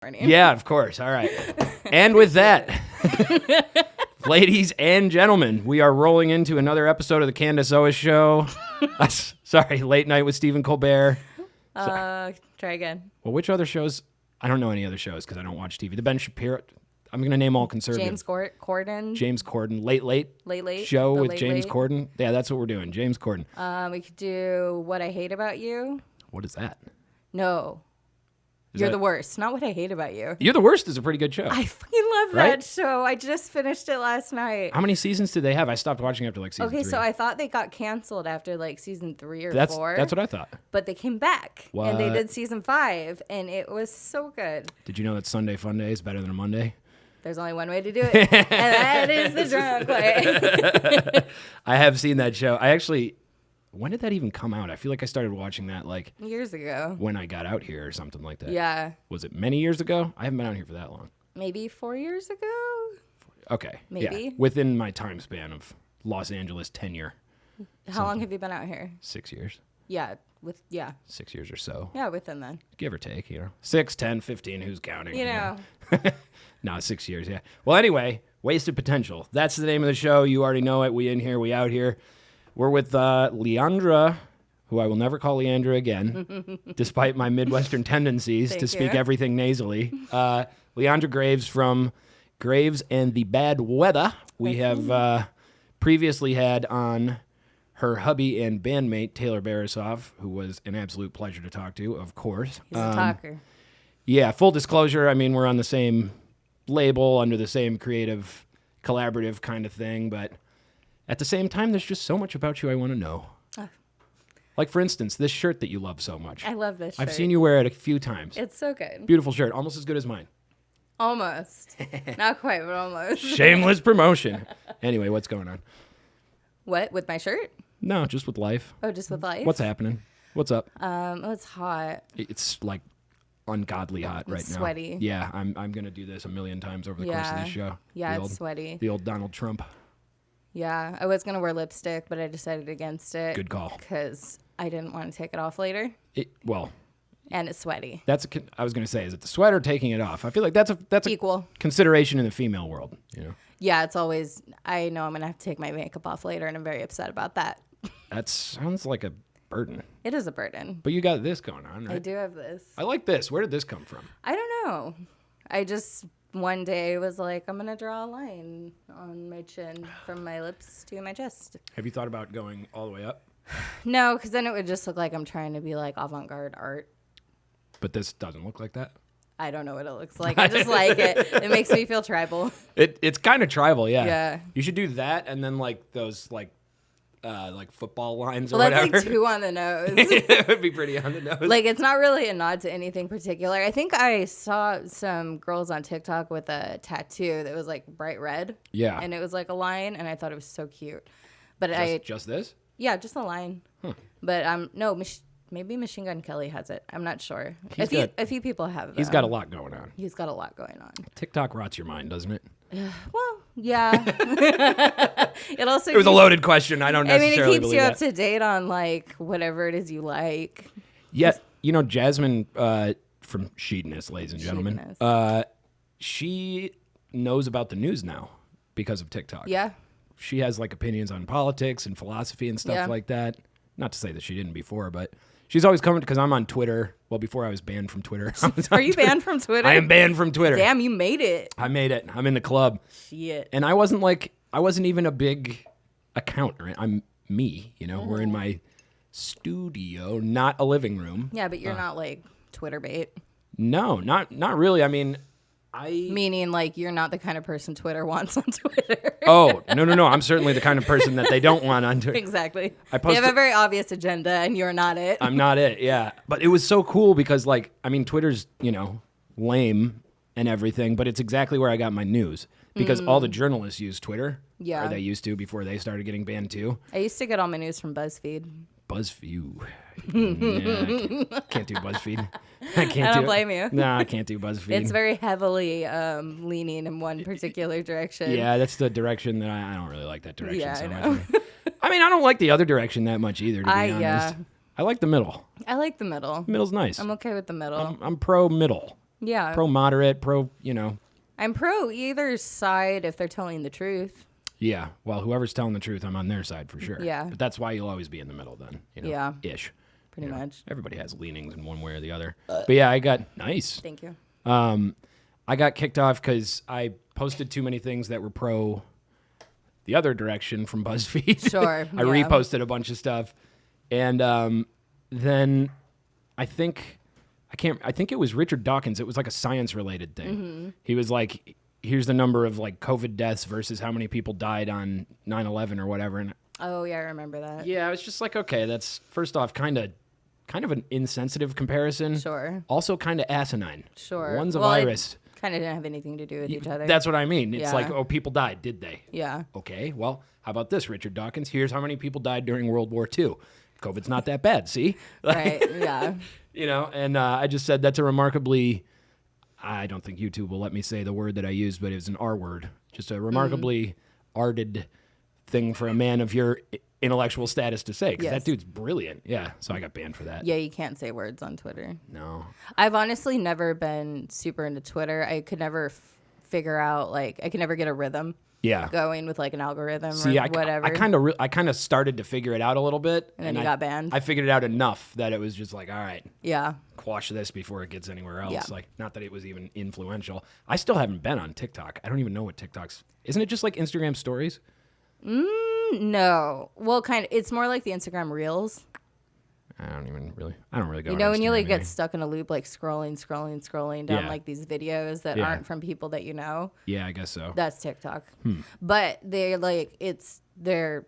Yeah, of course. All right. And with that, ladies and gentlemen, we are rolling into another episode of the Candace Owens Show. Sorry, Late Night with Stephen Colbert. Try again. Well, which other shows? I don't know any other shows because I don't watch TV. The Ben Shapiro. I'm going to name all conservative. James Corden. James Corden. Late Show with Late James Late. Corden. Yeah, that's what we're doing. James Corden. We could do What I Hate About You. What is that? No. You're the worst. Not What I Hate About You. You're the Worst is a pretty good show. I fucking love that show. I just finished it last night. How many seasons did they have? I stopped watching after like season 3. Okay, so I thought they got canceled after like season 3 or 4. That's what I thought. But they came back. What? And they did season 5, and it was so good. Did you know that Sunday Fun Day is better than a Monday? There's only one way to do it, and that is the drunk way. I have seen that show. When did that even come out? I feel like I started watching that like years ago. When I got out here or something like that. Yeah. Was it many years ago? I haven't been out here for that long. Maybe 4 years ago. Okay. Maybe. Yeah. Within my time span of Los Angeles tenure. How long have you been out here? 6 years. Yeah. 6 years or so. Yeah, within then. Give or take, 6, 10, 15, who's counting? You know. No, 6 years, yeah. Well, anyway, Wasted Potential. That's the name of the show. You already know it. We in here, we out here. We're with Leandra, who I will never call Leandra again, despite my Midwestern tendencies to speak everything nasally. Leandra Graves from Graves and the Bad Weather. We have previously had on her hubby and bandmate, Taylor Barisoff, who was an absolute pleasure to talk to, of course. He's a talker. Yeah, full disclosure, I mean, we're on the same label, under the same creative, collaborative kind of thing, but at the same time, there's just so much about you I want to know. Like, for instance, this shirt that you love so much. I love this shirt. I've seen you wear it a few times. It's so good. Beautiful shirt, almost as good as mine. Almost. Not quite, but almost. Shameless promotion. Anyway, what's going on? What, with my shirt? No, just with life. Oh, just with life? What's happening? What's up? It's hot. It's like ungodly hot right now. Sweaty. Yeah, I'm going to do this a million times over the course of this show. Yeah, it's sweaty. The old Donald Trump. Yeah, I was going to wear lipstick, but I decided against it. Good call. Because I didn't want to take it off later. And it's sweaty. I was going to say, is it the sweat or taking it off? I feel like that's equal consideration in the female world, Yeah, it's always, I know I'm going to have to take my makeup off later, and I'm very upset about that. That sounds like a burden. It is a burden. But you got this going on, right? I do have this. I like this. Where did this come from? I don't know. I just one day was like, I'm going to draw a line on my chin from my lips to my chest. Have you thought about going all the way up? No, because then it would just look like I'm trying to be like avant-garde art. But this doesn't look like that? I don't know what it looks like. I just like it. It makes me feel tribal. It's kind of tribal, yeah. Yeah. You should do that and then like those like football lines or whatever. That's like 2 on the nose. It would be pretty on the nose. Like, it's not really a nod to anything particular. I think I saw some girls on TikTok with a tattoo that was like bright red. Yeah. And it was like a lion, and I thought it was so cute. But just this? Yeah, just a line. Huh. But no, maybe Machine Gun Kelly has it. I'm not sure. A few people have them. He's got a lot going on. He's got a lot going on. TikTok rots your mind, doesn't it? Well, yeah. It was a loaded question. I don't necessarily it keeps believe you that. up to date on like whatever it is you like. Yeah, Jasmine from Sheetness, ladies and gentlemen. She knows about the news now because of TikTok. Yeah. She has like opinions on politics and philosophy and stuff like that. Not to say that she didn't before, but she's always coming because I'm on Twitter. Well, before I was banned from Twitter. Are you banned from Twitter? I am banned from Twitter. Damn, you made it. I made it. I'm in the club. Shit. And I wasn't even a big account. Right? I'm me, We're in my studio, not a living room. Yeah, but you're not like Twitter bait. No, not really. I mean, Meaning, like, you're not the kind of person Twitter wants on Twitter. Oh, no. I'm certainly the kind of person that they don't want on Twitter. Exactly. They have a very obvious agenda, and you're not it. I'm not it, yeah. But it was so cool because, Twitter's, lame and everything, but it's exactly where I got my news. Because all the journalists use Twitter. Yeah. Or they used to before they started getting banned, too. I used to get all my news from BuzzFeed. BuzzFeed. Yeah, can't do BuzzFeed. I don't blame you. No, I can't do BuzzFeed. It's very heavily leaning in one particular direction. Yeah, that's the direction that I don't really like that direction so I know. much. I mean, I don't like the other direction that much either, to be honest. Yeah. I like the middle. I like the middle. Middle's nice. I'm okay with the middle. I'm pro middle. Yeah. pro moderate, pro, you know. I'm pro either side if they're telling the truth. Yeah. Well, whoever's telling the truth, I'm on their side for sure. Yeah. But that's why you'll always be in the middle then. You know, Yeah. Ish. Pretty much. Everybody has leanings in one way or the other. But yeah, I got nice. Thank you. I got kicked off because I posted too many things that were pro the other direction from BuzzFeed. Sure. I reposted a bunch of stuff. And then I think it was Richard Dawkins. It was like a science related thing. Mm-hmm. He was like, here's the number of like COVID deaths versus how many people died on 9/11 or whatever. And Oh, yeah, I remember that. yeah, I was just like, okay, that's first off kind of an insensitive comparison. Sure. Also kind of asinine. Sure. One's a Well, virus. Kind of didn't have anything to do with each other. That's what I mean. It's Yeah. like, oh, people died, did they? Yeah. Okay, well, how about this, Richard Dawkins? Here's how many people died during World War II. COVID's not that bad, see? Right, yeah. You know, and I just said that's a remarkably, I don't think YouTube will let me say the word that I used, but it was an R word. Just a remarkably arded thing for a man of your intellectual status to say, because Yes. that dude's brilliant. Yeah, so I got banned for that. Yeah, you can't say words on Twitter. No. I've honestly never been super into Twitter. I could never figure out, like, I could never get a rhythm Yeah. going with, like, an algorithm See, or whatever. I kind of started to figure it out a little bit. And then you got banned? I figured it out enough that it was just like, all right, Yeah. quash this before it gets anywhere else. Yeah. Like, not that it was even influential. I still haven't been on TikTok. I don't even know what TikTok's... Isn't it just like Instagram stories? No. Well, kind of. It's more like the Instagram Reels. I don't really go You know, on when you, like, Instagram get anymore. stuck in a loop, like, scrolling down, Yeah. like, these videos that Yeah. aren't from people that you know. Yeah, I guess so. That's TikTok. But they're, like, their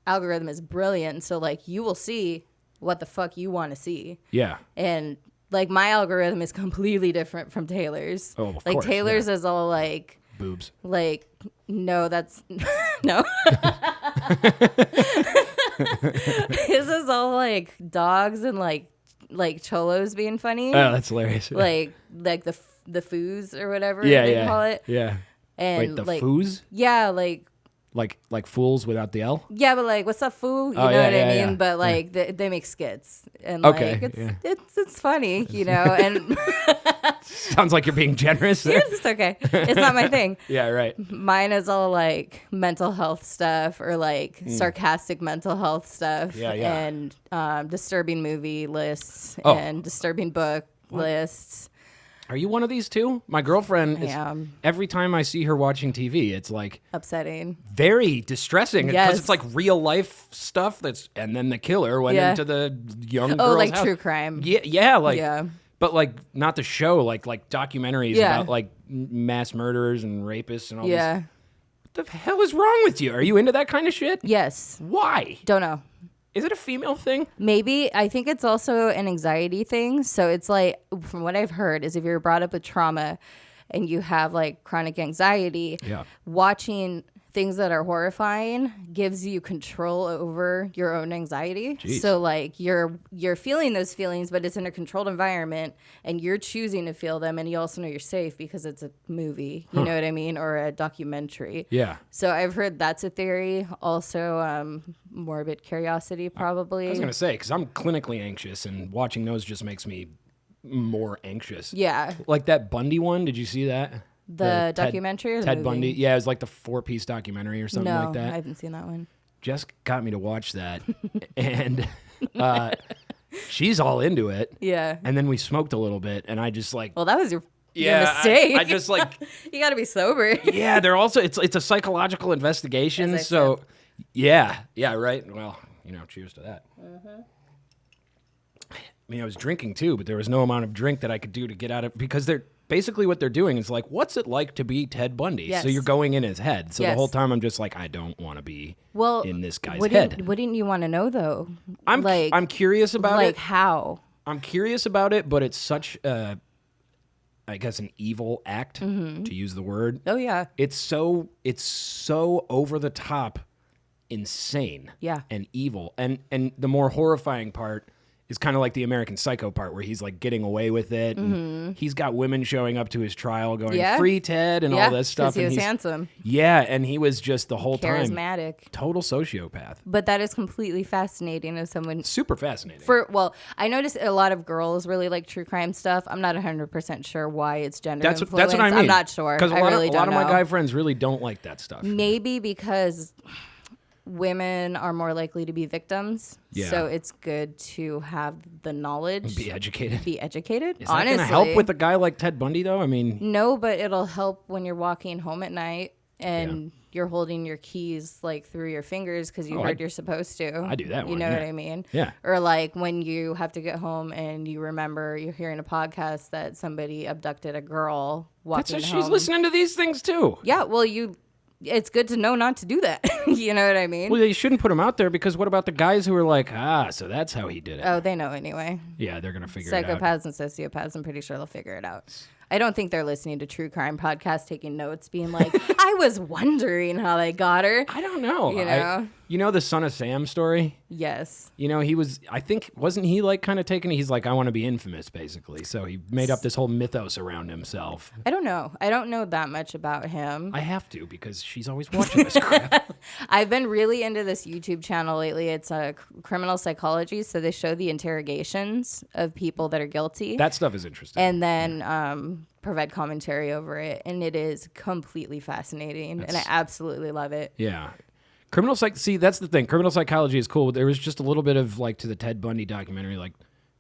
algorithm is brilliant. So, like, you will see what the fuck you want to see. Yeah. And like my algorithm is completely different from Taylor's. Oh, of like course, Taylor's is all boobs. like no, that's no. His is all like dogs and like cholos being funny. Oh, that's hilarious. like the foos or whatever yeah, they yeah. call it. Yeah. And Wait, the like foos? yeah, like fools without the L? yeah, but like, what's up, fool? You Oh, know yeah, what yeah, I mean? yeah. But like, they make skits, and Okay, like, yeah. it's funny, you know. And Sounds like you're being generous there. it's okay. It's not my thing. Yeah, right. Mine is all like mental health stuff or like sarcastic mental health stuff, Yeah, yeah. and disturbing movie lists Oh. and disturbing book lists. Are you one of these two? My girlfriend is, am. every time I see her watching TV, it's like Upsetting. very distressing because Yes. it's like real life stuff and then the killer went Yeah. into the young Oh, girl's like house. true crime. Yeah, like Yeah. but like not the show, like documentaries Yeah. about like mass murderers and rapists and all Yeah. this. What the hell is wrong with you? Are you into that kind of shit? Yes. Why? Don't know. Is it a female thing? Maybe. I think it's also an anxiety thing. So it's like, from what I've heard, is if you're brought up with trauma and you have like chronic anxiety, Yeah. watching things that are horrifying gives you control over your own anxiety. Jeez. So like you're feeling those feelings, but it's in a controlled environment and you're choosing to feel them, and you also know you're safe because it's a movie, you know what I mean, or a documentary. Yeah. So I've heard that's a theory. Also, morbid curiosity, probably. I was going to say, because I'm clinically anxious, and watching those just makes me more anxious. Yeah. Like that Bundy one, did you see that? The documentary or the Ted movie? Bundy. Yeah, it was like the 4-piece documentary or something No, like that. I haven't seen that one. Jess got me to watch that, and she's all into it. Yeah. And then we smoked a little bit, and I just like, Well, that was your yeah, mistake. I just like, You got to be sober. yeah. They're also it's a psychological investigation, As I so yeah, right. Well, cheers to that. I mean, I was drinking too, but there was no amount of drink that I could do to get out of, because they're basically what they're doing is like, what's it like to be Ted Bundy? Yes. So you're going in his head. So the Yes. whole time I'm just like, I don't want to be Well, in this guy's wouldn't, head. Wouldn't you want to know though? I'm curious about like it. how? I'm curious about it, but it's such I guess an evil act, to use the word. Oh yeah. It's so over the top insane. Yeah. And evil. And the more horrifying part is kind of like the American Psycho part where he's like getting away with it. And he's got women showing up to his trial going, free Ted and all this stuff. Because he was he's handsome. Yeah, and he was just the whole time. Charismatic. Total sociopath. But that is completely fascinating as someone. Super fascinating. I noticed a lot of girls really like true crime stuff. I'm not 100% sure why it's gender influenced. That's what I mean. I'm not sure. Because a I lot really of don't my know. guy friends really don't like that stuff. Maybe because women are more likely to be victims. Yeah. So it's good to have the knowledge. Be educated. Is that going to help with a guy like Ted Bundy, though? I mean... No, but it'll help when you're walking home at night and you're holding your keys like through your fingers because you heard you're supposed to. I do that one. You know what I mean? Yeah. Or like when you have to get home and you remember you're hearing a podcast that somebody abducted a girl walking home. She's listening to these things, too. Yeah, well, it's good to know not to do that. You know what I mean? Well, you shouldn't put them out there because what about the guys who are like, so that's how he did it? Oh, they know anyway. Yeah, they're going to figure it out. Psychopaths and sociopaths, I'm pretty sure they'll figure it out. I don't think they're listening to true crime podcasts, taking notes, being like, I was wondering how they got her. I don't know. You know? You know the Son of Sam story? Yes. You know, wasn't he like kind of taking it? He's like, I want to be infamous, basically. So he made up this whole mythos around himself. I don't know. I don't know that much about him. I have to because she's always watching this crap. I've been really into this YouTube channel lately. It's a criminal psychology. So they show the interrogations of people that are guilty. That stuff is interesting. And then provide commentary over it. And it is completely fascinating. And I absolutely love it. Yeah. See, that's the thing. Criminal psychology is cool. There was just a little bit of, like, to the Ted Bundy documentary, like,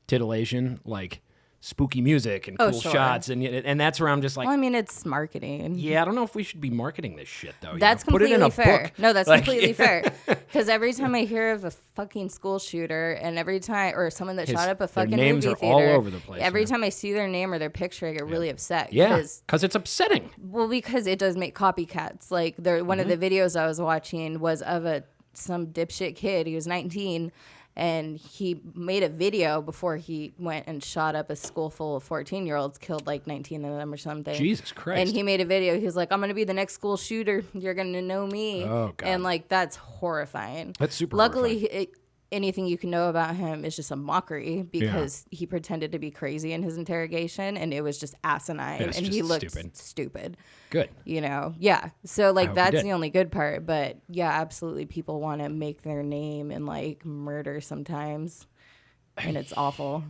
titillation, like, spooky music and cool shots. And that's where I'm just like... Well, I mean, it's marketing. Yeah, I don't know if we should be marketing this shit, though. That's completely completely fair. Book. No, that's completely fair. Because every time I hear of a fucking school shooter and every time... Or someone that shot up a fucking movie theater... Their names are all over the place. Every time I see their name or their picture, I get really upset. Yeah, because it's upsetting. Well, because it does make copycats. Like, one of the videos I was watching was of some dipshit kid. He was 19... And he made a video before he went and shot up a school full of 14-year-olds, killed like 19 of them or something. Jesus Christ. And he made a video. He was like, I'm going to be the next school shooter. You're going to know me. Oh, God. And like, that's horrifying. That's super Luckily, anything you can know about him is just a mockery because he pretended to be crazy in his interrogation and it was just asinine and he looked stupid. Good. You know? Yeah. So like that's the only good part. But yeah, absolutely. People want to make their name and like murder sometimes. And it's awful.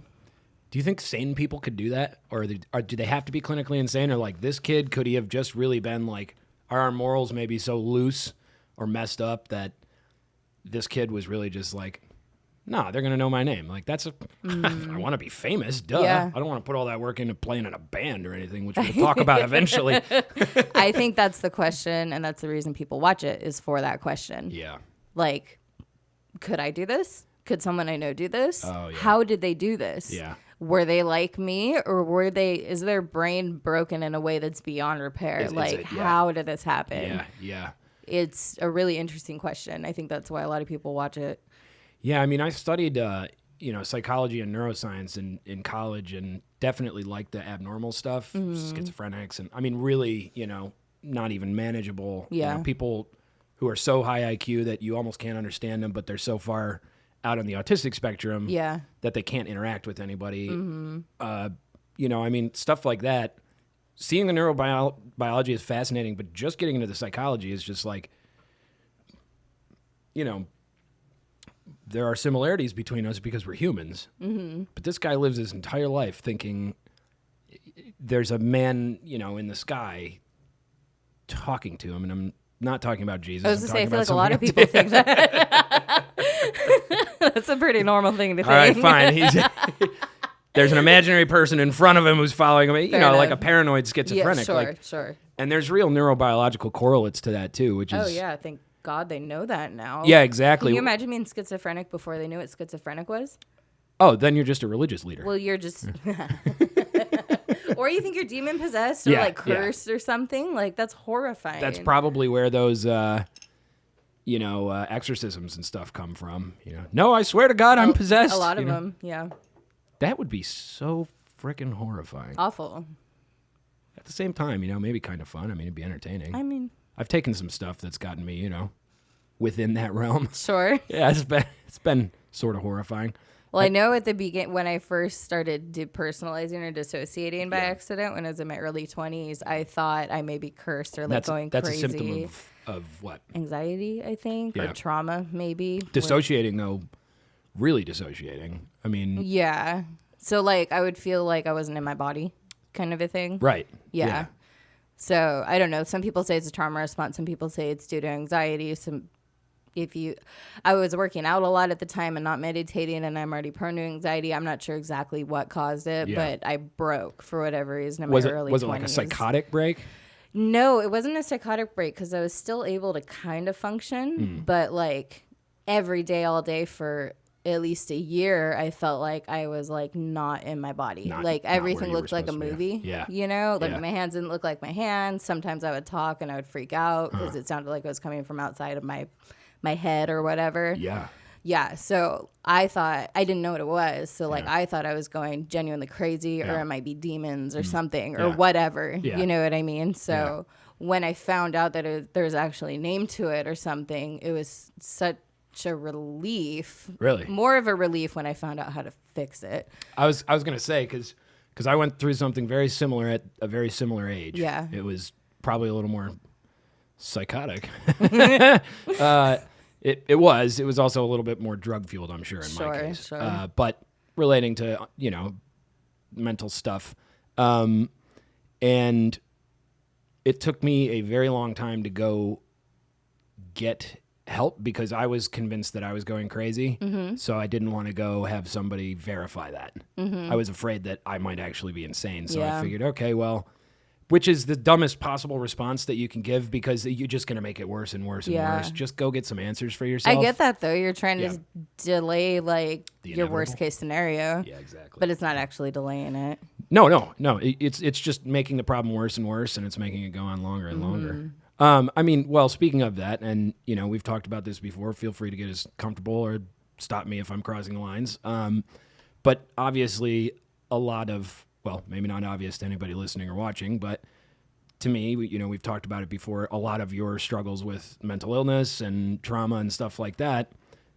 Do you think sane people could do that? Or do they have to be clinically insane? Or like this kid, could he have just really been like, are our morals maybe so loose or messed up that this kid was really just like, no, they're going to know my name. Like, I want to be famous, duh. Yeah. I don't want to put all that work into playing in a band or anything, which we'll talk about eventually. I think that's the question, and that's the reason people watch it, is for that question. Yeah. Like, could I do this? Could someone I know do this? Oh, yeah. How did they do this? Yeah. Were they like me, or is their brain broken in a way that's beyond repair? How did this happen? Yeah, yeah. It's a really interesting question. I think that's why a lot of people watch it. Yeah, I mean, I studied, psychology and neuroscience in college and definitely liked the abnormal stuff, schizophrenics, and I mean, really, not even manageable. Yeah. People who are so high IQ that you almost can't understand them, but they're so far out on the autistic spectrum that they can't interact with anybody. I mean, stuff like that. Seeing the neurobiology is fascinating, but just getting into the psychology is just like, there are similarities between us because we're humans. Mm-hmm. But this guy lives his entire life thinking there's a man, in the sky talking to him. And I'm not talking about Jesus. I was going to say, I feel like a lot of people think that. That's a pretty normal thing to think. All right, fine. There's an imaginary person in front of him who's following him, like a paranoid schizophrenic. Yeah, sure. And there's real neurobiological correlates to that, too, which is... Oh, yeah, thank God they know that now. Yeah, exactly. Can you imagine being schizophrenic before they knew what schizophrenic was? Oh, then you're just a religious leader. Well, you're just... Or you think you're demon-possessed or, cursed or something. Like, that's horrifying. That's probably where those... exorcisms and stuff come from. No, I swear to God, I'm possessed. A lot of them, yeah. That would be so freaking horrifying. Awful. At the same time, maybe kind of fun. I mean, it'd be entertaining. I mean, I've taken some stuff that's gotten me, within that realm. Sure. Yeah, it's been sort of horrifying. Well, I know at the beginning, when I first started depersonalizing or dissociating by accident, when I was in my early 20s, I thought I may be cursed or like going that's crazy. a symptom of what? Anxiety, I think, or trauma, maybe. Dissociating, though, really dissociating. I mean, Yeah. So, like, I would feel like I wasn't in my body, kind of a thing. right. Yeah. So, I don't know. Some people say it's a trauma response. Some people say it's due to anxiety. I was working out a lot at the time and not meditating, and I'm already prone to anxiety. I'm not sure exactly what caused it, but I broke for whatever reason in my early 20s. Was it like a psychotic break? No, it wasn't a psychotic break because I was still able to kind of function, but like every day, all day for at least a year, I felt like I was like not in my body. Like everything looked like a movie. Yeah. You know, like my hands didn't look like my hands. Sometimes I would talk and I would freak out because it sounded like it was coming from outside of my head or whatever. Yeah. Yeah. So I didn't know what it was. So like I thought I was going genuinely crazy or it might be demons or something or whatever. Yeah. You know what I mean? So when I found out that there was actually a name to it or something, it was such a relief. Really? More of a relief when I found out how to fix it. I was going to say, because I went through something very similar at a very similar age. Yeah. It was probably a little more psychotic. It was also a little bit more drug fueled, I'm sure, in my case. Sure. But relating to, mental stuff. And it took me a very long time to go get help because I was convinced that I was going crazy. Mm-hmm. So I didn't want to go have somebody verify that. Mm-hmm. I was afraid that I might actually be insane. So I figured, okay, well, which is the dumbest possible response that you can give because you're just going to make it worse and worse and worse. Just go get some answers for yourself. I get that, though. You're trying to delay, like, your worst-case scenario. Yeah, exactly. But it's not actually delaying it. No. It's just making the problem worse and worse, and it's making it go on longer and longer. I mean, well, speaking of that, and, we've talked about this before. Feel free to get as comfortable or stop me if I'm crossing the lines. But obviously, a lot of... well, maybe not obvious to anybody listening or watching, but to me, we've talked about it before. A lot of your struggles with mental illness and trauma and stuff like that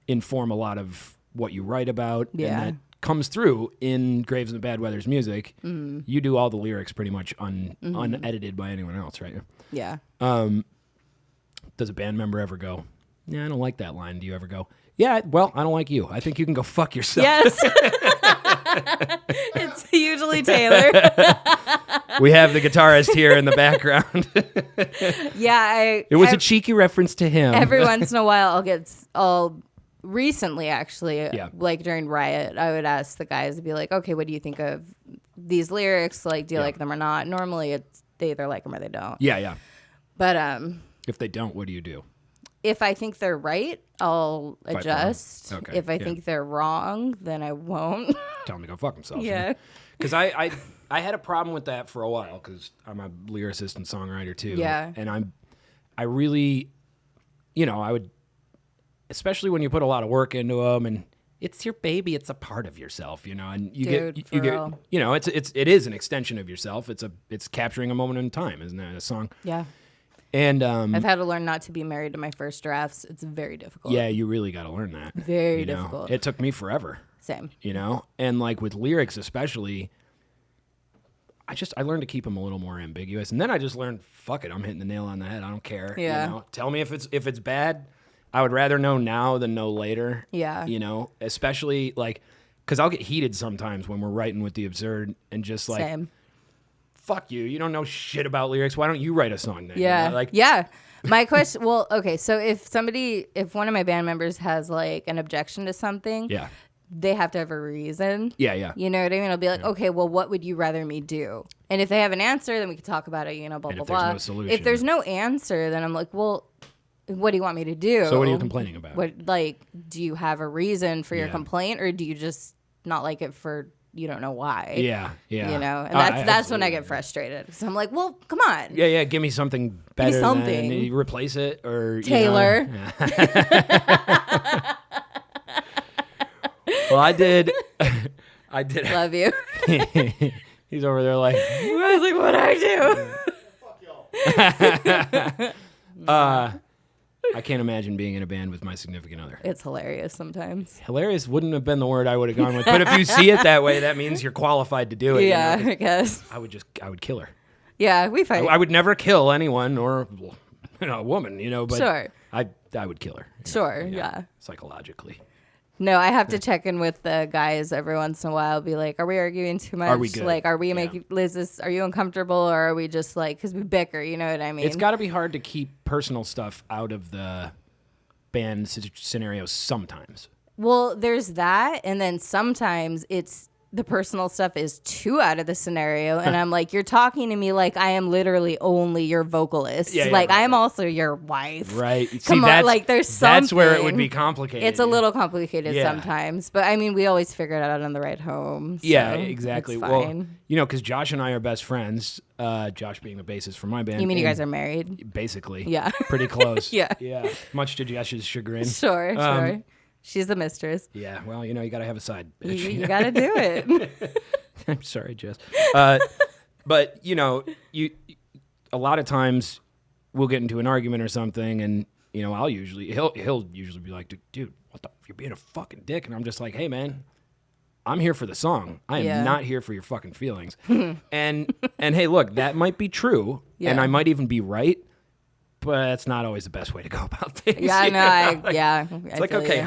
inform a lot of what you write about. Yeah. And that comes through in Graves and the Bad Weather's music. Mm. You do all the lyrics pretty much unedited by anyone else, right? Yeah. Does a band member ever go, yeah, I don't like that line. Do you ever go, yeah, well, I don't like you. I think you can go fuck yourself. Yes. It's usually Taylor. We have the guitarist here in the background. Yeah, it was a cheeky reference to him. Every once in a while, I'll recently actually, like during Riot, I would ask the guys to be like, okay, what do you think of these lyrics? Like, do you like them or not? Normally, they either like them or they don't. Yeah. But if they don't, what do you do? If I think they're right, I'll adjust. Okay. If I think they're wrong, then I won't. Tell them to go fuck themselves. Yeah. Because I had a problem with that for a while because I'm a lyricist and songwriter too. Yeah. And I really, I would, especially when you put a lot of work into them and it's your baby, it's a part of yourself, and you get, it is an extension of yourself. It's capturing a moment in time, isn't it? A song. Yeah. And I've had to learn not to be married to my first drafts. It's very difficult. Yeah, you really got to learn that. Very difficult. It took me forever. Same. And like with lyrics especially, I learned to keep them a little more ambiguous. And then I just learned, fuck it, I'm hitting the nail on the head. I don't care. Yeah. Tell me if it's bad. I would rather know now than know later. Yeah. Especially like, because I'll get heated sometimes when we're writing with the absurd and just like, Same. Fuck you. You don't know shit about lyrics. Why don't you write a song then? Yeah. Yeah. My question, well, okay, so if one of my band members has like an objection to something, they have to have a reason. Yeah. You know what I mean? I'll be like, okay, well, what would you rather me do? And if they have an answer, then we can talk about it, blah, blah, blah. There's no solution. If there's no answer, then I'm like, well, what do you want me to do? So what are you complaining about? Do you have a reason for your complaint, or do you just not like it for... you don't know why. Yeah. And that's when I get frustrated. So I'm like, well, come on. Yeah. Give me something better. Give me something. Than you replace it or Taylor. Well, I did. Love you. He's over there like, I was like, what'd I do? Fuck y'all. I can't imagine being in a band with my significant other. It's hilarious sometimes. Hilarious wouldn't have been the word I would have gone with. But if you see it that way, that means you're qualified to do it. Yeah, you know? I guess. I would kill her. Yeah, we fight. I would never kill anyone or a woman, but Sure. I would kill her. Sure, yeah. Psychologically. No, I have to check in with the guys every once in a while. Be like, are we arguing too much? Are we good? Like, are we making, are you uncomfortable, or are we just like, because we bicker, you know what I mean? It's got to be hard to keep personal stuff out of the band scenario sometimes. Well, there's that, and then sometimes it's the personal stuff is too out of the scenario, and I'm like, you're talking to me like I am literally only your vocalist. Like, I am also your wife. Right. Come on, like, there's something. That's where it would be complicated. It's a little complicated sometimes, but I mean, we always figure it out on the ride home. So yeah, exactly. It's Well, fine. because Josh and I are best friends. Josh being the bassist for my band. You mean you guys are married? Basically. Yeah. Pretty close. Yeah. Yeah. Much to Josh's chagrin. Sure. She's the mistress. Yeah, well, you got to have a side bitch. You got to do it. I'm sorry, Jess. But, you a lot of times we'll get into an argument or something, and, he'll usually be like, dude, what the, you're being a fucking dick. And I'm just like, hey, man, I'm here for the song. I am not here for your fucking feelings. and hey, look, that might be true, and I might even be right. But that's not always the best way to go about things. Yeah, no, It's like, okay,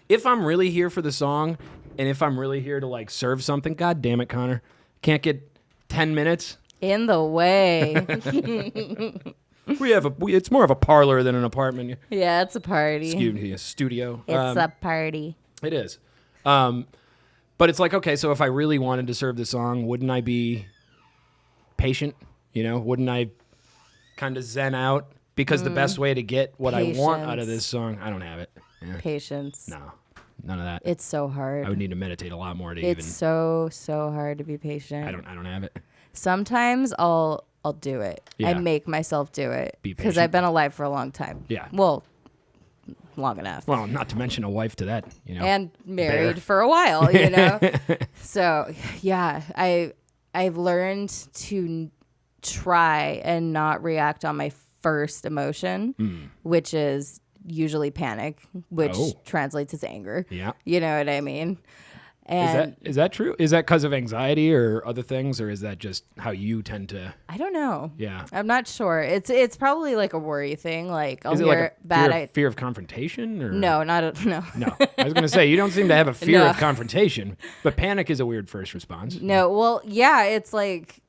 if I'm really here for the song, and if I'm really here to like serve something, God damn it, Connor, can't get 10 minutes in the way. It's more of a parlor than an apartment. Yeah, it's a party. Excuse me, a studio. It's a party. It is. But it's like, okay, so if I really wanted to serve the song, wouldn't I be patient? Wouldn't I kind of zen out? Because the best way to get what I want out of this song, I don't have it. Yeah. Patience. No, none of that. It's so hard. I would need to meditate a lot more to It's so hard to be patient. I don't have it. Sometimes I'll do it. Yeah. I make myself do it Be because patient. I've been alive for a long time. Yeah. Well, long enough. Well, not to mention a wife to that, And married bear. for a while, So, yeah, I've learned to try and not react on my first emotion, which is usually panic, which translates as anger. Yeah. You know what I mean? And Is that true? Is that because of anxiety or other things, or is that just how you tend to? I don't know. Yeah. I'm not sure. It's probably like a worry thing. Like I'll Is it hear like a fear of confrontation? Or? No, no. No. I was going to say, you don't seem to have a fear No. of confrontation, but panic is a weird first response. No. Well, yeah, it's like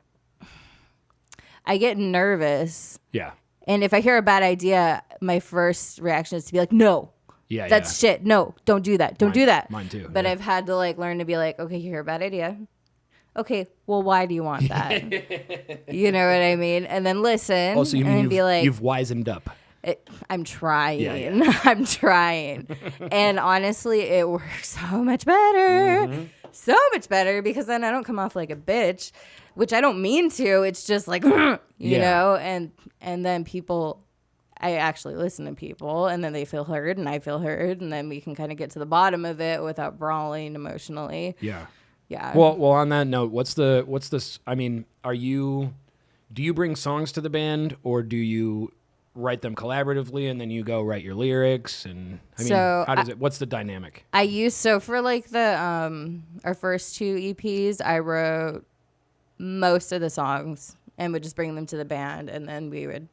I get nervous. Yeah. And if I hear a bad idea, my first reaction is to be like, no, Yeah. that's shit. No, don't do that. Don't do that. Mine too. But yeah. I've had to like learn to be like, okay, you hear a bad idea. Okay, well, why do you want that? You know what I mean? And then listen Also, you mean and be like, you've wizened up. I'm trying. Yeah. I'm trying. And honestly, it works so much better. So much better because then I don't come off like a bitch, which I don't mean to. It's just like, you know, and then people, I actually listen to people and then they feel heard and I feel heard. And then we can kind of get to the bottom of it without brawling emotionally. Yeah. Yeah. Well, on that note, what's this? I mean, do you bring songs to the band or do you write them collaboratively and then you go write your lyrics? And I mean, So, how does it, what's the dynamic? For like the, our first two EPs, I wrote most of the songs and would just bring them to the band and then we would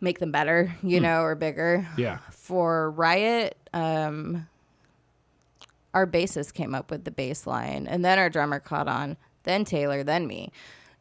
make them better, you know, or bigger. Yeah. For Riot, our bassist came up with the bass line and then our drummer caught on, then Taylor, then me.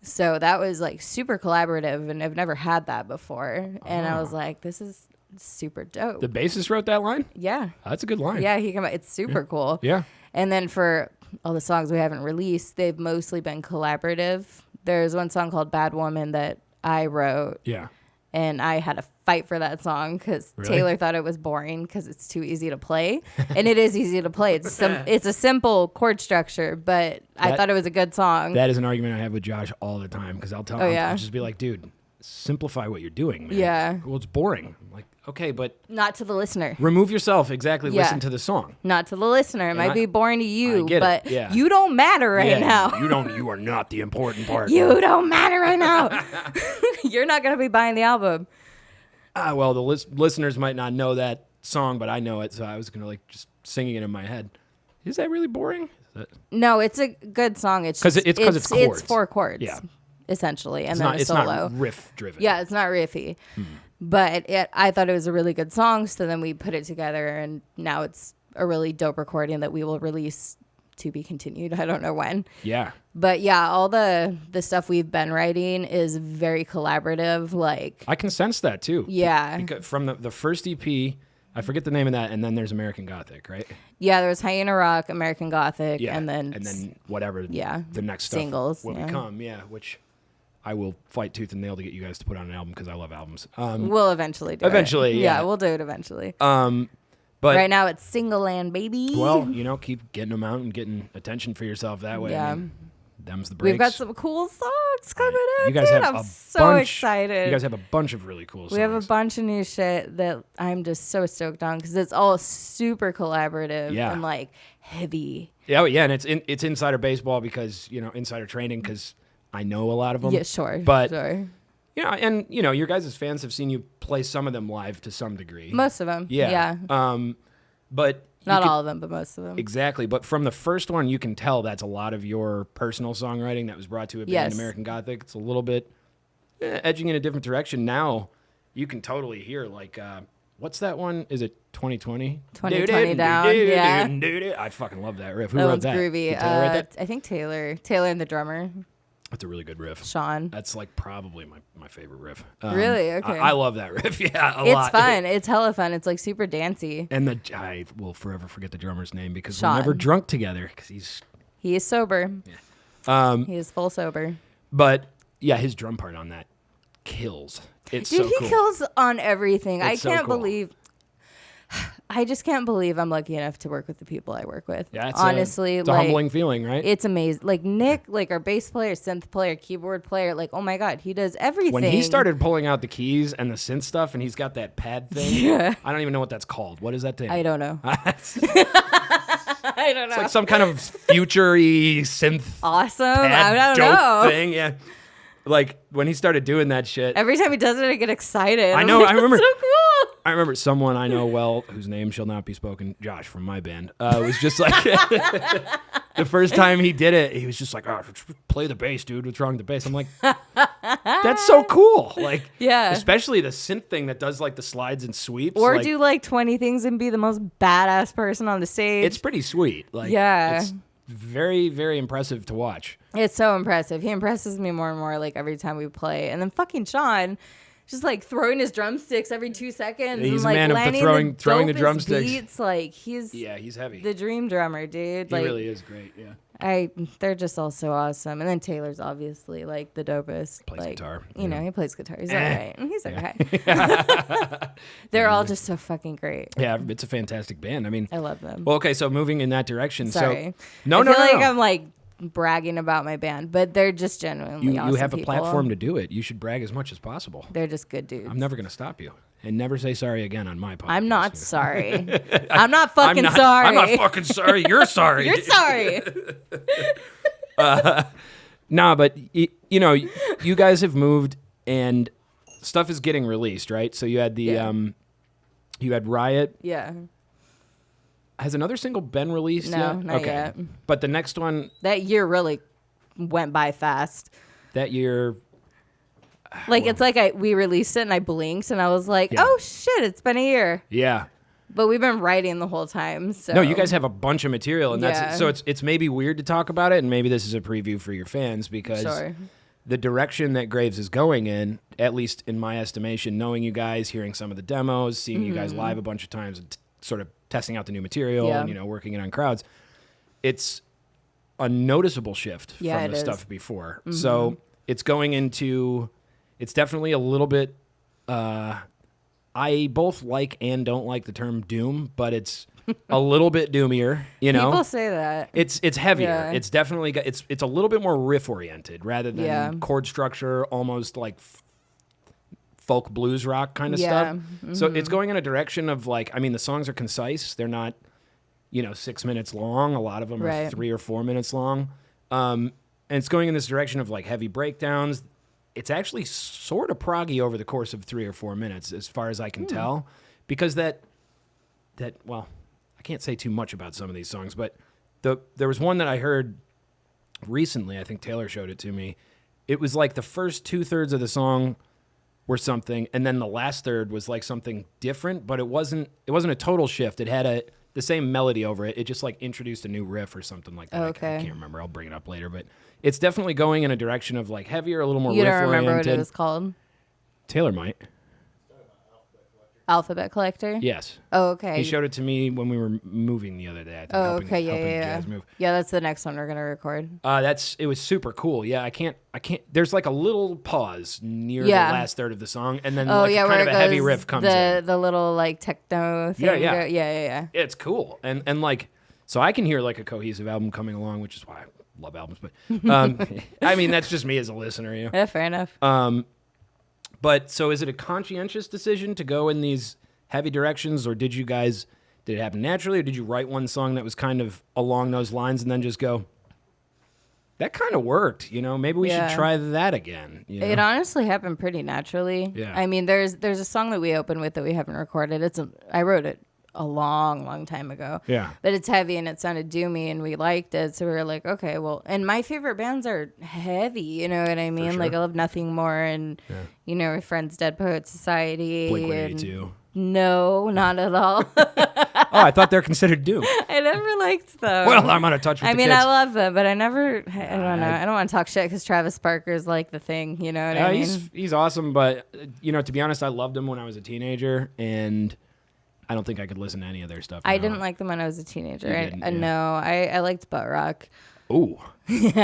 So that was like super collaborative and I've never had that before. And I was like, this is super dope. The bassist wrote that line? Yeah. Oh, that's a good line. Yeah, he came out. It's super cool. Yeah. And then for all the songs we haven't released, they've mostly been collaborative. There's one song called Bad Woman that I wrote. Yeah. And I had to fight for that song because Really? Taylor thought it was boring because it's too easy to play. And it is easy to play. It's a simple chord structure, but I thought it was a good song. That is an argument I have with Josh all the time because I'll tell him, I'll just be like, dude, simplify what you're doing, man. Yeah. Well, it's boring. I'm like, okay, but Not to the listener. remove yourself. Exactly. Yeah. Listen to the song. Not to the listener. It might be boring to I you, get it. but Yeah. you don't matter right now. You are not the important part. You don't matter right now. You're not going to be buying the album. Well, the listeners might not know that song, but I know it, so I was gonna just singing it in my head. Is that really boring? No, it's a good song. It's because it's chords. It's 4 chords, Yeah, essentially, and it's then not, a it's solo. not riff driven. Yeah, it's not riffy, but I thought it was a really good song. So then we put it together, and now it's a really dope recording that we will release to be continued. I don't know when. Yeah. But yeah, all the stuff we've been writing is very collaborative. Like I can sense that too. Yeah. Because from the first EP, I forget the name of that, and then there's American Gothic, right? Yeah, there was Hyena Rock, American Gothic, Yeah. and then whatever the next stuff singles will become. Yeah, which I will fight tooth and nail to get you guys to put on an album because I love albums. We'll eventually do it. Eventually, yeah. We'll do it eventually. But right now it's Single Land, baby. Well, keep getting them out and getting attention for yourself that way. Yeah. Them's the breaks. We've got some cool songs coming out. You guys have I'm so excited. You guys have a bunch of really cool songs. We have a bunch of new shit that I'm just so stoked on because it's all super collaborative and like heavy. Yeah, and it's insider baseball because insider training because I know a lot of them. Yeah, sure. But sure. and your guys' fans have seen you play some of them live to some degree. Most of them. Yeah. But not all of them, but most of them. Exactly. But from the first one, you can tell that's a lot of your personal songwriting that was brought to a band, American Gothic. It's a little bit edging in a different direction. Now you can totally hear like, what's that one? Is it 2020? 2020 down. Yeah. I fucking love that riff. Who that wrote one's that? groovy. Did Taylor write that? I think Taylor and the drummer. That's a really good riff. Sean. That's like probably my favorite riff. Really? Okay. I love that riff. Yeah, a lot. It's fun. It's hella fun. It's like super dancey. And I will forever forget the drummer's name because Sean. we're never drunk together because he is sober. Yeah. He is full sober. But yeah, his drum part on that kills. It's Dude, so cool. he kills on everything. It's so cool. I just can't believe I'm lucky enough to work with the people I work with. Yeah, honestly, it's a humbling feeling, right? It's amazing. Like Nick, like our bass player, synth player, keyboard player, like, oh my God, he does everything. When he started pulling out the keys and the synth stuff and he's got that pad thing, I don't even know what that's called. What is that thing? I don't know. I don't know. It's like some kind of future-y synth awesome. pad I don't dope know. thing, yeah. Like when he stared doing that shit. Every time he does it, I get excited. I know. Like, I remember. so cool. I remember someone I know well, whose name shall not be spoken, Josh from my band, was just like, the first time he did it, he was just like, oh, play the bass, dude. What's wrong with the bass? I'm like, that's so cool. Like, yeah. Especially the synth thing that does like the slides and sweeps. Or like, do like 20 things and be the most badass person on the stage. It's pretty sweet. Like, yeah. It's very, very impressive to watch. It's so impressive. He impresses me more and more like every time we play. And then fucking Sean, just like throwing his drumsticks every 2 seconds. He's and, like, a man of the throwing the drumsticks. Beats. Like he's heavy. The dream drummer, dude. He like, really is great. Yeah. They're just all so awesome. And then Taylor's obviously like the dopest. Plays guitar. You know, he plays guitar. He's all right. He's okay. They're all just so fucking great. Yeah, it's a fantastic band. I mean, I love them. Well, okay, so moving in that direction. Sorry. So, I feel like I'm like bragging about my band, but they're just genuinely awesome. You have a people. platform to do it. You should brag as much as possible. They're just good dudes. I'm never going to stop you. And never say sorry again on my podcast. I'm not sorry. I'm not fucking sorry. I'm not fucking sorry. You're sorry. You're sorry. Nah, but you guys have moved and stuff is getting released, right? So you had the you had Riot. Yeah. Has another single been released no, yet? not yet. But the next one that year really went by fast. That year, like it's like we released it and I blinked and I was like, oh shit, it's been a year. Yeah. But we've been writing the whole time. So no, you guys have a bunch of material, and that's so it's maybe weird to talk about it, and maybe this is a preview for your fans because the direction that Graves is going in, at least in my estimation, knowing you guys, hearing some of the demos, seeing you guys live a bunch of times, and sort of testing out the new material and working it on crowds, it's a noticeable shift from the stuff before. So it's going into, it's definitely a little bit. I both like and don't like the term doom, but it's a little bit doomier. People say that it's heavier. Yeah. It's definitely it's a little bit more riff oriented rather than chord structure, almost like folk blues rock kind of stuff. So it's going in a direction of like, I mean, the songs are concise. They're not, 6 minutes long. A lot of them are 3 or 4 minutes long. And it's going in this direction of like heavy breakdowns. it's actually sort of proggy over the course of 3 or 4 minutes, as far as I can tell, because that well, I can't say too much about some of these songs, but there was one that I heard recently. I think Taylor showed it to me. It was like the first 2/3 of the song were something, and then the last third was like something different, but it wasn't a total shift. It had the same melody over it. It just like introduced a new riff or something like that. Okay. I can't remember. I'll bring it up later, but it's definitely going in a direction of like heavier, a little more You riff don't remember oriented. what it was called? Taylor might. Alphabet Collector? Yes. Oh, okay. He showed it to me when we were moving the other day. I think, helping Jazz move. Yeah, that's the next one we're gonna record. It was super cool. Yeah, I can't. There's like a little pause near the last third of the song, and then kind of a heavy riff comes in. The little like techno thing. Yeah. It's cool, and like, so I can hear like a cohesive album coming along, which is why I love albums. But I mean, that's just me as a listener. You know? Yeah, fair enough. But so is it a conscientious decision to go in these heavy directions, or did it happen naturally, or did you write one song that was kind of along those lines and then just go, that kind of worked, maybe we should try that again? It honestly happened pretty naturally. Yeah. I mean, there's a song that we open with that we haven't recorded. I wrote it a long time ago. Yeah. But it's heavy and it sounded doomy and we liked it. So we were like, okay, well, and my favorite bands are heavy, you know what I mean? Sure. Like I love Nothing More and, my friends Dead Poets Society. Blink-182. No, not at all. Oh, I thought they're considered doom. I never liked them. Well, I'm out of touch with the kids. I love them, but I don't know. I don't want to talk shit because Travis Barker's like the thing, you know what I mean? He's awesome, but, to be honest, I loved him when I was a teenager, and I don't think I could listen to any of their stuff now. I didn't like them when I was a teenager. No, I liked butt rock. Ooh. Yeah.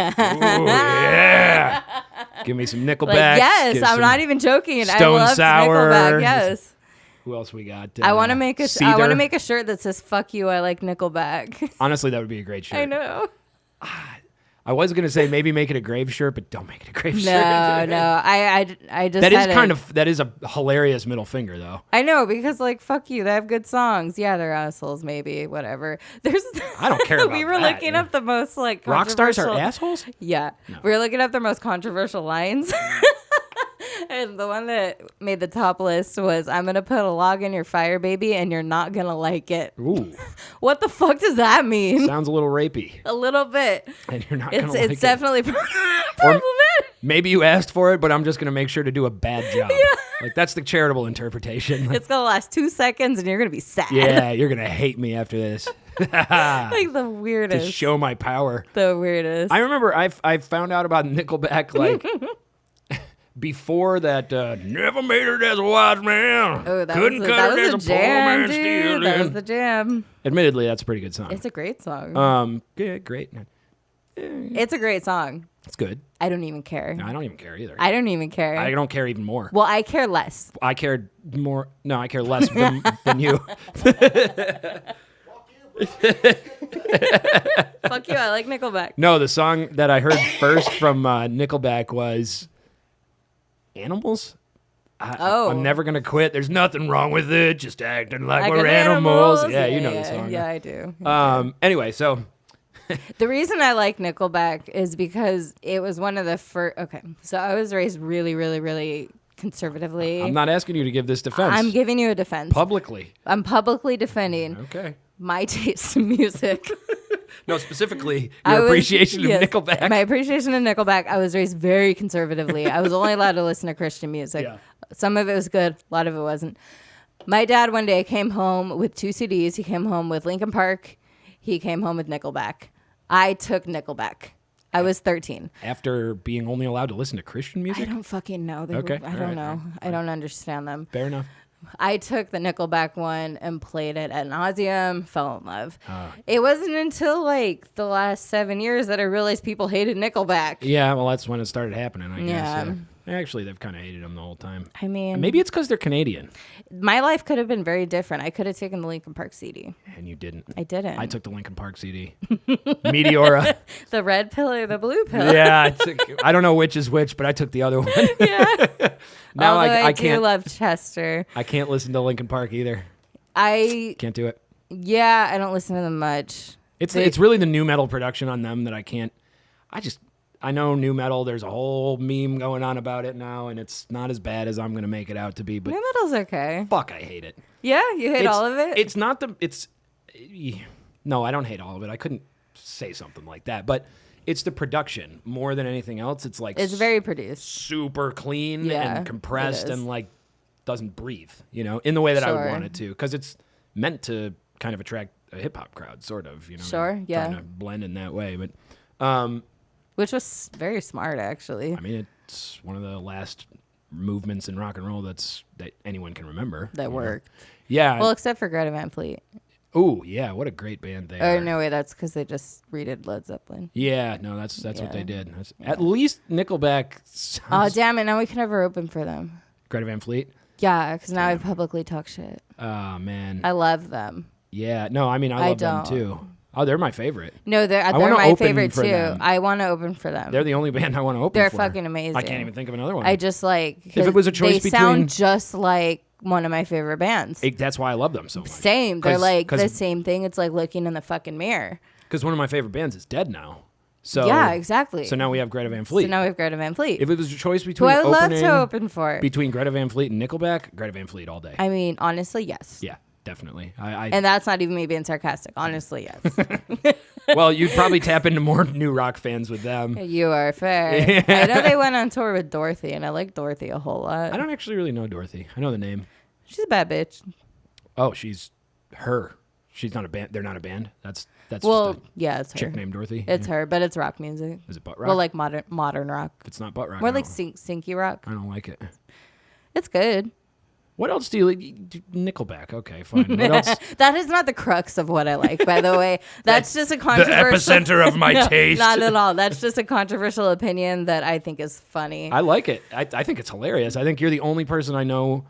Give me some Nickelback. Yes, I'm not even joking. Stone I love Sour. Nickelback. Yes. Who else we got? I want to make a Cedar. shirt that says "Fuck you, I like Nickelback." Honestly, that would be a great shirt. I know. I was gonna say maybe make it a grave shirt, but don't make it a grave shirt. No. I just that is a hilarious middle finger though. I know, because like fuck you, they have good songs. Yeah, they're assholes, maybe, whatever. I don't care about we were that, looking up the most like rock stars are controversial- assholes? Yeah. No. We were looking up the most controversial lines. And the one that made the top list was, I'm going to put a log in your fire, baby, and you're not going to like it. Ooh. What the fuck does that mean? Sounds a little rapey. A little bit. And you're not going to like it. It's definitely Or maybe you asked for it, but I'm just going to make sure to do a bad job. Yeah. Like, that's the charitable interpretation. It's going to last 2 seconds, and you're going to be sad. Yeah, you're going to hate me after this. Like the weirdest. To show my power. The weirdest. I remember I found out about Nickelback, like... Before that, never made it as a wise man. Oh, that couldn't was cut it as a jam, poor man dude. stealing. That was the jam. Admittedly, that's a pretty good song. It's a great song. Yeah, great. It's a great song. It's good. I don't even care. No, I don't even care either. I don't even care. I don't care even more. Well, I care less. I cared more. No, I care less than you. Fuck you, I like Nickelback. No, the song that I heard first from Nickelback was Animals. I'm never going to quit. There's nothing wrong with it. Just acting like we're animals. Yeah, you know the song. Yeah, I do. Anyway, so... The reason I like Nickelback is because it was one of the first... Okay, so I was raised really, really, really conservatively. I'm not asking you to give this defense. I'm giving you a defense. Publicly. I'm publicly defending my taste in music. No, specifically your appreciation of Nickelback. My appreciation of Nickelback. I was raised very conservatively. I was only allowed to listen to Christian music. Yeah. Some of it was good. A lot of it wasn't. My dad one day came home with 2 CDs. He came home with Linkin Park. He came home with Nickelback. I took Nickelback. I was 13. After being only allowed to listen to Christian music? I don't fucking know. I don't know. I don't understand them. Fair enough. I took the Nickelback one and played it ad nauseum, fell in love. It wasn't until like the last 7 years that I realized people hated Nickelback. Yeah, well, that's when it started happening, I guess. Yeah. Actually, they've kind of hated them the whole time. I mean... Maybe it's because they're Canadian. My life could have been very different. I could have taken the Linkin Park CD. And you didn't. I didn't. I took the Linkin Park CD. Meteora. The red pill or the blue pill? Yeah, I don't know which is which, but I took the other one. Yeah. Now I can't. do love Chester. I can't listen to Linkin Park either. I can't do it. Yeah, I don't listen to them much. It's really the new metal production on them that I can't. I know new metal, there's a whole meme going on about it now, and it's not as bad as I'm going to make it out to be, but New metal's okay. fuck, I hate it. Yeah, you hate all of it? It's not the, it's, no, I don't hate all of it. I couldn't say something like that, but it's the production more than anything else. It's like It's very produced. super clean Yeah, and compressed it is. and like doesn't breathe, you know, in the way that I would Sure. want it to, because it's meant to kind of attract a hip hop crowd, sort of, you know. Sure, yeah. Trying to blend in that way, but Which was very smart, actually. I mean, it's one of the last movements in rock and roll that anyone can remember. That you know? worked. Yeah. Well, except for Greta Van Fleet. Oh, yeah. What a great band they Or are. no way, that's because they just redid Led Zeppelin. Yeah, no, that's what Yeah. they did. At least Nickelback Oh, sounds damn it. Now we can never open for them. Greta Van Fleet. Yeah, because now I publicly talk shit. Oh, man. I love them. Yeah. No, I mean, I love them don't. too. Oh, they're my favorite. No, they're wanna my open favorite for too. them. I want to open for them. They're the only band I want to open They're for. fucking amazing. I can't even think of another one. I just like... If it was a choice they between... sound just like one of my favorite bands. That's why I love them so much. Same. They're like the 'cause same thing. It's like looking in the fucking mirror. one of my favorite bands is dead now. So Yeah, exactly. So now we have Greta Van Fleet. So now we have Greta Van Fleet. If it was a choice who between I love opening to open for. between Greta Van Fleet and Nickelback, Greta Van Fleet all day. I mean, honestly, yes. Yeah, definitely. And that's not even me being sarcastic. Honestly, yes. Well, you'd probably tap into more new rock fans with them. You are fair. I know they went on tour with Dorothy, and I like Dorothy a whole lot. I don't actually really know Dorothy. I know the name. She's a bad bitch. Oh, she's her. She's not a band. They're not a band. That's Well, just yeah, it's a her. chick named Dorothy. It's her, but it's rock music. Is it butt rock? Well, like modern rock. If it's not butt rock. More I like don't- sinky rock. I don't like it. It's good. What else do you like? Nickelback. Okay, fine. What else? That is not the crux of what I like, by the way. That's just a controversial... epicenter of my No, taste. Not at all. That's just a controversial opinion that I think is funny. I like it. I think it's hilarious. I think you're the only person I know,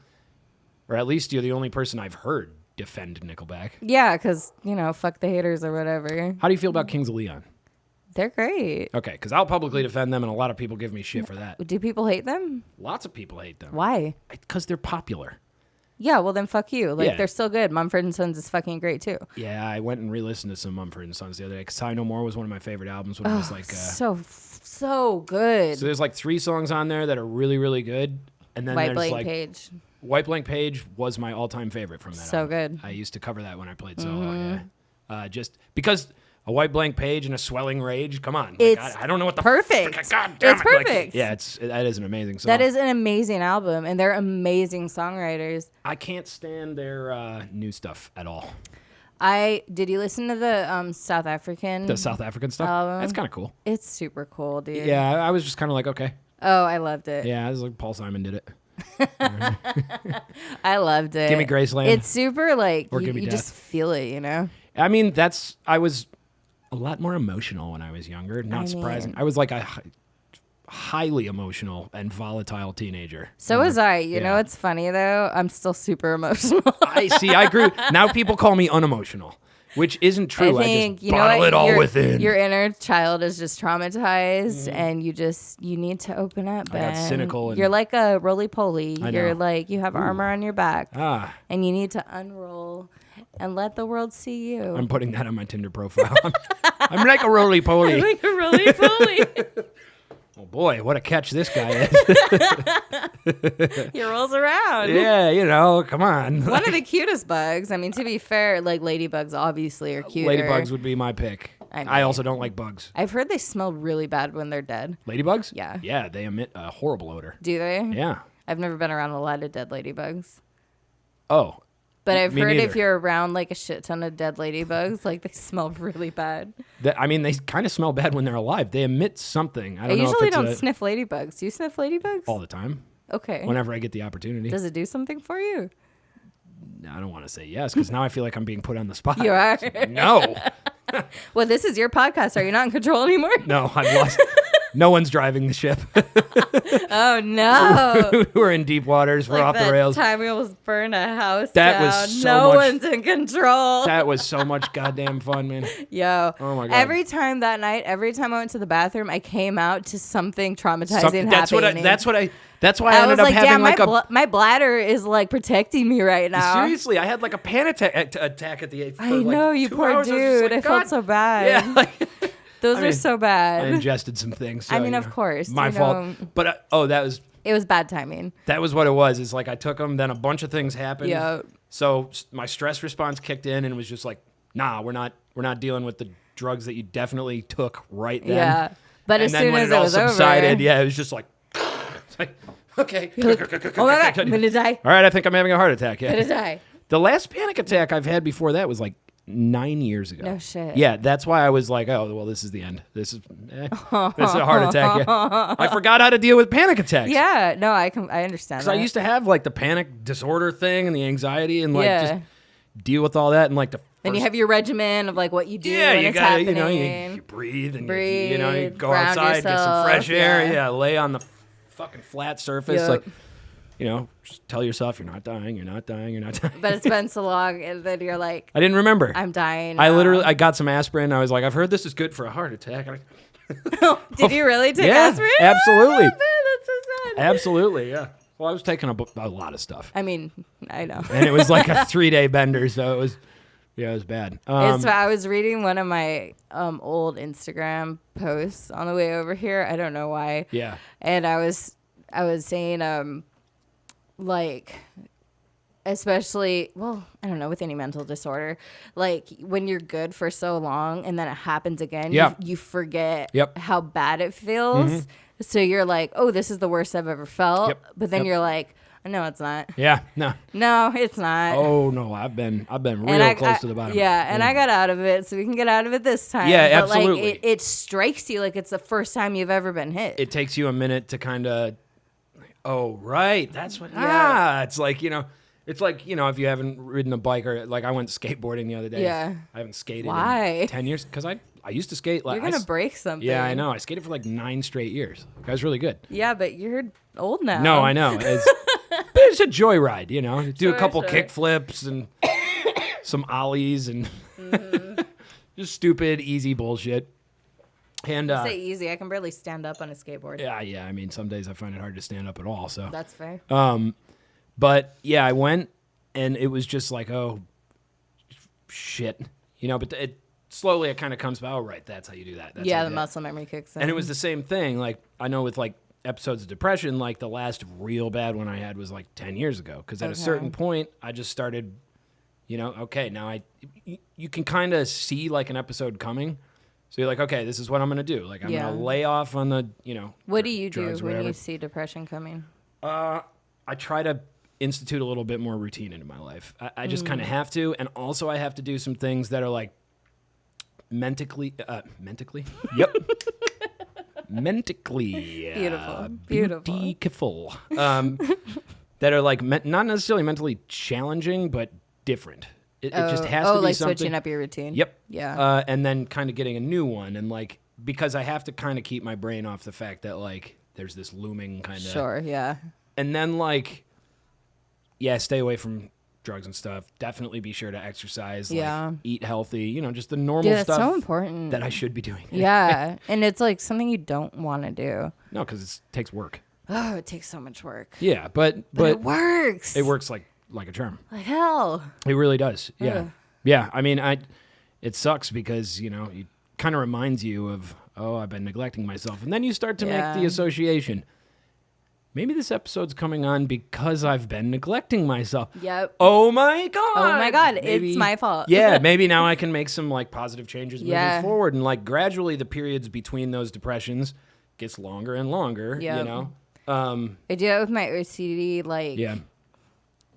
or at least you're the only person I've heard defend Nickelback. Yeah, because, fuck the haters or whatever. How do you feel about Kings of Leon? They're great. Okay, because I'll publicly defend them, and a lot of people give me shit for that. Do people hate them? Lots of people hate them. Why? Because they're popular. Yeah, well then fuck you. Like Yeah. they're still good. Mumford & Sons is fucking great too. Yeah, I went and re-listened to some Mumford & Sons the other day, because I Know More was one of my favorite albums when I was like... So good. So there's like 3 songs on there that are really, really good. And then White there's Blank like... Page. White Blank Page was my all-time favorite from that So album. good. I used to cover that when I played solo, yeah. Just because a White Blank Page and a Swelling Rage, come on. Like, It's I don't know what the perfect. God damn It's it. Like, perfect. yeah, that is an amazing song. That is an amazing album, and they're amazing songwriters. I can't stand their new stuff at all. Did you listen to the South African? The South African stuff? album? That's kind of cool. It's super cool, dude. Yeah, I was just kind of like, okay. Oh, I loved it. Yeah, it was like Paul Simon did it. I loved it. Give me Graceland. It's super like Or you give me just death. feel it, you know? I mean, I was a lot more emotional when I was younger. Not surprising. I was like a highly emotional and volatile teenager. So was I. You yeah. know what's funny though? I'm still super emotional. I grew. Now people call me unemotional, which isn't true. I think just bottle it all within. Your inner child is just traumatized, and you need to open up. I got Ben. cynical and- You're like a roly poly. I You're know. like you have armor on your back, And you need to unroll and let the world see you. I'm putting that on my Tinder profile. I'm like a roly poly. like a roly poly. Oh boy, what a catch this guy is. He rolls around. Yeah, come on. One of the cutest bugs. I mean, to be fair, like ladybugs obviously are cuter. Ladybugs would be my pick. I I mean- also don't like bugs. I've heard they smell really bad when they're dead. Ladybugs? Yeah. Yeah, they emit a horrible odor. Do they? Yeah. I've never been around a lot of dead ladybugs. Oh. But I've Me heard if neither. you're around like a shit ton of dead ladybugs, like they smell really bad. They kind of smell bad when they're alive. They emit something. I I don't know if usually it's don't sniff ladybugs. Do you sniff ladybugs? all the time. Okay. Whenever I get the opportunity. Does it do something for you? I don't want to say yes because now I feel like I'm being put on the spot. You are. No. Well, this is your podcast. Are you not in control anymore? No, I've lost. No one's driving the ship. Oh no. We're in deep waters. We're Like off the that rails. time we almost burned a house That down. was so no much- one's in control. That was so much goddamn fun, man. Yo. Oh my God. Every time that night, every time I went to the bathroom, I came out to something traumatizing That's happening. That's why I I ended was up like, having damn, like my bladder is like protecting me right now. Seriously, I had like a panic attack at the. For I like know, you 2 poor hours. I was just dude. like, I felt God. so bad. Yeah, like, Those I are so bad. I ingested some things. So, I mean, of course. My fault. But, it was bad timing. That was what it was. It's like I took them, then a bunch of things happened. Yeah. So my stress response kicked in and was just like, nah, we're not dealing with the drugs that you definitely took right then. Yeah. But and as then soon when as it all was subsided, over, yeah, it was just like, it's like okay. oh my God, I'm going to die. All right, I think I'm having a heart attack. Yeah. I'm going to die. The last panic attack I've had before that was like 9 years ago. No shit. Yeah, that's why I was like, oh, well, this is the end. This is a heart attack. Yeah. I forgot how to deal with panic attacks. Yeah, no, I understand Because that. I used to have like the panic disorder thing and the anxiety and like Yeah. just deal with all that and like the and you first- have your regimen of like what you do yeah, when you it's gotta, happening. you breathe and Breathe, you go ground outside, get some yourself, fresh air, yeah. lay on the fucking flat surface, Yep. like, just tell yourself you're not dying, you're not dying, you're not dying. But it's been so long, and then you're like, I didn't remember. I'm dying. I got some aspirin. I was like, I've heard this is good for a heart attack. Did you really take Yeah, aspirin? absolutely. Oh, man, that's so sad. Absolutely, yeah. Well, I was taking a lot of stuff, I mean, I know. and it was like a 3-day bender, so it was bad. I was reading one of my old Instagram posts on the way over here. I don't know why. Yeah. And I was saying like, especially, well, I don't know, with any mental disorder, like when you're good for so long and then it happens again, Yeah. you forget Yep. how bad it feels. So you're like, oh, this is the worst I've ever felt. Yep. But then Yep. you're like, no, it's not. Yeah. No. No, it's not. Oh no, I've been real And close to the bottom. Yeah, and I got out of it, so we can get out of it this time. Yeah, but absolutely. Like, it strikes you like it's the first time you've ever been hit. It takes you a minute to kind of, oh right, that's what. Yeah. It's like it's like if you haven't ridden a bike or like I went skateboarding the other day. Yeah. I haven't skated Why? in 10 years because I used to skate. Like You're gonna break something. Yeah, I know. I skated for like 9 straight years. I was really good. Yeah, but you're old now. No, I know. But it's a joyride, Do a couple Sure. kick flips and some ollies and just stupid, easy bullshit. And Say easy. I can barely stand up on a skateboard. yeah. I mean, some days I find it hard to stand up at all. So That's fair. but yeah, I went and it was just like, oh shit, But it slowly it kind of comes. Oh right, that's how you do that. That's how yeah, you the do that. muscle memory kicks in. And it was the same thing. Like I know with like episodes of depression, like the last real bad one I had was like 10 years ago. Because at a certain point, I just started, okay, now you can kind of see like an episode coming. So you're like, okay, this is what I'm going to do. Like I'm going to lay off on the, what do you do drugs, when whatever. you see depression coming? I try to institute a little bit more routine into my life. I just kind of have to. And also I have to do some things that are like mentally? Yep. Mentically. Beautiful. Beautiful. That are like not necessarily mentally challenging, but different. It just has to be like something. switching up your routine. Yep. Yeah. And then kind of getting a new one. And like, because I have to kind of keep my brain off the fact that like there's this looming kind of. Sure. Yeah. And then like, stay away from drugs and stuff. Definitely be sure to exercise. Yeah. Like, eat healthy. Just the normal Dude, that's stuff so important. that I should be doing. Yeah. And it's like something you don't want to do. No, because it takes work. Oh, it takes so much work. Yeah, but it works. It works like a charm. Like hell. It really does. Yeah. Ugh. Yeah. I mean, it sucks because, it kind of reminds you of, oh, I've been neglecting myself. And then you start to make the association. Maybe this episode's coming on because I've been neglecting myself. Yep. Oh my God. Oh my God. Maybe, it's my fault. Yeah. Maybe now I can make some like positive changes moving Yeah. forward. And like gradually the periods between those depressions gets longer and longer, Yep. I do it with my OCD. Like, Yeah.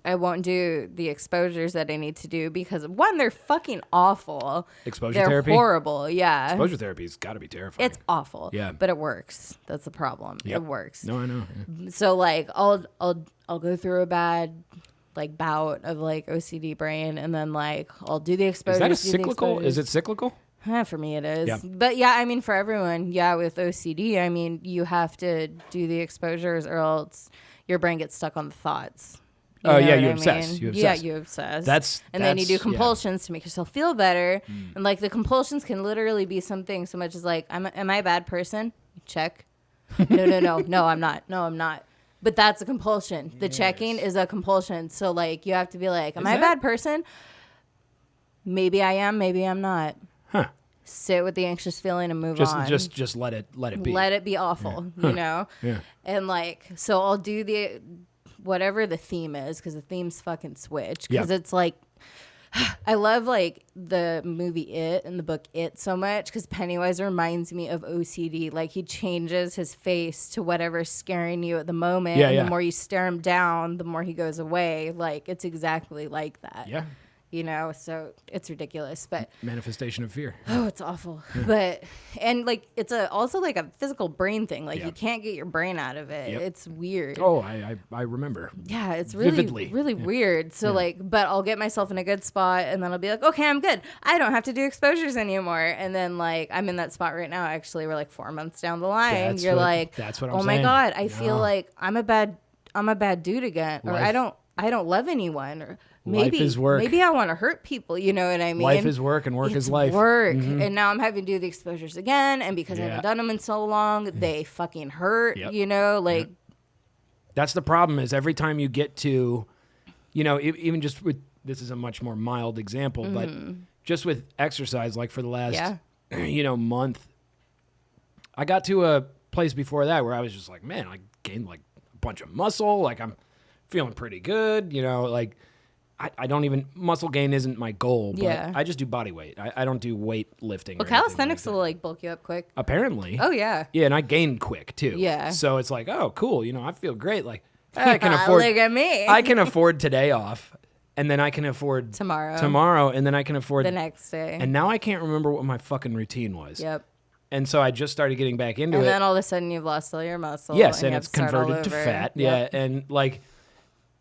I won't do the exposures that I need to do because one, they're fucking awful. Exposure They're therapy? horrible. Yeah. Exposure therapy's got to be terrifying. It's awful. Yeah. But it works. That's the problem. Yep. It works. No, I know. Yeah. So like I'll go through a bad like bout of like OCD brain and then like I'll do the exposures. Is that a do the cyclical? exposures. Is it cyclical? For me it is. Yeah. But yeah, I mean for everyone, with OCD, I mean you have to do the exposures or else your brain gets stuck on the thoughts. Oh, know yeah, what you I obsess. mean? You obsess. Yeah, you obsess. And then you do yeah. compulsions to make yourself feel better. And like the compulsions can literally be something so much as like, am I a bad person? Check. No, I'm not. No, I'm not. But that's a compulsion. The checking is a compulsion. So like you have to be like, am I a bad person? Maybe I am, maybe I'm not. Huh. sit with the anxious feeling and move just on. just let it be. Let it be awful, you know? Yeah. And like, so I'll do the, whatever the theme is, because the themes fucking switch. Because it's like, I love like the movie It and the book It so much because Pennywise reminds me of OCD. Like he changes his face to whatever's scaring you at the moment. Yeah, and yeah. the more you stare him down, the more he goes away. Like it's exactly like that. Yeah. You know, so it's ridiculous, but Manifestation of fear. oh, it's awful. But and like it's also like a physical brain thing. Like you can't get your brain out of it. Yep. It's weird. Oh, I remember. Yeah, it's really Vividly. really weird. So like, but I'll get myself in a good spot, and then I'll be like, okay, I'm good. I don't have to do exposures anymore. And then like I'm in that spot right now. Actually, we're like 4 months down the line. That's You're what- like, that's what I'm oh my saying. god, I feel like I'm a bad dude again, or Life- I don't love anyone, or Life maybe is work. maybe I want to hurt people. You know what I mean? Life is work and work It's is life. work. And now I'm having to do the exposures again, and because I Yeah. haven't done them in so long, they fucking hurt. Yep. You know, like. That's the problem is every time you get to, you know, even just with, this is a much more mild example, but just with exercise, like for the last, you know, month, I got to a place before that where I was just like, man, I gained like a bunch of muscle. Like I'm feeling pretty good, you know, like I don't even, muscle gain isn't my goal, but I just do body weight. I don't do weight lifting. Well, or anything calisthenics like will like bulk you up quick. apparently. Oh yeah. Yeah, and I gained quick too. Yeah. So it's like, oh, cool. You know, I feel great. Like I can afford. Look at me. I can afford today off, and then I can afford Tomorrow, and then I can afford the next day. And now I can't remember what my fucking routine was. Yep. And so I just started getting back into And it. then all of a sudden you've lost all your muscle. Yes, and and you it's have to start all converted to over. fat. Yep. Yeah, and like,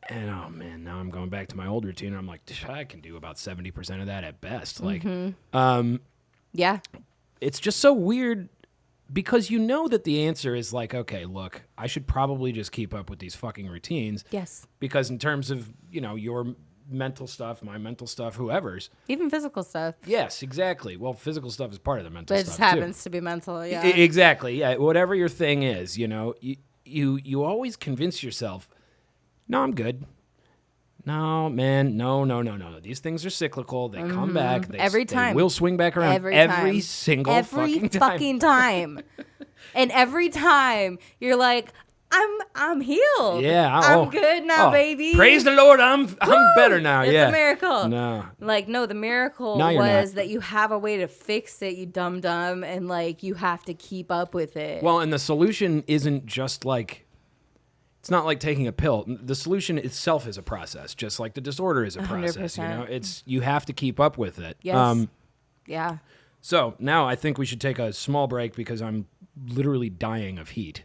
and oh man, now I'm going back to my old routine. I'm like, I can do about 70% of that at best. Like, Yeah. it's just so weird because you know that the answer is like, okay, look, I should probably just keep up with these fucking routines. Yes. Because in terms of, you know, your mental stuff, my mental stuff, whoever's. Even physical stuff. Yes, exactly. Well, physical stuff is part of the mental But it stuff just happens to be mental. Yeah. Exactly. Yeah. Whatever your thing is, you know, you always convince yourself, no, I'm good. No, man, no. These things are cyclical. They come back. Every time. They will swing back around Every single fucking time. fucking time. And every time you're like, I'm healed. Yeah, I'm good now, baby. Praise the Lord, I'm better now. It's yeah, a miracle. No, Like, no, the miracle No, you're was not. that you have a way to fix it, you dumb, and like you have to keep up with it. well, and the solution isn't just like. It's not like taking a pill. The solution itself is a process, just like the disorder is a process. You 100%. know, it's you have to keep up with it. Yes. Yeah. So now I think we should take a small break because I'm literally dying of heat.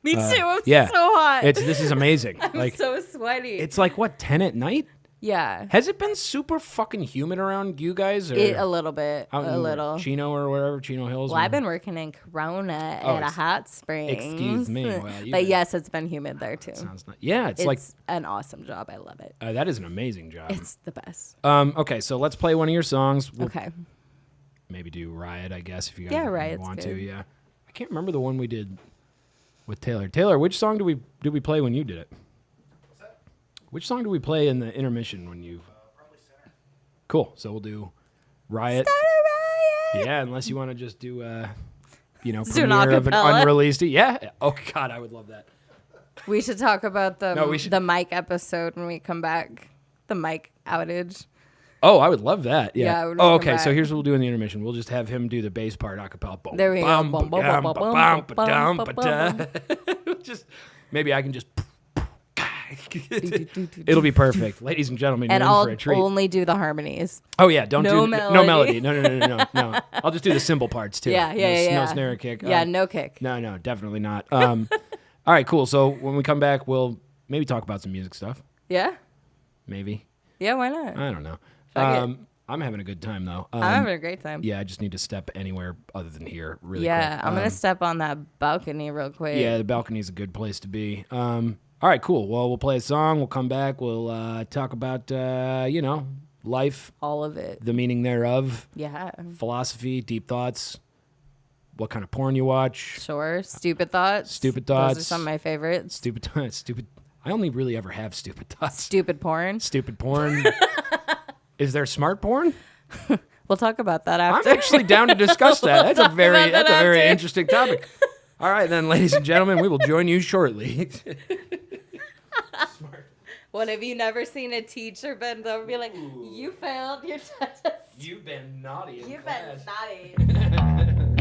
Me too. I'm Yeah, so hot. This is amazing. I'm like so sweaty. it's like what 10 at night? Yeah. Has it been super fucking humid around you guys? Or A little bit. out A in little. Chino or wherever, Chino Hills. Well, or- I've been working in Corona at a hot springs. excuse me. Well, you've but been- yes, it's been humid there too. Sounds not, yeah, it's It's like an awesome job. I love it. that is an amazing job. It's the best. Okay, so let's play one of your songs. We'll Okay. maybe do Riot, I guess, if you guys Yeah, Riot's want good. to. Yeah, I can't remember the one we did with Taylor. Taylor, which song did we play when you did it? What's that? Which song did we play in the intermission when you? Probably center. Cool. So we'll do Riot. Riot. Yeah, unless you want to just do, you know, do an premiere of an acapella. unreleased. Yeah. Oh God, I would love that. We should talk about No, we should- the mic episode when we come back. The mic outage. Oh, I would love that. Yeah. Yeah, we'll Oh, come okay. So back. here's what we'll do in the intermission. We'll just have him do the bass part a cappella. Boom, There we go. bum, Bum, bum, ba-dum, bum, bum, ba-bum, bum, ba-dum, bum, ba-da. Just maybe I can just. It'll be perfect, ladies and gentlemen. And You're in I'll for a treat. only do the harmonies. Oh yeah, don't No do no melody. melody. No. I'll just do the cymbal parts too. Yeah. No snare or kick. Yeah, no kick. No, definitely not. All right, cool. So when we come back, we'll maybe talk about some music stuff. Yeah? Maybe. Yeah, why not? I don't know. Fuck it. I'm having a good time though. I'm having a great time. Yeah, I just need to step anywhere other than here really Yeah, quick. I'm going to step on that balcony real quick. Yeah, the balcony's a good place to be. All right, cool. Well, we'll play a song. We'll come back. We'll talk about, you know, life, All of it. the meaning thereof, Yeah. philosophy, deep thoughts, what kind of porn you watch, Sure. Stupid thoughts. Stupid Those thoughts. are some of my favorites. stupid. I only really ever have stupid thoughts. Stupid porn. Stupid porn. Is there smart porn? We'll talk about that I'm after. actually down to discuss that. That's a very after. interesting topic. All right, then, ladies and gentlemen, we will join you shortly. Smart. What, have you never seen a teacher bend over and be like, you failed your test? You've been naughty in You've class. been naughty.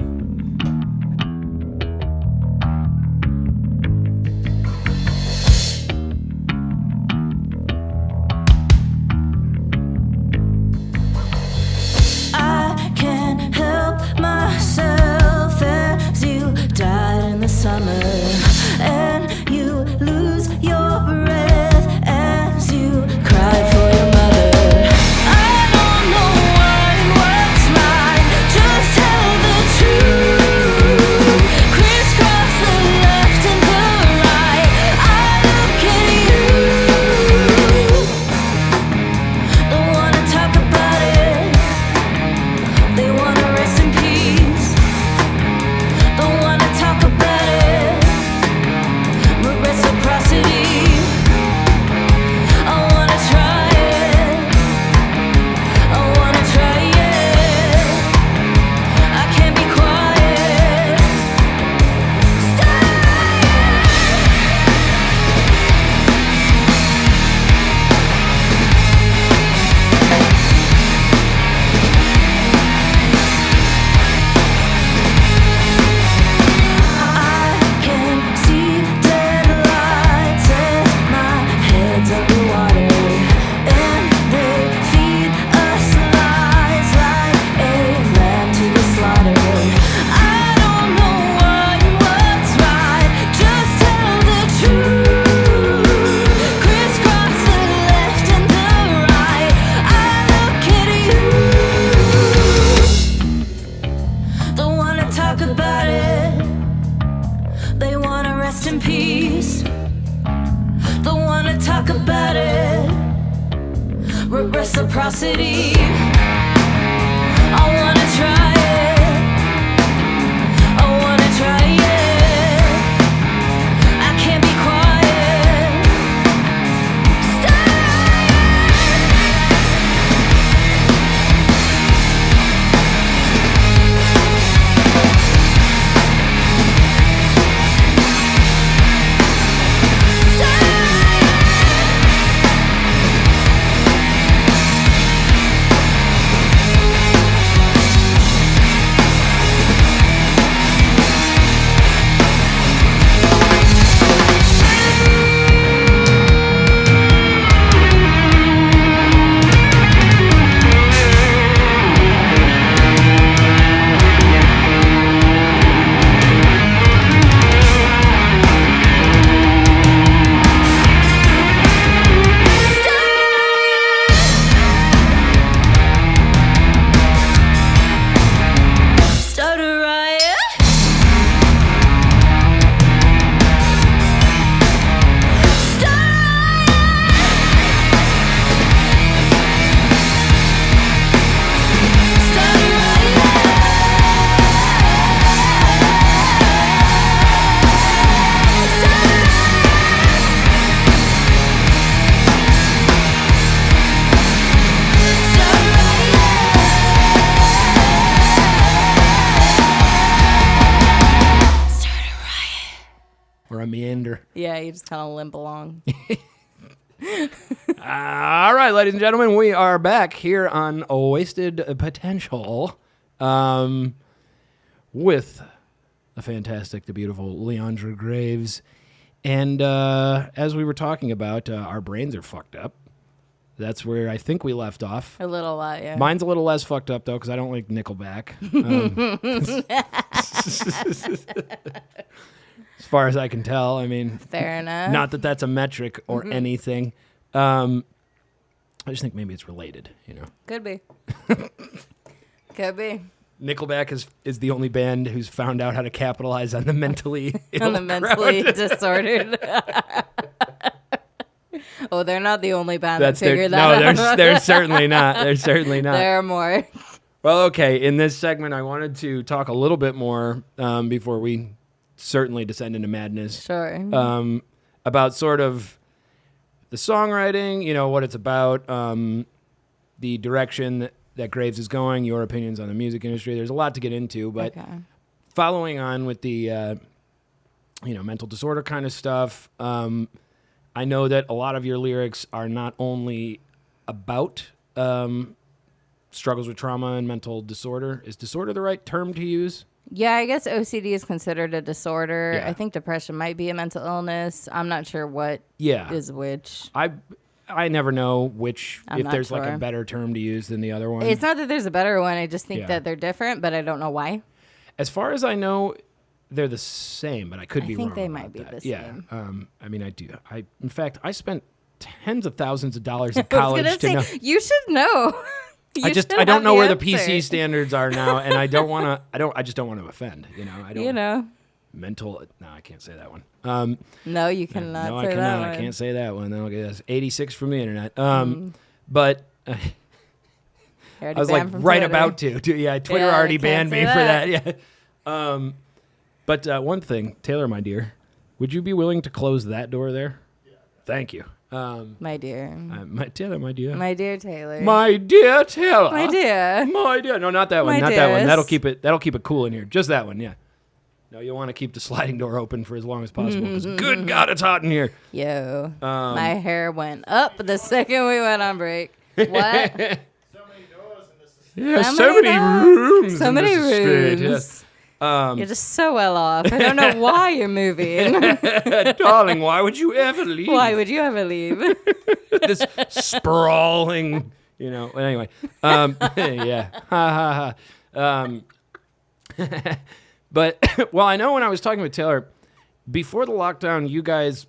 I can't help myself as you died in the summer, and you lose your breath as you cry for your mother. I don't know what was right, just tell the truth. Crisscross the left and the right, I look at you. Don't wanna talk about it. They wanna rest in peace. Don't wanna talk about it. But reciprocity, I wanna try it. I wanna try it. I can't be quiet. Stay. I can see dead lights as my head's underwater, and they feed us lies like a lamb to the slaughter. I don't know what's right, just tell the truth. Crisscross the left and the right, I look at you. Don't wanna talk about it. They wanna rest in peace. Don't wanna talk about it. Reciprocity, I wanna try it. I wanna try it. I can't be quiet. Stay. Start a riot. Start a Or a meander. Yeah, you just kind of limp along. All right, ladies and gentlemen, we are back here on Wasted Potential with the fantastic, the beautiful Leandra Graves. And as we were talking about, our brains are fucked up. That's where I think we left off. A little lot, yeah. Mine's a little less fucked up, though, because I don't like Nickelback. As far as I can tell, I mean, Fair enough. not that that's a metric or anything. I just think maybe it's related, you know. Could be. Could be. Nickelback is the only band who's found out how to capitalize on the mentally ill On the mentally crowd. disordered. Oh, they're not the only band That's that figured that out. No, they're certainly not. They're certainly not. There are more. Well, okay. In this segment, I wanted to talk a little bit more before we certainly descend into madness. Sure. About sort of the songwriting, you know, what it's about, the direction that Graves is going, your opinions on the music industry. There's a lot to get into, but Okay. following on with the mental disorder kind of stuff, I know that a lot of your lyrics are not only about struggles with trauma and mental disorder. Is disorder the right term to use? Yeah, I guess OCD is considered a disorder. Yeah. I think depression might be a mental illness. I'm not sure what Yeah. is which. I never know which, I'm if not there's like a sure. better term to use than the other one. It's not that there's a better one. I just think Yeah. that they're different, but I don't know why. As far as I know, they're the same, but I could be wrong. I think they about might be that. the same. Yeah. I mean, I do. In fact, I spent tens of thousands of dollars in I was college gonna to say, know. you should know. You I should don't have know where the answer. PC standards are now, and I don't want to. I just don't want to offend. You know, I don't. You know. Mental. No, I can't say that one. No, you cannot No, say I cannot. that I one. can't say that one. Okay, that's 86 from the internet. But Already I was like banned from right Twitter. about to. Yeah, Twitter Yeah, already banned can't me say for that. that. Yeah. But one thing, Taylor, my dear, would you be willing to close that door there? Yeah. Thank you. My dear. Taylor, my dear. My dear Taylor. My dear Taylor. My dear. My dear. No, not that one. My Not that one. dearest. That'll keep it cool in here. Just that one. Yeah. No, you want to keep the sliding door open for as long as possible because good God, it's hot in here. Yo. My hair went up the second we went on break. What? Yeah, So so many many doors. rooms. So in many this street, rooms. yes. You're just so well off. I don't know why you're moving. Darling, why would you ever leave? Why would you ever leave? This sprawling, Anyway, yeah, ha ha ha. But well, I know when I was talking with Taylor before the lockdown, you guys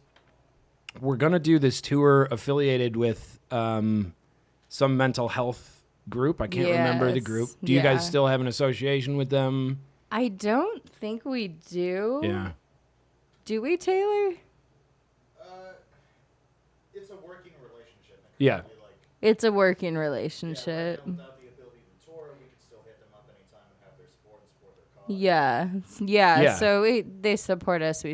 were gonna do this tour affiliated with some mental health group. I can't remember the Yes, group. Do you guys yeah. still have an association with them? I don't think we do. Yeah. Do we, Taylor? It's a working relationship. Yeah. It's a working Yeah, relationship. without the ability to tour, we can still hit them up anytime and have their support and support their cause. Yeah. Yeah. So they support us.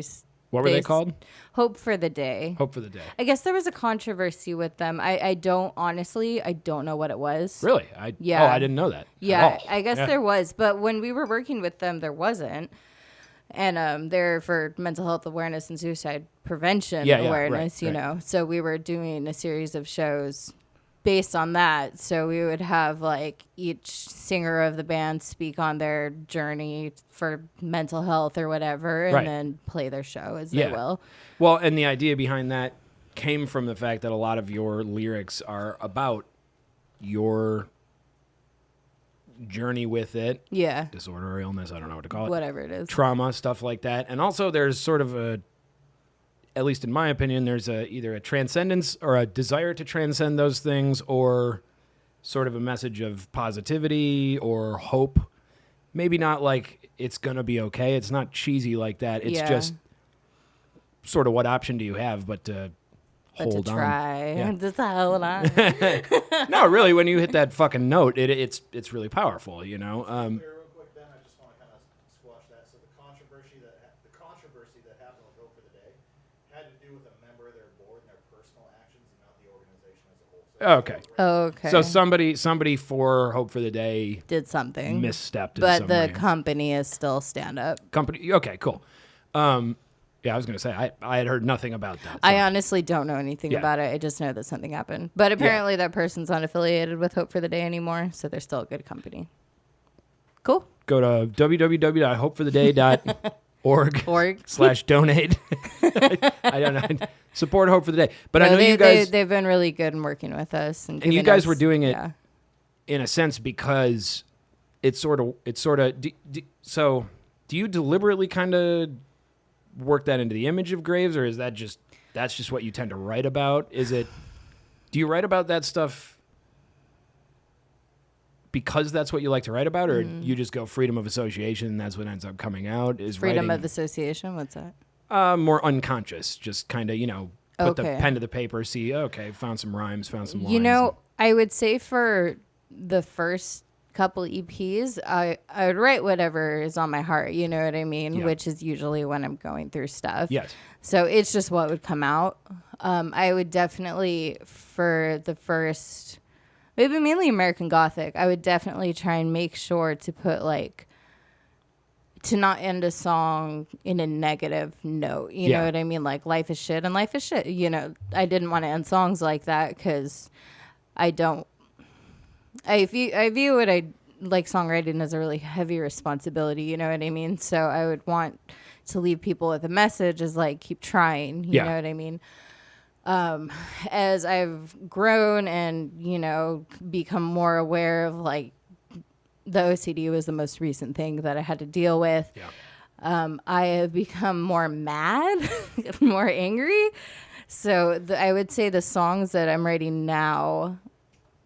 What were they s- called? Hope for the Day. Hope for the Day. I guess there was a controversy with them. I don't know what it was. Really? Yeah. Oh, I didn't know that. at Yeah, all. I guess Yeah. there was, but when we were working with them, there wasn't. And they're for mental health awareness and suicide prevention Yeah, awareness, right. So we were doing a series of shows based on that. So we would have like each singer of the band speak on their journey for mental health or whatever, and Right. then play their show as Yeah. they will. Well, and the idea behind that came from the fact that a lot of your lyrics are about your journey with it, Yeah, disorder or illness, I don't know what to call it, whatever it is. trauma, stuff like that. And also there's sort of at least in my opinion, there's either a transcendence or a desire to transcend those things, or sort of a message of positivity or hope. Maybe not like it's going to be okay. It's not cheesy like that. It's Yeah. just sort of what option do you have but to But hold to on. try, Yeah. just to hold on. No, really, when you hit that fucking note, it's really powerful, Here, real quick, Ben, I just want to kind of squash that. So the controversy that happened with Hope for the Day had to do with a member of their board and their personal actions, and not the organization as a whole. So Okay. Okay. So somebody for Hope for the Day did something. misstepped in But some the way. company is still stand up. Company. Okay, cool. Yeah, I was gonna say I had heard nothing about that. I so- honestly don't know anything Yeah. about it. I just know that something happened. But apparently that person's not affiliated with Hope for the Day anymore, so they're still a good company. Cool. Go to www.hopefortheday.org Org. /donate. I don't know. Support Hope for the Day. But I No, know you guys, they've been really good in working with us. And you giving guys us- were doing it yeah. in a sense because so do you deliberately kind of work that into the image of Graves, or is that's just what you tend to write about? Do you write about that stuff because that's what you like to write about, or you just go freedom of association and that's what ends up coming out? Is Freedom writing of Association? What's that? more unconscious, just kind of, put the Okay. pen to the paper, see, okay, found some rhymes, found some lines. You know, I would say for the first couple EPs, I would write whatever is on my heart, you know what I mean? Yeah. Which is usually when I'm going through stuff. Yes. So it's just what would come out. I would definitely, for the first Maybe mainly American Gothic. I would definitely try and make sure to put like, to not end a song in a negative note. You know what I mean? Like, life is shit and life is shit. You know, I didn't want to end songs like that because I view it, I like songwriting as a really heavy responsibility. You know what I mean? So I would want to leave people with a message is like, keep trying. You know what I mean? As I've grown and, you know, become more aware of like, the OCD was the most recent thing that I had to deal with. Yeah. I have become more mad, more angry. So I would say the songs that I'm writing now,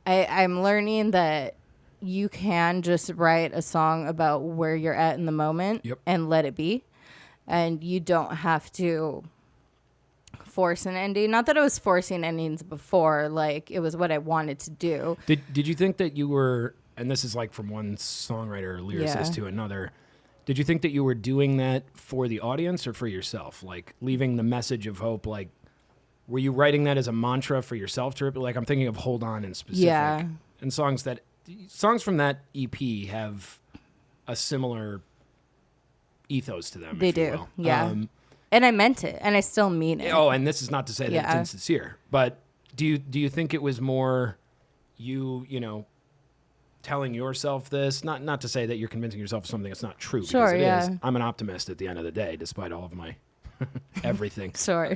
I'm learning that you can just write a song about where you're at in the moment and let it be. And you don't have to force an ending. Not that I was forcing endings before, like it was what I wanted to do. Did you think that you were, and this is like from one songwriter or lyricist to another, did you think that you were doing that for the audience or for yourself? Like leaving the message of hope, like were you writing that as a mantra for yourself to, like I'm thinking of Hold On in specific. Yeah. And songs from that EP have a similar ethos to them. They do. Yeah. And I meant it and I still mean it. Oh, and this is not to say that it's insincere, but do you think it was more you know, telling yourself this, not to say that you're convincing yourself of something that's not true, because it is. I'm an optimist at the end of the day, despite all of my everything. Sorry.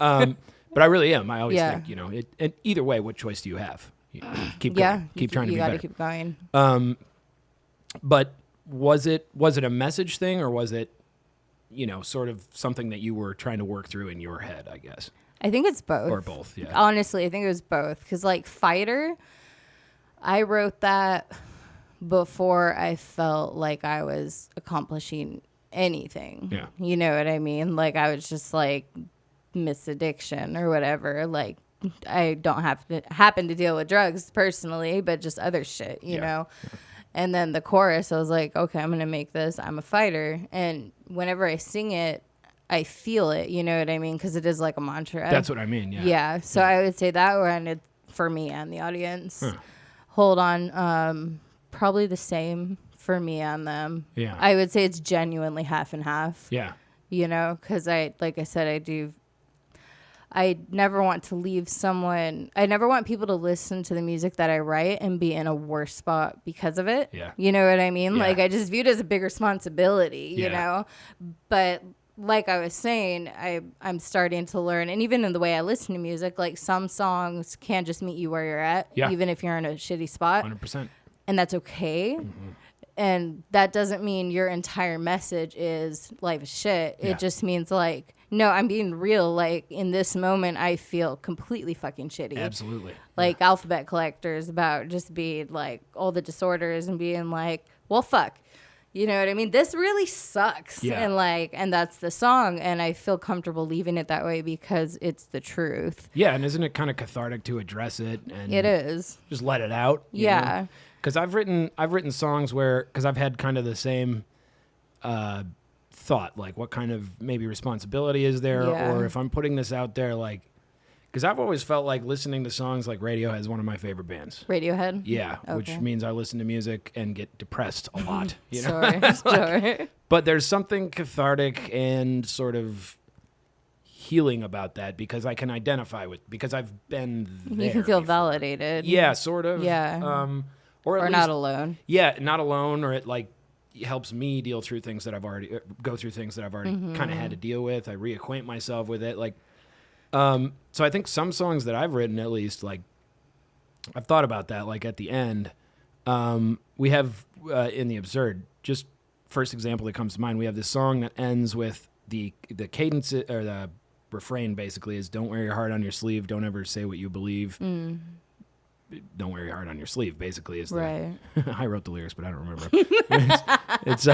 But I really am. I always think, you know, and either way, what choice do you have? Keep going. Keep trying to be better. You got to keep going. But was it a message thing, or was it, you know, sort of something that you were trying to work through in your head, I guess? I think it's both. Or both, yeah. Honestly, I think it was both. Because like Fighter, I wrote that before I felt like I was accomplishing anything. Yeah. You know what I mean? Like I was just like miss addiction or whatever. Like I don't happen to deal with drugs personally, but just other shit, you know? Yeah. And then the chorus, I was like, okay, I'm going to make this. I'm a fighter. And whenever I sing it, I feel it. You know what I mean? Because it is like a mantra. That's what I mean. Yeah. Yeah. So I would say that landed for me and the audience. Hold On. Probably the same for me and them. Yeah. I would say it's genuinely half and half. Yeah. You know, because like I said, I never want to leave someone. I never want people to listen to the music that I write and be in a worse spot because of it. Yeah. You know what I mean? Yeah. Like I just view it as a big responsibility, you know? But like I was saying, I'm starting to learn, and even in the way I listen to music, like some songs can just meet you where you're at, even if you're in a shitty spot. 100%. And that's okay. Mm-hmm. And that doesn't mean your entire message is life is shit. Yeah. It just means like, no, I'm being real. Like in this moment, I feel completely fucking shitty. Absolutely. Like Alphabet Collector's about just being like all the disorders and being like, well, fuck. You know what I mean? This really sucks. Yeah. And that's the song. And I feel comfortable leaving it that way because it's the truth. Yeah. And isn't it kind of cathartic to address it? And it is. Just let it out. Yeah. Because I've written songs where, because I've had kind of the same thought, like what kind of maybe responsibility is there? Yeah. Or if I'm putting this out there, like, because I've always felt like listening to songs like Radiohead is one of my favorite bands. Radiohead? Yeah, okay. Which means I listen to music and get depressed a lot. You know? Sure. But there's something cathartic and sort of healing about that because I can identify with, because I've been there. You can feel before. Validated. Yeah, sort of. Yeah. Or least, not alone. Yeah, not alone, or it like helps me deal through things that I've already go through things that I've already kind of had to deal with. I reacquaint myself with it, like. So I think some songs that I've written, at least, like I've thought about that. Like at the end, we have in The Absurd. Just first example that comes to mind. We have this song that ends with the cadence or the refrain basically is "Don't wear your heart on your sleeve. Don't ever say what you believe." Don't wear your heart on your sleeve, basically, is right. I wrote the lyrics, but I don't remember. it's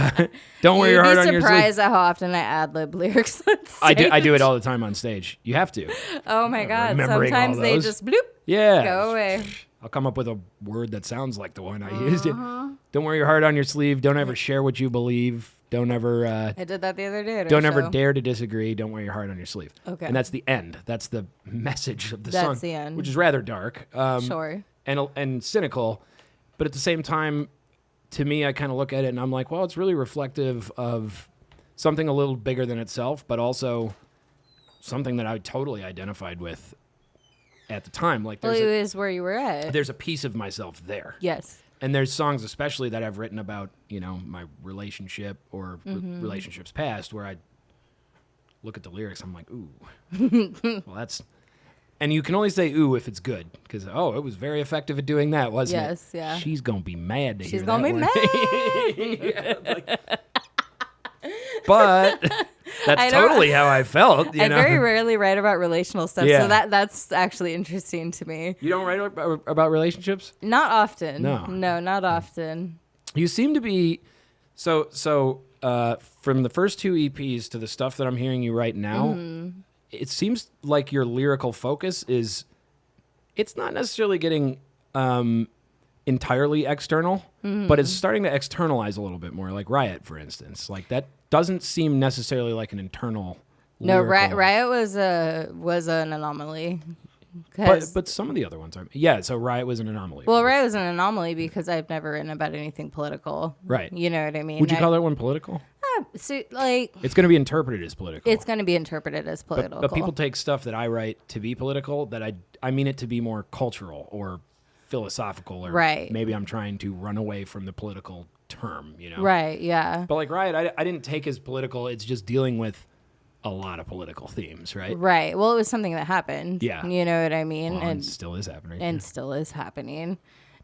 don't wear your heart on your sleeve. You'd be surprised at how often I ad-lib lyrics on stage. I do it all the time on stage. You have to. Oh my God. Sometimes they just bloop. Yeah. Go away. I'll come up with a word that sounds like the one I used. Don't wear your heart on your sleeve. Don't ever share what you believe. Don't ever... I did that the other day. Don't ever dare to disagree. Don't wear your heart on your sleeve. Okay. And that's the end. That's the message of the song. That's the end. Which is rather dark. Sure. and cynical, but at the same time, to me, I kind of look at it and I'm like, well, it's really reflective of something a little bigger than itself, but also something that I totally identified with at the time. Like, Well, it was where you were at. there's a piece of myself there. Yes. And there's songs especially that I've written about, my relationship or relationships past, where I look at the lyrics, I'm like, ooh. Well, that's... And you can only say ooh if it's good, because, it was very effective at doing that, wasn't it? Yes, yeah. She's going to be mad to She's hear gonna that be one. mad. Yeah, but that's totally how I felt, I very rarely write about relational stuff, Yeah. so that's actually interesting to me. You don't write about relationships? Not often. No. No, not often. You seem to be... So from the first 2 EPs to the stuff that I'm hearing you write now, it seems like your lyrical focus is... It's not necessarily getting entirely external, but it's starting to externalize a little bit more, like Riot, for instance. Like, that doesn't seem necessarily like an internal No, lyrical... Riot was an anomaly. But some of the other ones are... Yeah, so Riot was an anomaly. Well, Riot was an anomaly because I've never written about anything political. Right. You know what I mean? Would you call that one political? So, like, It's going to be interpreted as political. it's going to be interpreted as political. But people take stuff that I write to be political that I mean it to be more cultural or philosophical, or Right. maybe I'm trying to run away from the political term, Right, yeah. But like Riot, I didn't take as political. It's just dealing with a lot of political themes, right? Right. Well, it was something that happened. Yeah. You know what I mean? Well, and still is happening. and still is happening.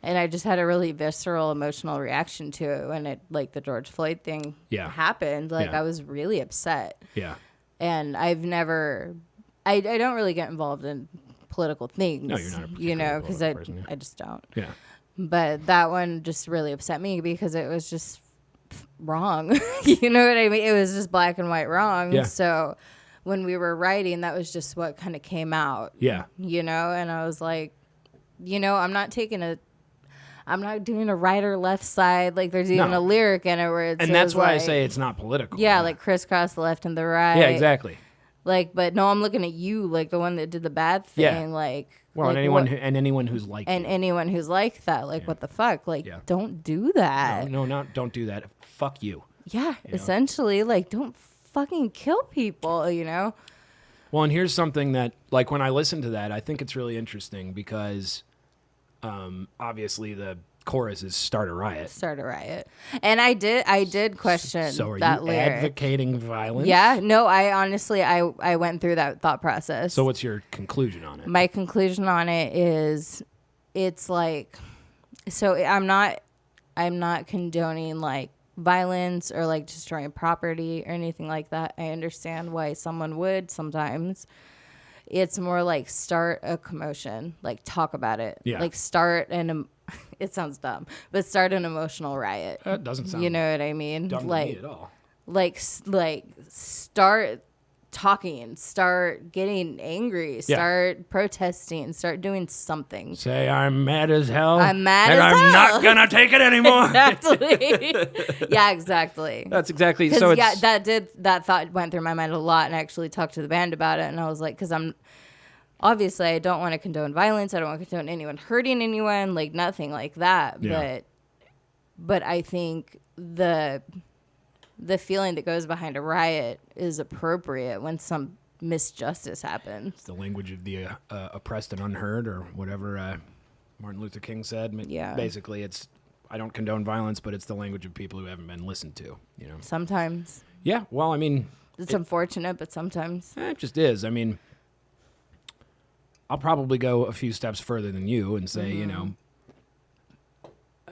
And I just had a really visceral emotional reaction to it when it, like, the George Floyd thing happened. Like, Yeah. I was really upset. Yeah. And I've never, I don't really get involved in political things. No, you're not a you know, particularly because political person, yeah. I just don't. Yeah. But that one just really upset me because it was just wrong. You know what I mean? It was just black and white wrong. Yeah. So when we were writing, that was just what kind of came out. Yeah. You know, and I was like, I'm not doing a right or left side. Like, there's even No. a lyric in it where it says, And that's why I like, say it's not political. yeah, like crisscross the left and the right. Yeah, exactly. Like, but no, I'm looking at you, like the one that did the bad thing. Yeah. Like, Well, like and anyone what- anyone who's like and you. anyone who's like that, like, what the fuck? Like, Yeah. don't do that. No, don't do that. Fuck you. Yeah, essentially, like, don't fucking kill people, you know? Well, and here's something that, like, when I listen to that, I think it's really interesting because obviously the chorus is "Start a Riot." Start a riot. And I did question So are that you lyric. advocating violence? Yeah, no, I honestly, I went through that thought process. So what's your conclusion on it? My conclusion on it is, it's like, so I'm not condoning, like, violence or, like, destroying property or anything like that. I understand why someone would sometimes. It's more like start a commotion, like, talk about it. Yeah. Like, it sounds dumb, but start an emotional riot. That doesn't sound You know what I mean? dumb like, to me at all. like start talking, start getting angry, start protesting, start doing something. Say I'm mad as hell. I'm mad and as I'm hell. not gonna take it anymore. Exactly. Yeah, exactly. That's exactly. 'Cause, So it's that thought went through my mind a lot, and I actually talked to the band about it, and I was like, because obviously I don't want to condone violence. I don't want to condone anyone hurting anyone, like, nothing like that. Yeah. But I think the feeling that goes behind a riot is appropriate when some misjustice happens. the language of the oppressed and unheard, or whatever Martin Luther King said. Yeah. Basically, I don't condone violence, but it's the language of people who haven't been listened to. You know. Sometimes Yeah. Well, I mean, it's unfortunate, but sometimes. it just is. I mean, I'll probably go a few steps further than you and say,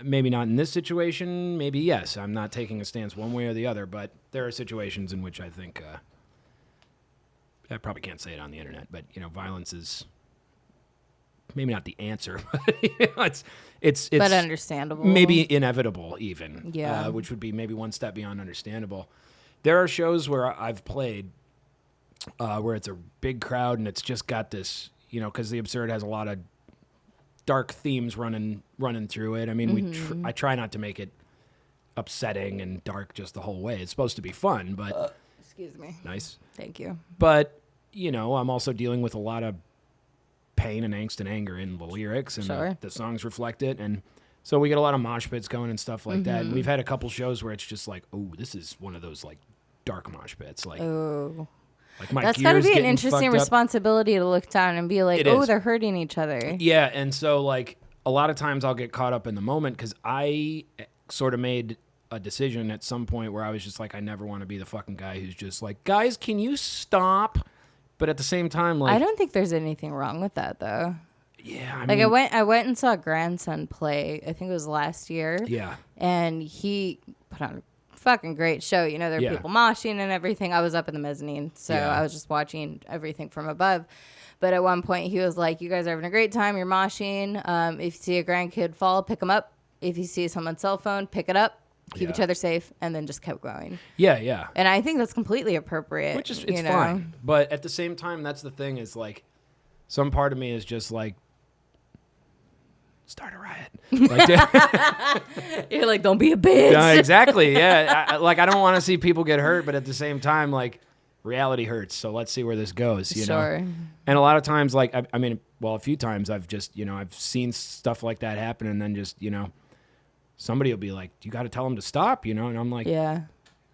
maybe not in this situation, maybe yes. I'm not taking a stance one way or the other, but there are situations in which I think, I probably can't say it on the internet, but, violence is maybe not the answer, but it's But understandable. maybe inevitable even, Yeah. which would be maybe one step beyond understandable. There are shows where I've played where it's a big crowd and it's just got this, because the absurd has a lot of dark themes running through it. I mean, I try not to make it upsetting and dark just the whole way. It's supposed to be fun, but Excuse me. nice. Thank you. But I'm also dealing with a lot of pain and angst and anger in the lyrics, and Sure. the songs reflect it. And so we get a lot of mosh pits going and stuff like that. And we've had a couple shows where it's just like, oh, this is one of those like dark mosh pits. Like, Oh. like my That's got to gear's be an getting interesting fucked up. responsibility to look down and be like, It oh, is. they're hurting each other. Yeah, and so like a lot of times I'll get caught up in the moment because I sort of made a decision at some point where I was just like, I never want to be the fucking guy who's just like, guys, can you stop? But at the same time, like, I don't think there's anything wrong with that though. yeah, I Like mean, I went and saw Grandson play. I think it was last year. yeah, And he put on a fucking great show. You know, there are Yeah. people moshing and everything. I was up in the mezzanine, so Yeah. I was just watching everything from above. But at one point, he was like, "You guys are having a great time. You're moshing. If you see a grandkid fall, pick them up. If you see someone's cell phone, pick it up. Keep Yeah. each other safe," and then just kept going. yeah. And I think that's completely appropriate. Which is, you it's know? fine. But at the same time, that's the thing is like, some part of me is just like, start a riot. Like, You're like, "Don't be a bitch." yeah, exactly. Yeah. I don't want to see people get hurt, but at the same time, like, reality hurts. So let's see where this goes, you know? Sure. And a lot of times, like, I mean, well, a few times I've just, you know, I've seen stuff like that happen, and then just, you know, somebody will be like, you got to tell them to stop, you know? And I'm like, Yeah.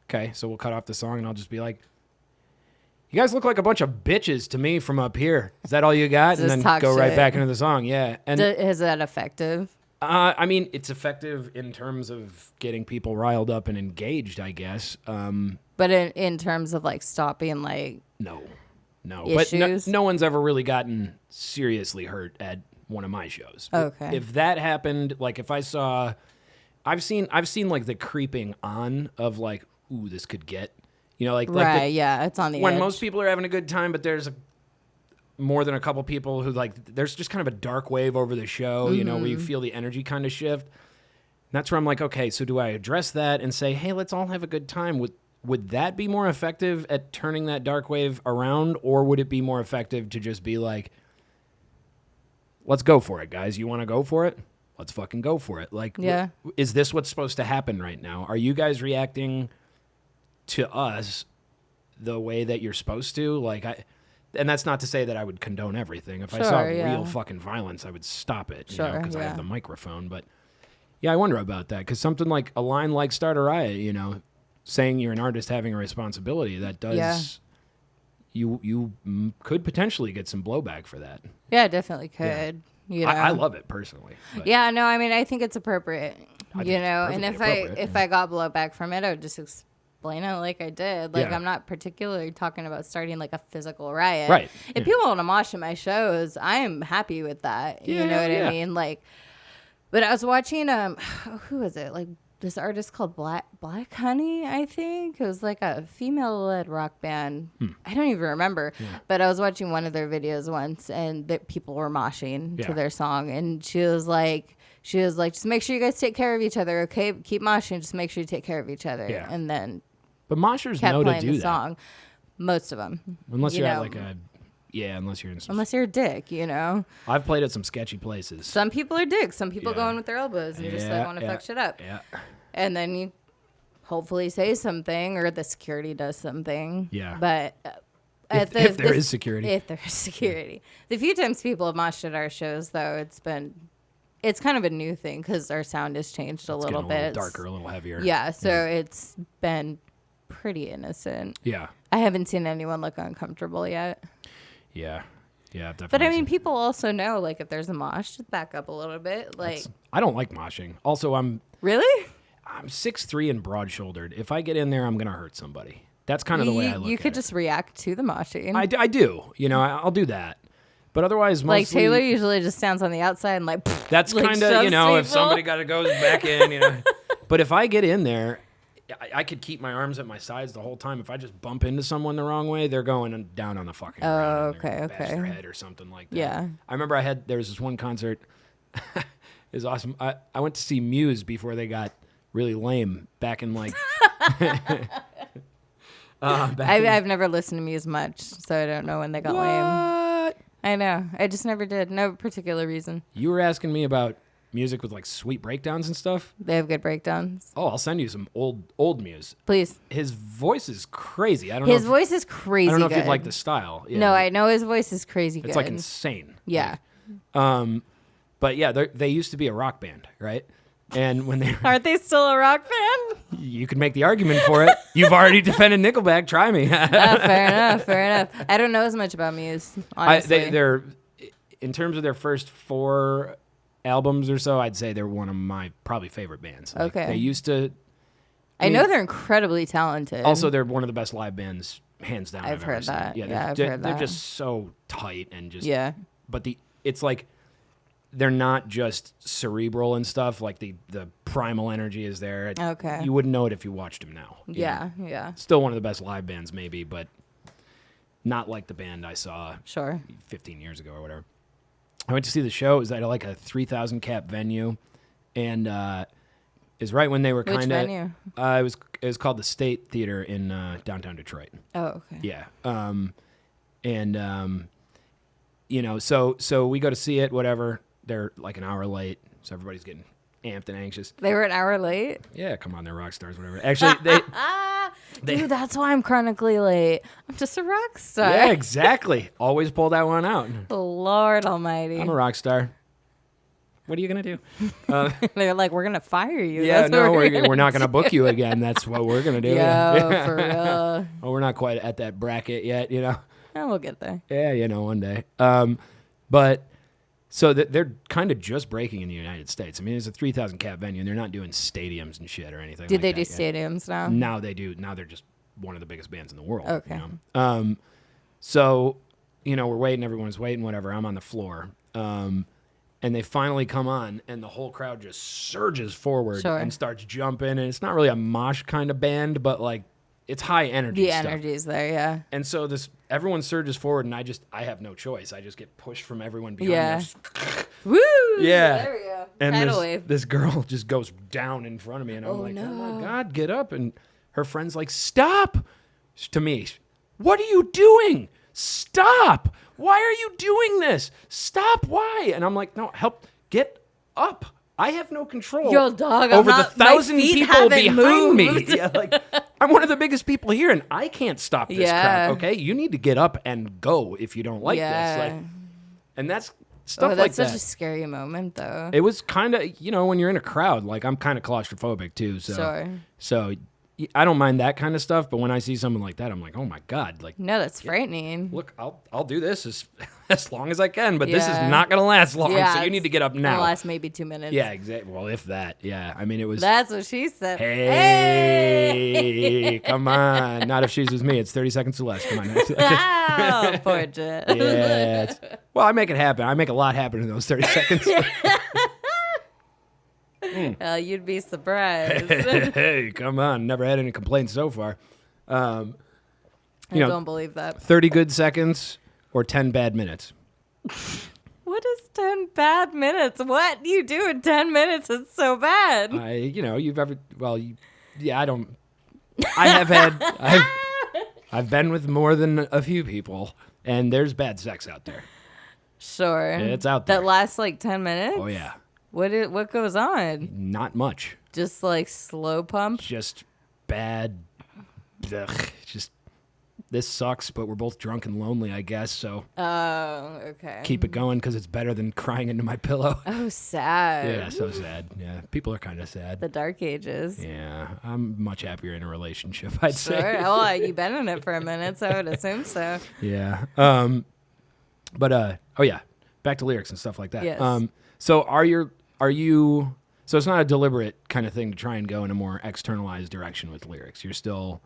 okay, so we'll cut off the song, and I'll just be like, you guys look like a bunch of bitches to me from up here. Is that all you got? And Just then talk go right shit. back into the song. Yeah. And Is that effective? I mean, it's effective in terms of getting people riled up and engaged, I guess. But in terms of like stopping, like, No. Issues? But no one's ever really gotten seriously hurt at one of my shows. Okay. If that happened, like if I saw, I've seen like the creeping on of like, ooh, this could get, you know, like right? the, Yeah, it's on the when edge. most people are having a good time, but there's more than a couple people who like, there's just kind of a dark wave over the show, you know, where you feel the energy kind of shift. And that's where I'm like, okay, so do I address that and say, hey, let's all have a good time? Would that be more effective at turning that dark wave around, or would it be more effective to just be like, let's go for it, guys. You want to go for it? Let's fucking go for it. Like, Yeah. Is this what's supposed to happen right now? Are you guys reacting to us the way that you're supposed to? Like, and that's not to say that I would condone everything. If I saw Sure, yeah. real fucking violence, I would stop it, you know, Sure, because I have yeah. the microphone. But yeah, I wonder about that, because something like a line like "Start a Riot," you know, saying you're an artist having a responsibility, that does. Yeah. You could potentially get some blowback for that. Yeah, it definitely could. You know? I love it personally. But Yeah, no, I mean, I think it's appropriate. I think You it's know, and perfectly appropriate, if I got blowback from it, I would just explain it like I did. Like, Yeah. I'm not particularly talking about starting like a physical riot. Right. If people want to mosh at my shows, I am happy with that. You Yeah, know what yeah. I mean? Like, but I was watching who was it? Like this artist called Black Honey, I think. It was like a female-led rock band. I don't even remember. But I was watching one of their videos once, and that people were moshing Yeah. to their song, and she was like, just make sure you guys take care of each other, okay? Keep moshing, just make sure you take care of each other. Yeah. And then But moshers kept know to playing do the that. song. Most of them. Unless you you're at know. like a, yeah, unless you're in some. Unless you're a dick, you know? I've played at some sketchy places. Some people are dicks. Some people Yeah. go in with their elbows and just like want to fuck shit up. Yeah. And then you hopefully say something, or the security does something. Yeah. But If there is security. If there is security. The few times people have moshed at our shows, though, it's kind of a new thing because our sound has changed a It's little getting bit. a little darker, a little heavier. Yeah, so it's been pretty innocent. Yeah. I haven't seen anyone look uncomfortable yet. Yeah. Yeah. Definitely. But I mean, people also know, like, if there's a mosh, just back up a little bit. Like, I don't like moshing. Also, I'm really? 6'3" and broad-shouldered. If I get in there, I'm gonna hurt somebody. That's kind of the way I look You at could it. just react to the moshing. I do. You know, I'll do that. But otherwise, mostly, Like Taylor usually just stands on the outside and like. that's like, kind of, shoves you know, if people. somebody goes back in, you know. But if I get in there, I could keep my arms at my sides the whole time. If I just bump into someone the wrong way, they're going down on the fucking ground. and they're okay, gonna bash okay. their head or something like that. Yeah. I remember there was this one concert. It was awesome. I went to see Muse before they got really lame back in like. I've never listened to Muse much, so I don't know when they got lame. What? I know. I just never did. No particular reason. You were asking me about music with like sweet breakdowns and stuff. They have good breakdowns. Oh, I'll send you some old Muse. Please. His voice is crazy. I don't know. His voice is crazy. I don't know if good. you'd like the style. Yeah. No, I know his voice is crazy good. It's like insane. Yeah. But yeah, they used to be a rock band, right? And when they Aren't they still a rock band? you could make the argument for it. You've already defended Nickelback. Try me. Fair enough. I don't know as much about Muse, honestly. They're in terms of their first 4 albums or so, I'd say they're one of my probably favorite bands. Like, Okay. They used to. I know they're incredibly talented. Also, they're one of the best live bands, hands down. I've ever heard seen. that. Yeah, Yeah, I've they're heard that. just so tight and just. Yeah. But it's like they're not just cerebral and stuff. Like the primal energy is there. Okay. You wouldn't know it if you watched them now. you know? Yeah. Still one of the best live bands, maybe, but not like the band I saw Sure. 15 years ago or whatever. I went to see the show. It was at like a 3,000 cap venue, and is right when they were Which kind of. venue? It was called the State Theater in downtown Detroit. Oh, okay. Yeah. You know, so we go to see it. Whatever. They're like an hour late, so everybody's getting amped and anxious. They were an hour late? Yeah, come on, they're rock stars. Whatever. Actually, Dude, that's why I'm chronically late. I'm just a rock star. Yeah, exactly. Always pull that one out. Lord almighty. I'm a rock star. What are you gonna do? They're like, we're going to fire you. Yeah, That's no, what we're not gonna book you again. That's what we're gonna do. Yo, for real. Well, we're not quite at that bracket yet, you know. Oh, we'll get there. Yeah, you know, one day. But so they're kind of just breaking in the United States. I mean, it's a 3,000 cap venue, and they're not doing stadiums and shit or anything. Did like they that do yet. stadiums now? Now they do. Now they're just one of the biggest bands in the world. Okay. You know? So, you know, we're waiting. Everyone's waiting. Whatever. I'm on the floor. And they finally come on, and the whole crowd just surges forward Sure. and starts jumping. And it's not really a mosh kind of band, but like it's high energy The stuff. energy's there, yeah. And so everyone surges forward, and I have no choice. I just get pushed from everyone behind Yeah. me. Woo! Yeah. There we go. And Tidal wave. this girl just goes down in front of me, and I'm Oh, like, oh no. my God, get up. And her friend's like, stop. To me, what are you doing? Stop. Why are you doing this? Stop. Why? And I'm like, no, help. Get up. I have no control Yo, dog, I'm over the not- my 1,000 feet people haven't behind me. moved. Yeah, like, I'm one of the biggest people here, and I can't stop this Yeah. crowd. Okay, you need to get up and go if you don't like Yeah. this. Like, and that's stuff Oh, like that's such that. a scary moment, though. It was kind of, you know, when you're in a crowd, like I'm kind of claustrophobic too. So, Sure. so I don't mind that kind of stuff. But when I see someone like that, I'm like, oh my God, like, No, that's frightening. look, I'll do this as long as I can, but this is Yeah. not going to last long. Yeah, so you need to get up It'll now. last maybe 2 minutes. Yeah, exactly. Well, if that, yeah. I mean, it was. That's what she said. Hey, come on. Not if she's with me. It's 30 seconds or less. Come on. Oh, poor Jet. Yeah. Well, I make it happen. I make a lot happen in those 30 seconds. You'd be surprised. Hey, come on. Never had any complaints so far. I know, don't believe that. 30 good seconds or 10 bad minutes. What is 10 bad minutes? What do you do in 10 minutes? It's so bad. I've been with more than a few people, and there's bad sex out there. Sure. It's out there. That lasts like 10 minutes? Oh, yeah. What goes on? Not much. Just like slow pump? Just bad. Ugh, just, this sucks, but we're both drunk and lonely, I guess, so Oh, okay. keep it going because it's better than crying into my pillow. Oh, sad. Yeah, so sad. Yeah, people are kind of sad. The dark ages. Yeah, I'm much happier in a relationship, I'd Sure. say. Well, you've been in it for a minute, so I would assume so. Yeah. Oh yeah, back to lyrics and stuff like that. Yes. So so it's not a deliberate kind of thing to try and go in a more externalized direction with lyrics. You're still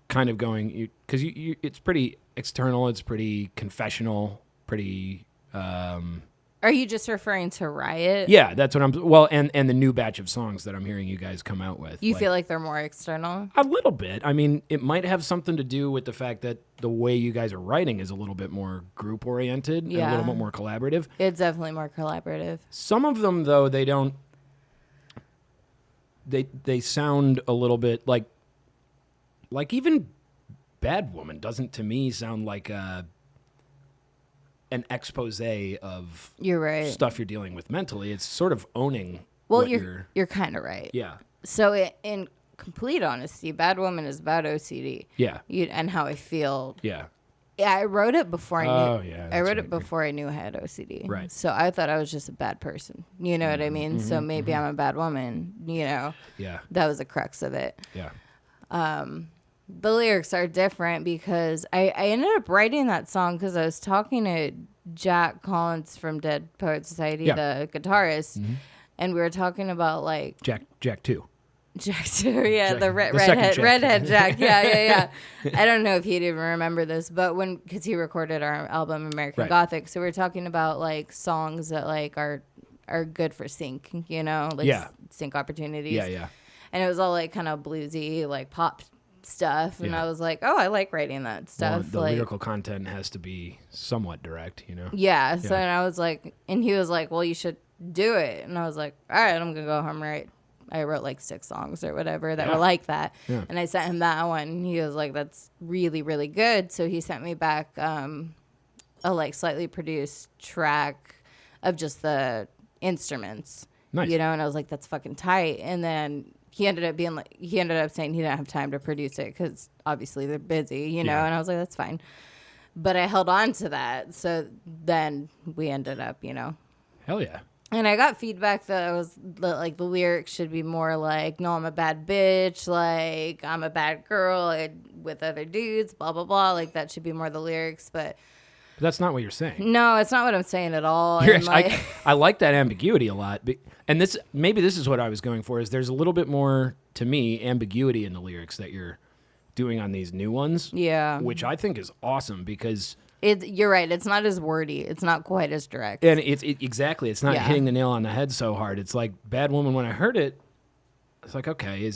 kind of going, because you it's pretty external, it's pretty confessional, pretty Are you just referring to Riot? yeah, that's what I'm and the new batch of songs that I'm hearing you guys come out with. You feel like they're more external? A little bit. I mean, it might have something to do with the fact that the way you guys are writing is a little bit more group oriented and a Yeah. little bit more collaborative. It's definitely more collaborative. Some of them, though, they don't. They sound a little bit like even Bad Woman doesn't to me sound like a an expose of You're right. stuff you're dealing with mentally. It's sort of owning. Well, what you're kind of right. Yeah. So in complete honesty, Bad Woman is about OCD. Yeah. And how I feel. Yeah. Yeah, I wrote it before I knew. Oh, yeah, I that's wrote it right. before I knew I had OCD. Right. So I thought I was just a bad person. You know what I mean? So maybe I'm a bad woman. You know. Yeah. That was the crux of it. Yeah. The lyrics are different because I ended up writing that song because I was talking to Jack Collins from Dead Poet Society, Yeah. the guitarist, and we were talking about like Jack 2. Jack too, yeah, Jack- the the second redhead, Jack. redhead Jack, yeah. I don't know if he'd even remember this, but because he recorded our album American Right. Gothic, so we were talking about like songs that like are good for sync, you know, like Yeah. sync opportunities. Yeah. And it was all like kind of bluesy, like pop stuff, and Yeah. I was like, oh, I like writing that Well, stuff. the like, lyrical content has to be somewhat direct, you know? yeah. So Yeah. and I was like, and he was like, well, you should do it, and I was like, all right, I'm gonna go home I wrote like 6 songs or whatever that Yeah. were like that. Yeah. And I sent him that one. And he was like, that's really, really good. So he sent me back a like slightly produced track of just the instruments. Nice. You know, and I was like, that's fucking tight. And then he ended up saying he didn't have time to produce it because obviously they're busy, you know, Yeah. and I was like, that's fine. But I held on to that. So then we ended up, you know. Hell yeah. And I got feedback that like the lyrics should be more like, no, I'm a bad bitch, like I'm a bad girl with other dudes, blah blah blah. Like that should be more the lyrics, but But that's not what you're saying. no, it's not what I'm saying at all. You're And, actually- like, I like that ambiguity a lot. And this is what I was going for, is there's a little bit more, to me, ambiguity in the lyrics that you're doing on these new ones. yeah, Which I think is awesome because... you're right. It's not as wordy. It's not quite as direct. And exactly, it's not Yeah. hitting the nail on the head so hard. It's like Bad Woman, when I heard it, it's like, okay,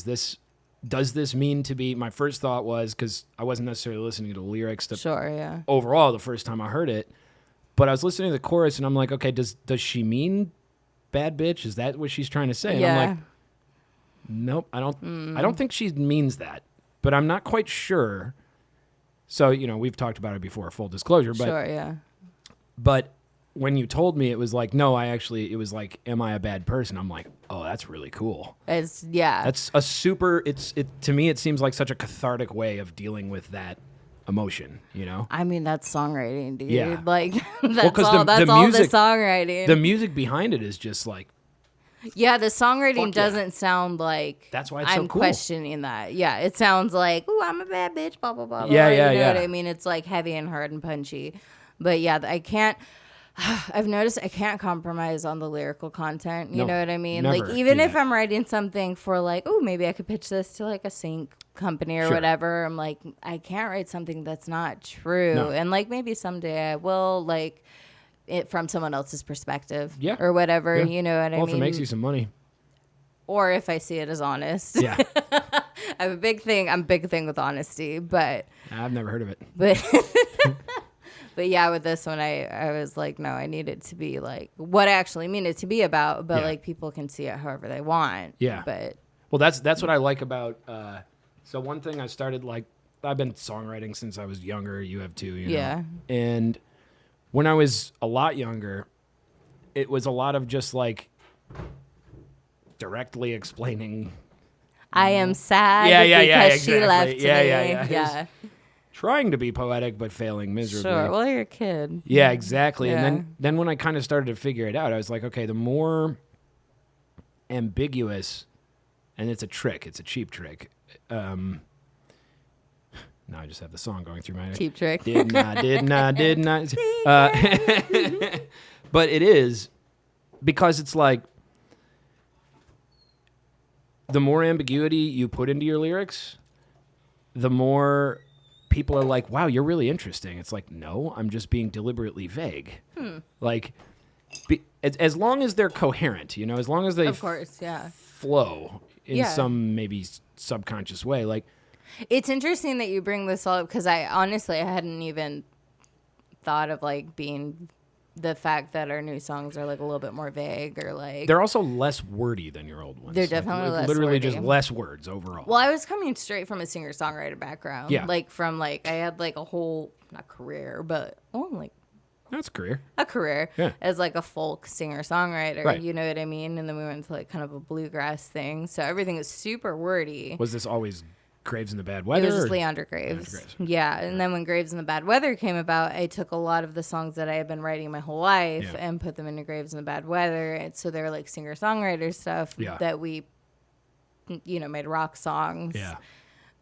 does this mean to be... My first thought was, because I wasn't necessarily listening to the lyrics to Sure, yeah. overall the first time I heard it, but I was listening to the chorus and I'm like, okay, does she mean bad bitch? Is that what she's trying to say? And Yeah. I'm like, nope, I don't think she means that, but I'm not quite sure. So, you know, we've talked about it before, full disclosure, but Sure, yeah. but when you told me, it was like, no, it was like, am I a bad person? I'm like, oh, that's really cool. That's A super, to me, it seems like such a cathartic way of dealing with that emotion, you know? I mean, that's songwriting, dude. Yeah. Like, 'cause all the songwriting. The music behind it is just like, Yeah, the songwriting Fuck yeah. doesn't sound like That's why it's so I'm cool. questioning that. Yeah, it sounds like, ooh, I'm a bad bitch, blah, blah, blah. Yeah, blah. yeah, You know yeah. what I mean? It's like heavy and hard and punchy. But yeah, I can't, I've noticed I can't compromise on the lyrical content. You No, know what I mean? never Like, even do if that. I'm writing something for like, oh, maybe I could pitch this to like a sync company or Sure. whatever. I'm like, I can't write something that's not true. No. And like, maybe someday I will, like, it from someone else's perspective. Yeah. Or whatever. Yeah. You know what I well, mean? if it makes you some money. Or if I see it as honest. Yeah. I have a big thing. I'm a big thing with honesty, but I've never heard of it. but yeah, with this one, I was like, no, I need it to be like what I actually mean it to be about, but Yeah. like people can see it however they want. Yeah. But Well, that's what I like about. So one thing I started, like, I've been songwriting since I was younger. You have too, you know? Yeah. And when I was a lot younger, it was a lot of just like directly explaining, I am sad Yeah, because she exactly. left Yeah, me. yeah. Yeah. trying to be poetic but failing miserably. Sure. Well, you're a kid. Yeah, exactly. Yeah. And then when I kind of started to figure it out, I was like, okay, the more ambiguous, and it's a trick, it's a cheap trick. Now I just have the song going through my head. Cheap trick. Did not. But it is, because it's like, the more ambiguity you put into your lyrics, the more people are like, wow, you're really interesting. It's like, no, I'm just being deliberately vague. Like, as long as they're coherent, you know, as long as they Of course, yeah. flow in Yeah. some maybe subconscious way. Like, It's interesting that you bring this all up because I hadn't even thought of like being the fact that our new songs are like a little bit more vague or like. they're also less wordy than your old ones. They're Like, definitely less literally wordy. just less words overall. Well, I was coming straight from a singer-songwriter background. Yeah. Like from like I had like a whole not career, but like That's a career. a career as like a folk singer-songwriter. Right. You know what I mean? And then we went to like kind of a bluegrass thing. So everything is super wordy. Was this always Graves in the Bad It Weather? was just or- Leandra Graves. Graves. Yeah. And then when Graves in the Bad Weather came about, I took a lot of the songs that I had been writing my whole life Yeah. and put them into Graves in the Bad Weather. And so they were like singer-songwriter stuff Yeah. that we, made rock songs. Yeah.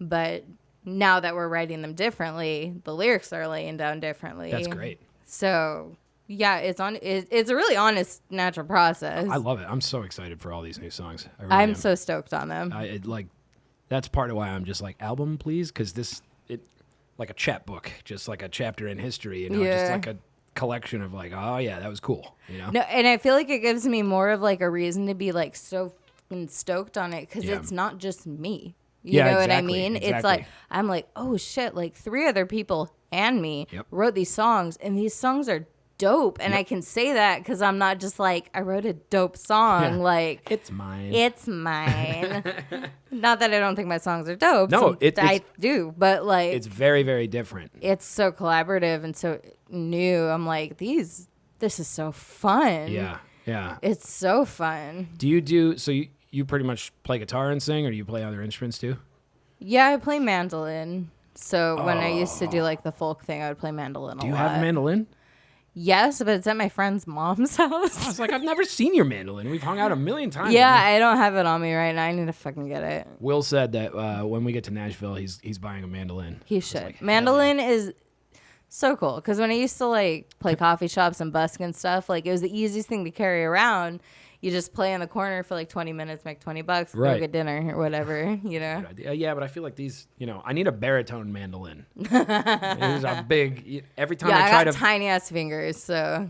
But now that we're writing them differently, the lyrics are laying down differently. That's great. So yeah, it's a really honest, natural process. I love it. I'm so excited for all these new songs. I really I'm am. so stoked on them. That's part of why I'm just like, album, please, because like a chapbook, just like a chapter in history, just Yeah. like a collection of like, oh yeah, that was cool, No, and I feel like it gives me more of like a reason to be like so fucking stoked on it because Yeah. it's not just me. You Yeah, know what I exactly, mean? It's exactly. like I'm like, oh shit, like 3 other people and me Yep. wrote these songs, and these songs are dope. And I can say that because I'm not just like I wrote a dope song. Yeah. Like It's mine. it's mine. Not that I don't think my songs are dope. No, I do, but like It's very, very different. it's so collaborative and so new. I'm like, this is so fun. Yeah, yeah. It's so fun. So you pretty much play guitar and sing, or do you play other instruments too? Yeah, I play mandolin. So when I used to do like the folk thing, I would play mandolin Do a you lot. have a mandolin? Yes, but it's at my friend's mom's I house. was like, I've never seen your mandolin. We've hung out a million times. Yeah, I don't have it on me right now. I need to fucking get it. Will said that when we get to Nashville, he's buying a mandolin. He should. Mandolin is so cool because when I used to like play coffee shops and busk and stuff, like it was the easiest thing to carry around. You just play in the corner for like 20 minutes, make $20, Right. go get dinner or whatever, you know? Good idea. Yeah, but I feel like these, I need a baritone mandolin. It's a big. Every time Yeah, I I try got to, tiny ass fingers, so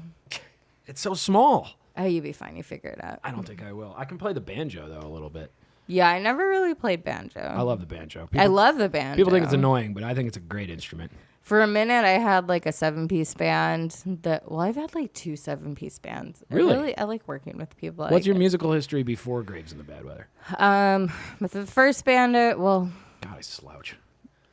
it's so small. oh, you'll be fine. You figure it out. I don't think I will. I can play the banjo though a little bit. Yeah, I never really played banjo. I love the banjo. I love the banjo. People think it's annoying, but I think it's a great instrument. For a minute, I had like a 7-piece band. I've had like 2 7-piece bands. Really? I like working with people. What's your musical history before Graves in the Bad Weather? With the first band, God, I slouch.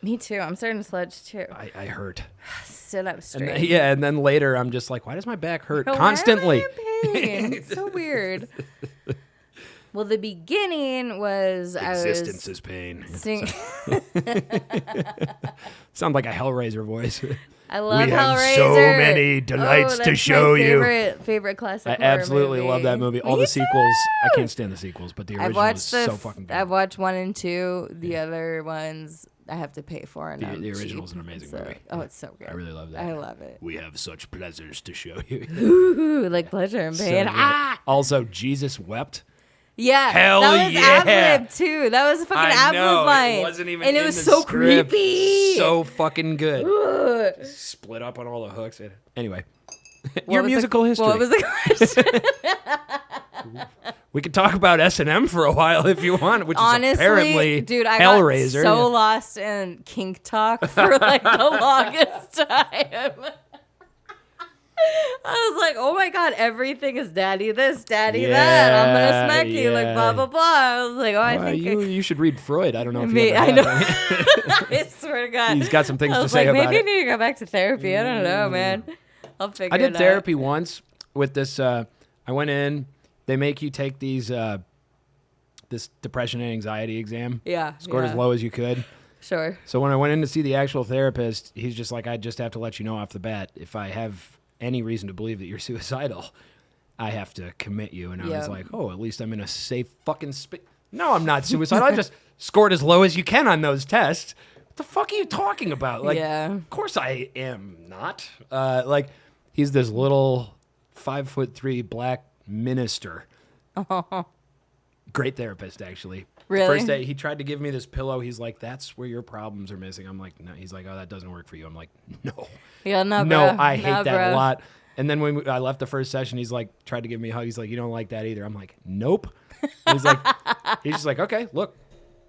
me too. I'm starting to sledge too. I hurt. Sit up And straight. then, and then later I'm just like, why does my back hurt Why am I constantly? in pain? It's so weird. Well, the beginning was Existence I was is pain. sing- Sound like a Hellraiser voice. I love We have Hellraiser. so many delights to that's show my you. favorite classic. I horror absolutely love that movie. All Me the sequels, I too! can't stand the sequels, but the I've original is watched so fucking good. I've watched 1 and 2. The other ones I have to pay for. And The- I'm the cheap, original's an amazing movie. Oh, it's so good. I really love that. I love it. We have such pleasures to show you. Ooh, like pleasure and So pain. good. Ah! Also, Jesus wept. Yeah, Hell that was yeah. ad-lib too. That was a fucking I know, ad-lib line. it wasn't even and it in was the so script. creepy. So fucking good. Split up on all the hooks. Anyway, your musical history. What was the question? We could talk about S&M for a while if you want, which is Honestly, apparently dude, I Hellraiser. got so lost in kink talk for like the longest time. I was like, oh my God, everything is daddy this, daddy that. I'm going to smack you, like blah, blah, blah. I was like, oh, I Well, think you should read Freud. I don't know if Me- you ever I have. know. I swear to God. He's got some things I to was say like, about maybe it. I need to go back to therapy. I don't know, man. I'll figure it out. I did therapy once with this. I went in. They make you take these this depression and anxiety exam. Yeah. Scored yeah. as low as you could. Sure. So when I went in to see the actual therapist, he's just like, I just have to let you know off the bat, if I have any reason to believe that you're suicidal, I have to commit you. And I was Yeah. like, oh, at least I'm in a safe fucking space. No, I'm not suicidal. I just scored as low as you can on those tests. What the fuck are you talking about? Like, Yeah. of course I am not. Like, he's this little 5'3" black minister. Great therapist, actually. Really? First day, he tried to give me this pillow. He's like, that's where your problems are missing. I'm like, no. He's like, oh, that doesn't work for you. I'm like, no. Yeah, no, No, bro. I hate Nah, that bro. a lot. And then when I left the first session, he's like, tried to give me a hug. He's like, you don't like that either. I'm like, nope. He's just like, okay, look,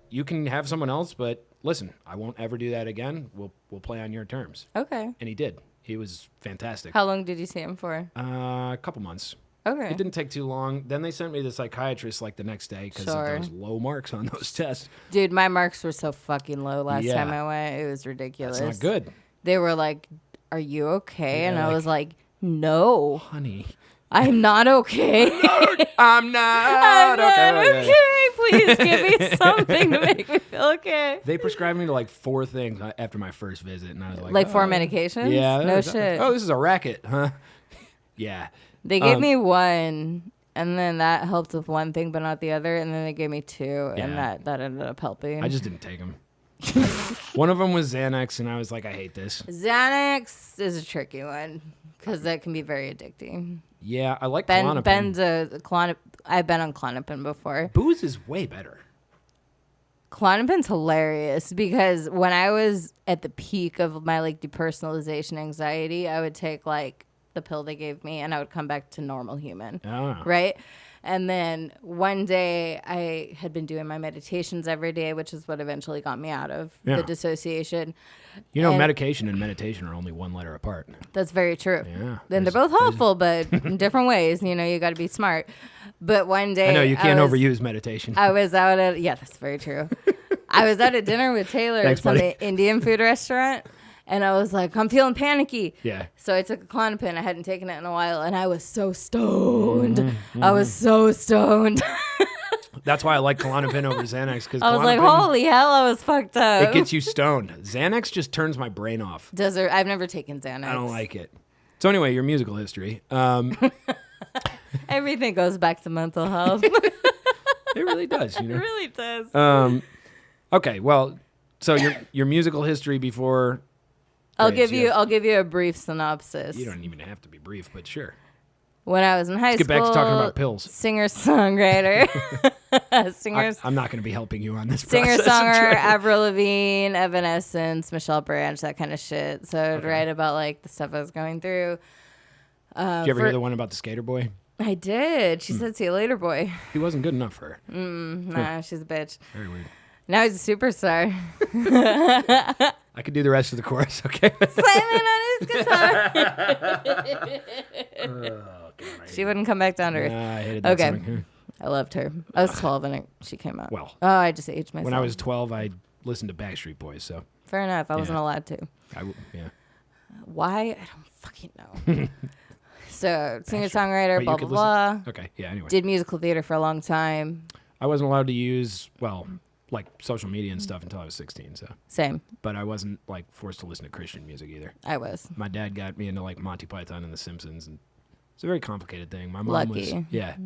you can have someone else, but listen, I won't ever do that again. We'll play on your terms. Okay. And he did. He was fantastic. How long did you see him for? A couple months. Okay. It didn't take too long. Then they sent me to the psychiatrist like the next day because of Sure. those low marks on those tests. Dude, my marks were so fucking low last Yeah. time I went. It was ridiculous. That's not good. They were like, are you okay? Yeah, and I like- was like, No, Honey. I'm not okay. I'm not I'm not okay. okay. Please give me something to make me feel okay. They prescribed me to like 4 things after my first visit, and I was like, Like 4 oh, medications? Yeah. No shit. Oh, this is a racket, huh? Yeah. They gave me one, and then that helped with one thing, but not the other. And then they gave me 2, and Yeah. that ended up helping. I just didn't take them. One of them was Xanax, and I was like, I hate this. Xanax is a tricky one because that can be very addicting. Yeah, I like Klonopin. I've been on Klonopin before. Booze is way better. Klonopin's hilarious because when I was at the peak of my like depersonalization anxiety, I would take like the pill they gave me and I would come back to normal human. Oh. Right? And then one day I had been doing my meditations every day, which is what eventually got me out of the dissociation. You know, And medication and meditation are only 1 letter apart. that's very true. Yeah. Then they're both helpful, but in different ways. You know, you got to be smart. But one day I know you can't was- overuse meditation. I was out at, yeah, that's very true. I was out at dinner with Taylor Thanks, at some buddy. Indian food restaurant. And I was like, I'm feeling panicky. Yeah. So I took a Klonopin. I hadn't taken it in a while. And I was so stoned. Mm-hmm, I was so stoned. That's why I like Klonopin over Xanax, because I was like, holy hell, I was fucked up. it gets you stoned. Xanax just turns my brain off. I've never taken Xanax. I don't like it. So anyway, your musical history. Everything goes back to mental health. It really does, you It know. really does. Okay, well, so your musical history before. I'll Graves, give you a brief synopsis. You don't even have to be brief, but sure. When I was in high Let's get school, back to talking about pills. Singer-songwriter. I'm not going to be helping you on this Singer-songwriter, process. Avril Lavigne, Evanescence, Michelle Branch, that kind of shit. So I'd write about like the stuff I was going through. Did you ever hear the one about the skater boy? I did. She said, "See you later, boy." He wasn't good enough for her. Nah, she's a bitch. Very weird. Now he's a superstar. I could do the rest of the chorus, okay? Slamming on his guitar. She wouldn't come back down to earth. I hated that Okay. song. I loved her. I was 12 when she came out. Well, Oh, I just aged myself. when I was 12, I listened to Backstreet Boys, so Fair enough. I wasn't allowed to. yeah. Why? I don't fucking know. So, singer-songwriter, But you blah, blah, could blah. listen- Okay, yeah, anyway. Did musical theater for a long time. I wasn't allowed to use, well, like social media and stuff until I was 16, so. Same. But I wasn't, like, forced to listen to Christian music either. I was. My dad got me into, like, Monty Python and The Simpsons, and it's a very complicated thing. My mom Lucky. was, yeah.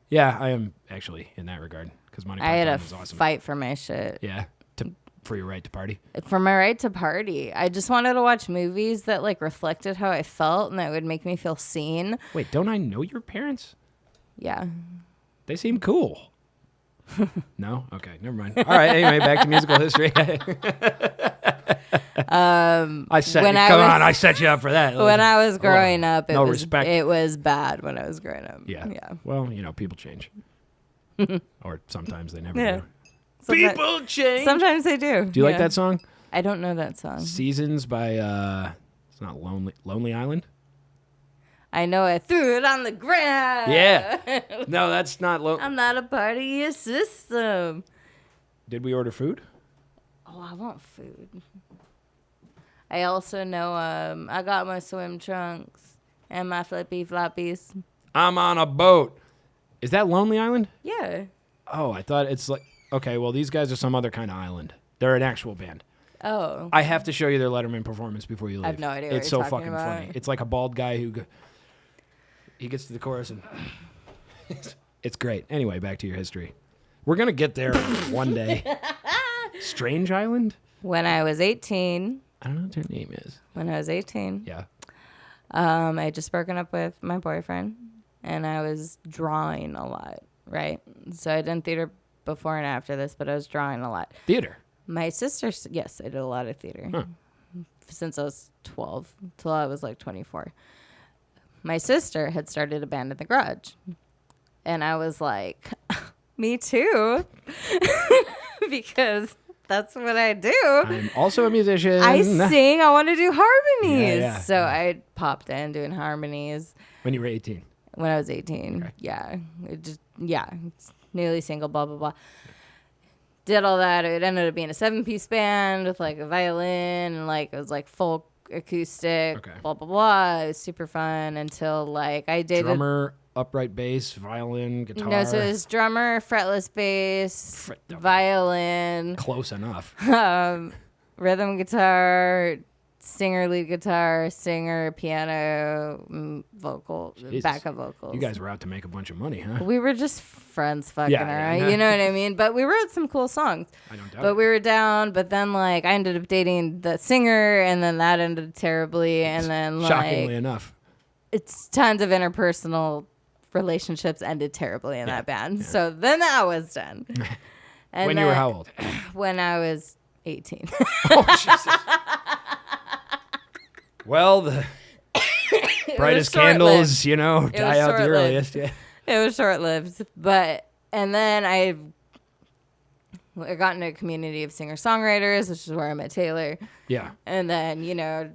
Yeah, I am actually in that regard, because Monty I had Python a is awesome. fight for my shit. Yeah, for your right to party. For my right to party. I just wanted to watch movies that like reflected how I felt and that would make me feel seen. Wait, don't I know your parents? Yeah. They seem cool. No? Okay, never mind. All right, anyway, back to musical history. I set you up for that. When I was growing up, no respect. it was bad when I was growing up. Yeah. Yeah. Well, you know, people change. Or sometimes they never Yeah. do. Sometimes- People change. Sometimes they do. Do you like that song? I don't know that song. Seasons by it's not Lonely Island? I know I threw it on the ground. Yeah. No, that's not I'm not a part of your system. Did we order food? Oh, I want food. I also know I got my swim trunks and my flippy floppies. I'm on a boat. Is that Lonely Island? Yeah. Oh, I thought it's like okay, well these guys are some other kind of island. They're an actual band. Oh. I have to show you their Letterman performance before you leave. I have no idea what It's you're so talking fucking about. funny. It's like a bald guy he gets to the chorus and it's great. Anyway, back to your history. We're gonna get there one day. Strange Island? When I was 18. I don't know what their name is. When I was 18. Yeah. I had just broken up with my boyfriend and I was drawing a lot, right? So I did theater before and after this, but I was drawing a lot. Theater. My sister, yes, I did a lot of theater since I was 12 till I was like 24. My sister had started a band in the garage and I was like, me too, because that's what I do. I'm also a musician. I sing. I want to do harmonies. Yeah. So I popped in doing harmonies When you were 18. when I was 18. Okay. Yeah. Newly single, blah, blah, blah. Did all that. It ended up being a 7-piece band with like a violin and like it was like folk acoustic, Okay. blah, blah, blah. It was super fun until like I dated. Drummer, upright bass, violin, guitar. No, so it was drummer, fretless bass, violin, Close enough. rhythm guitar, singer, lead guitar, singer, piano, vocal, Jesus. backup vocals. You guys were out to make a bunch of money, huh? We were just friends fucking Yeah, around. yeah. You know what I mean? But we wrote some cool songs. I don't doubt But it. we were down. But then, like, I ended up dating the singer, and then that ended terribly. And then, like, Shockingly enough. it's tons of interpersonal relationships ended terribly in that band. So then that was done. And When you were how old? When I was 18. Oh, Jesus. Well, the brightest candles, you know, die out the short-lived. earliest. Yeah. It was short-lived. And then I got into a community of singer-songwriters, which is where I met Taylor. Yeah. And then, you know,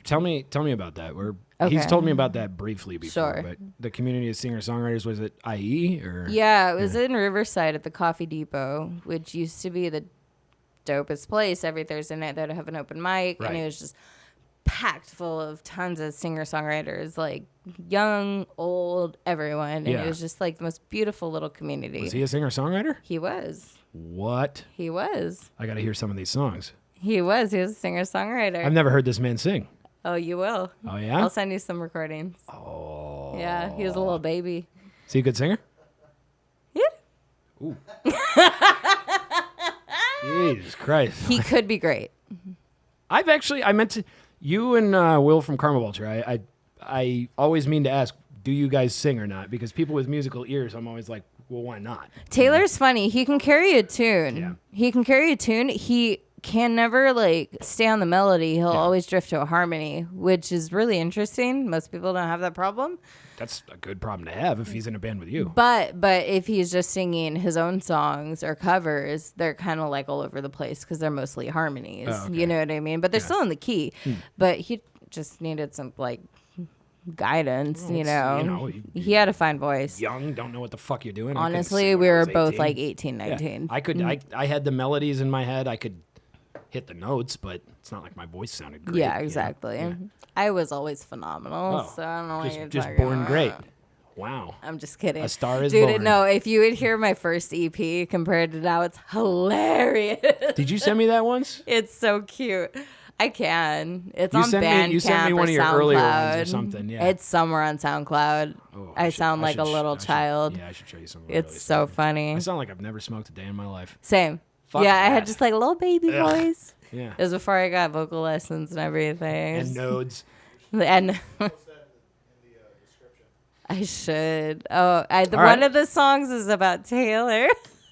Tell me about that. Okay. He's told me about that briefly before, Sure. but the community of singer-songwriters, was it IE or? yeah, it was in Riverside at the Coffee Depot, which used to be the dopest place. Every Thursday night they'd have an open mic, Right. and it was just packed full of tons of singer-songwriters, like young, old, everyone. And Yeah. it was just like the most beautiful little community. Was he a singer-songwriter? He was. What? He was. I got to hear some of these songs. He was. He was a singer-songwriter. I've never heard this man sing. Oh, you will. Oh, yeah? I'll send you some recordings. Oh. Yeah, he was a little baby. Is he a good singer? Yeah. Ooh. Jesus Christ. He could be great. I meant to, you and Will from Karma Vulture, I always mean to ask, do you guys sing or not? Because people with musical ears, I'm always like, well, why not? Taylor's funny. He can carry a tune. Yeah. He can carry a tune. He can never like stay on the melody. He'll always drift to a harmony, which is really interesting. Most people don't have that problem. That's a good problem to have if he's in a band with you. But if he's just singing his own songs or covers, they're kind of like all over the place because they're mostly harmonies. Oh, okay. You know what I mean? But they're still in the key. But he just needed some like guidance. Well, you it's, know, you know, he had a fine voice. Young, don't know what the fuck you're doing. I couldn't Honestly, sing when we I were was both 18. like 18, Yeah. 19. I could, I had the melodies in my head. I could hit the notes, but it's not like my voice sounded great. Yeah, you know? exactly. Yeah. I was always phenomenal, Oh, so I don't know what you're just talking born about. great. Wow. I'm just kidding. A Star is Dude, Born. no, if you would hear my first EP compared to now, it's hilarious. Did you send me that once? It's so cute. I can. It's You on sent me- Bandcamp you sent me one or of your earlier ones or SoundCloud. something, yeah. It's somewhere on SoundCloud. Oh, I should- sound like should a sh- little I should- child. Yeah, I should show you some. of It's those. so funny. I sound like I've never smoked a day in my life. Same. Fuck yeah, I that. had just like a little baby Ugh. voice. Yeah. It was before I got vocal lessons and everything. And nodes. And Post that in the description. I should. Oh, All right. one of the songs is about Taylor.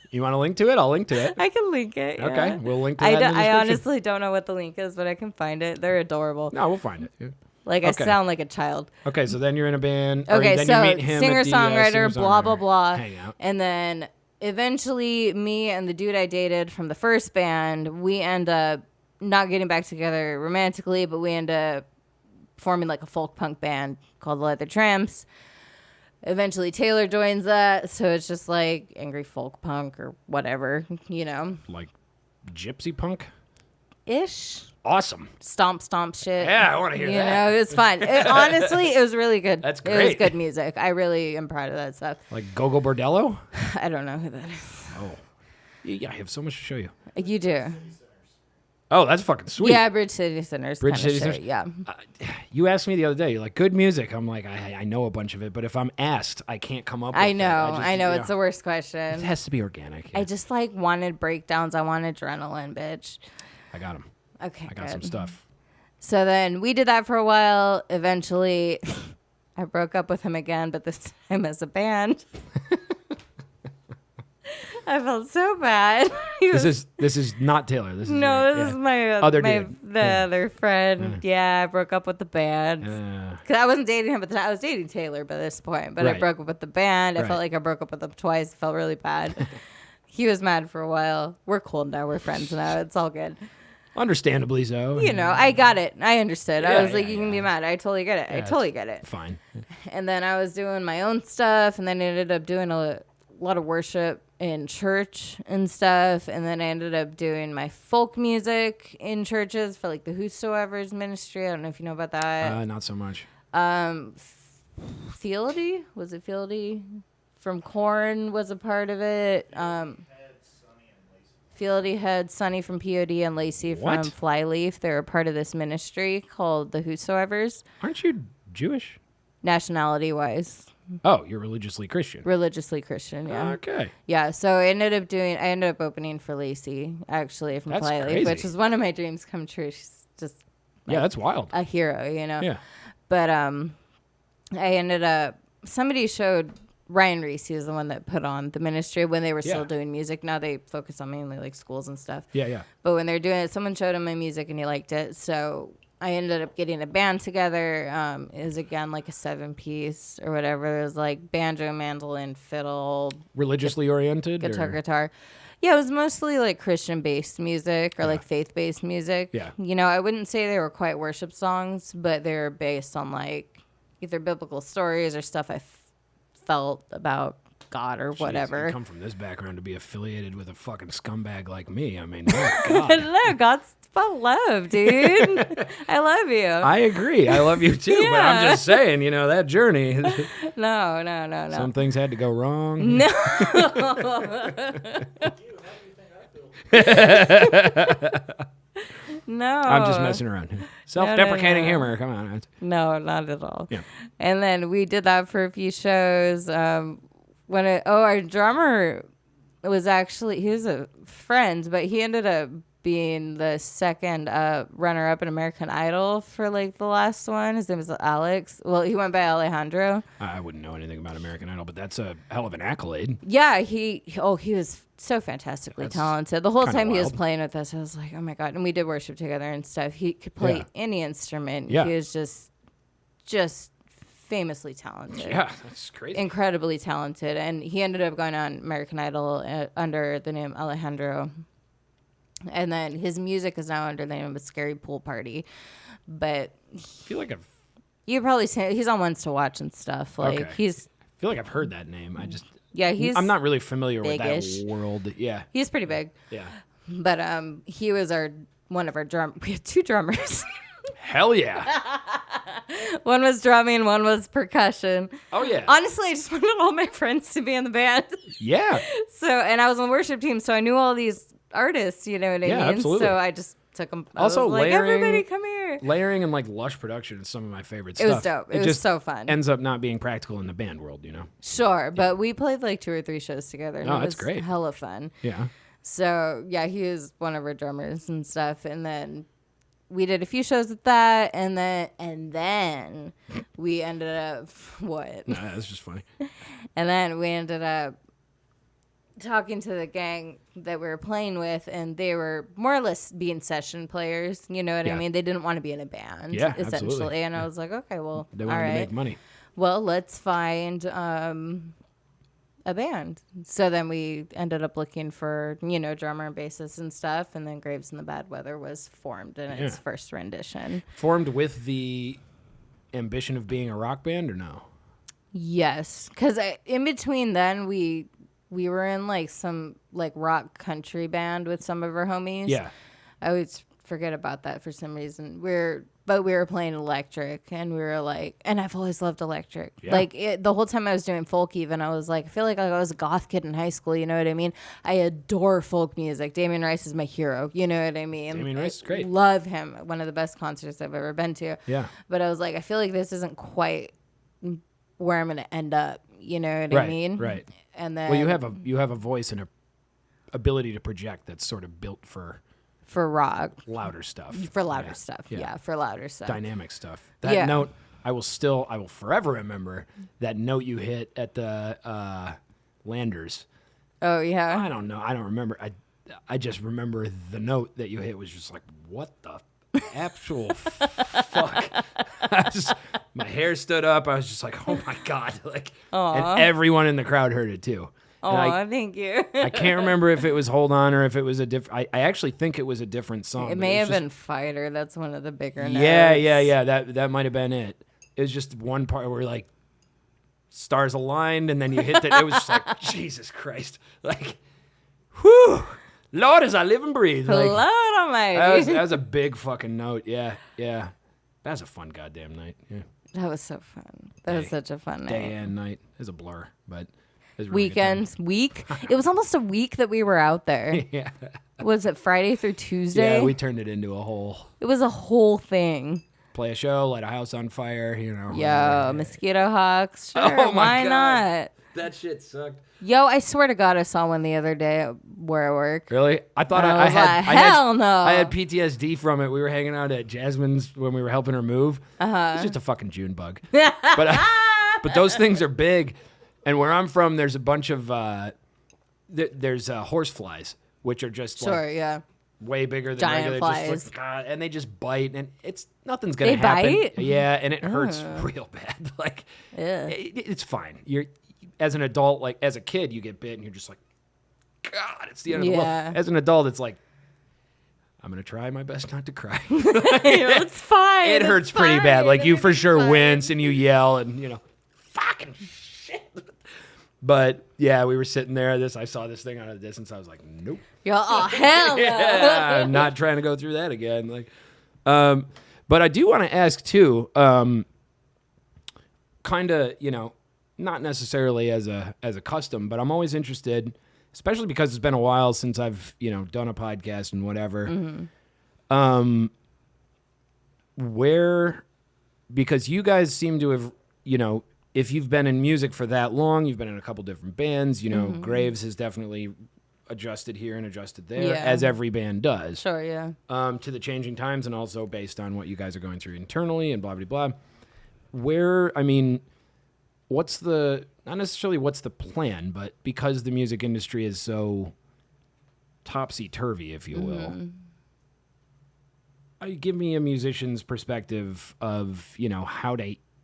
You want to link to it? I'll link to it. I can link it. Okay, yeah. we'll link to that in the I description. honestly don't know what the link is, but I can find it. They're adorable. No, we'll find it. Yeah. Like Okay. I sound like a child. Okay, so then you're in a band. or Okay, then so you meet him singer at the, songwriter, blah blah singer-songwriter blah, hangout. and then eventually me and the dude I dated from the first band, we end up not getting back together romantically, but we end up forming like a folk punk band called the Leather Tramps. Eventually Taylor joins that, so it's just like angry folk punk or whatever, you know, Like gypsy punk. ish. Awesome. Stomp shit. Yeah, I wanna hear you that. know, it was fun. Honestly, it was really good. That's It was great. good music. I really am proud of that stuff. Like Gogo Bordello. I don't know who that is. Oh, yeah, I have so much to show you. You do. Oh, that's fucking sweet. Yeah, Bridge City Sinners. Bridge kinda City shit, Sinners? Yeah. You asked me the other day. You're like, good music. I'm like, I know a bunch of it, but if I'm asked, I can't come up. with I it. know. just, I know. you It's the worst question. It has to be organic. Yeah. I just like wanted breakdowns. I want adrenaline, bitch. I got them. Okay. I got good. some stuff. So then we did that for a while. Eventually, I broke up with him again, but this time as a band. I felt so bad. He was- This is not Taylor. This is no, your- this yeah. is my Other my dude. the other friend. Yeah, I broke up with the band. Because I wasn't dating him at the time. I was dating Taylor by this point, but I Right. broke up with the band. I Right. felt like I broke up with him twice. It felt really bad. He was mad for a while. We're cool now. We're friends now. It's all good. Understandably so. You know, I got it. I understood. I Yeah, was like, yeah, you can be yeah. mad. I totally get it. I Yeah, totally get it. Fine. And then I was doing my own stuff, and then ended up doing a lot of worship in church and stuff. And then I ended up doing my folk music in churches for like the Whosoever's ministry. I don't know if you know about that. Not so much. Theody? Was it Theody? From Korn was a part of it. Fieldy had Sonny from POD and Lacey from Flyleaf. They're a part of this ministry called the Whosoever's. Aren't you Jewish? Nationality-wise. Oh, you're religiously Christian. Religiously Christian, yeah. Okay. Yeah, so I ended up opening for Lacey, actually, from That's Flyleaf, crazy. which is one of my dreams come true. She's just Yeah, that's wild. a hero, you know? Yeah. But I ended up, somebody showed Ryan Reese, he was the one that put on the ministry when they were still doing music. Now they focus on mainly like schools and stuff. Yeah, yeah. But when they're doing it, someone showed him my music and he liked it. So I ended up getting a band together. It was again like a 7-piece or whatever. It was like banjo, mandolin, fiddle, Religiously oriented? guitar. Yeah, it was mostly like Christian-based music or like faith-based music. Yeah. You know, I wouldn't say they were quite worship songs, but they were based on like either biblical stories or stuff I felt about God or whatever. Jeez, you come from this background to be affiliated with a fucking scumbag like me. I mean, oh God. No, God's about love, dude. I love you. I agree. I love you too, but I'm just saying, you know, that journey. No. Some things had to go wrong. No. No. I'm just messing around. Self-deprecating no. humor. Come on. No, not at all. Yeah. And then we did that for a few shows. Our drummer was actually, he was a friend, but he ended up being the second runner-up in American Idol for like the last one. His name was Alex. Well, he went by Alejandro. I wouldn't know anything about American Idol, but that's a hell of an accolade. Yeah, he was so fantastically talented. The whole time he was wild. playing with us, I was like, oh my God. And we did worship together and stuff. He could play any instrument. Yeah. He was just famously talented. Yeah, that's crazy. Incredibly talented. And he ended up going on American Idol under the name Alejandro. And then his music is now under the name of Scary Pool Party. But I feel like you probably see he's on Ones to Watch and stuff. Like I feel like I've heard that name. I'm not really familiar big-ish. with that world. Yeah. He's pretty big. Yeah. But he was one of our we had 2 drummers. Hell yeah. One was drumming, one was percussion. Oh yeah. Honestly, I just wanted all my friends to be in the band. Yeah. And I was on the worship team, so I knew all these artists, you know what I mean? Absolutely. So I just took them. Also, I was like, layering, everybody come here. Layering and like lush production is some of my favorite It stuff. was dope. It was just so fun. Ends up not being practical in the band world, you know? Sure, but we played like 2 or 3 shows together. And Oh, it that's was great. hella fun. Yeah. So yeah, he was one of our drummers and stuff. And then we did a few shows with that, and then we ended up what? No, that's just funny. And then we ended up talking to the gang that we were playing with, and they were more or less being session players. You know what I mean? They didn't want to be in a band, essentially. Absolutely. And I was like, okay, well, They all wanted right. to make money. Well, let's find a band. So then we ended up looking for, drummer and bassist and stuff. And then Graves and the Bad Weather was formed in its first rendition. Formed with the ambition of being a rock band or no? Yes. Because in between then, we were in like some like rock country band with some of our homies. Yeah. I always forget about that for some reason. But we were playing electric, and we were like, and I've always loved electric. Yeah. Like the whole time I was doing folk, even I was like, I feel like I was a goth kid in high school. You know what I mean? I adore folk music. Damien Rice is my hero. You know what I mean? Damien Rice is great. Love him. One of the best concerts I've ever been to. Yeah. But I was like, I feel like this isn't quite where I'm going to end up. You know what I mean? Right. And then Well, you have a voice and a ability to project that's sort of built for rock, louder stuff. for louder stuff. Yeah, for louder stuff. Dynamic stuff. That note, I will forever remember that note you hit at the Landers. Oh yeah. I don't know. I don't remember. I just remember the note that you hit was just like, what the actual fuck? My hair stood up. I was just like, oh my God. Like, and everyone in the crowd heard it too. Oh, thank you. I can't remember if it was Hold On or if it was a different. I actually think it was a different song. It may have been Fighter. That's one of the bigger notes. Yeah. That might have been it. It was just one part where like, stars aligned, and then you hit it. It was just like, Jesus Christ. Like, whew. Lord, as I live and breathe. Like, Lord Almighty. that was a big fucking note. Yeah. That was a fun goddamn night. Yeah. That was so fun. That was such a fun night. Day and night. It was a blur, but it was a really good Weekends, week. It was almost a week that we were out there. time. Yeah. Was it Friday through Tuesday? Yeah, we turned it into a whole It was a whole thing. play a show, light a house on fire, Yo, whatever. mosquito hawks. Sure, Oh my why God. not? That shit sucked. Yo, I swear to God, I saw one the other day where I work. Really? I thought I I was had like, hell no. I had PTSD from it. We were hanging out at Jasmine's when we were helping her move. It's just a fucking June bug. But those things are big. And where I'm from, there's a bunch of there's horse flies, which are just Sure, like yeah. way bigger than Giant regular. flies. Just like, God, and they just bite, and nothing's gonna They happen. bite? Yeah, and it hurts real bad. Like it's fine. You're as an adult, like as a kid, you get bit, and you're just like, God, it's the end of the Yeah. world. As an adult, it's like, I'm gonna try my best not to cry. It's fine. It hurts pretty bad. Like you for sure wince and you yell and fucking shit. But yeah, we were sitting there. I saw this thing out of the distance. I was like, nope. Yo, oh, hell no. Yeah, I'm not trying to go through that again. Like, but I do want to ask too, kind of, not necessarily as a custom, but I'm always interested, especially because it's been a while since I've, done a podcast and whatever. Mm-hmm. Because you guys seem to have, if you've been in music for that long, you've been in a couple different bands, Graves has definitely adjusted here and adjusted there, Yeah. as every band does. Sure, yeah. To the changing times and also based on what you guys are going through internally and blah, blah, blah. Not necessarily what's the plan, but because the music industry is so topsy-turvy, if you will, give me a musician's perspective of,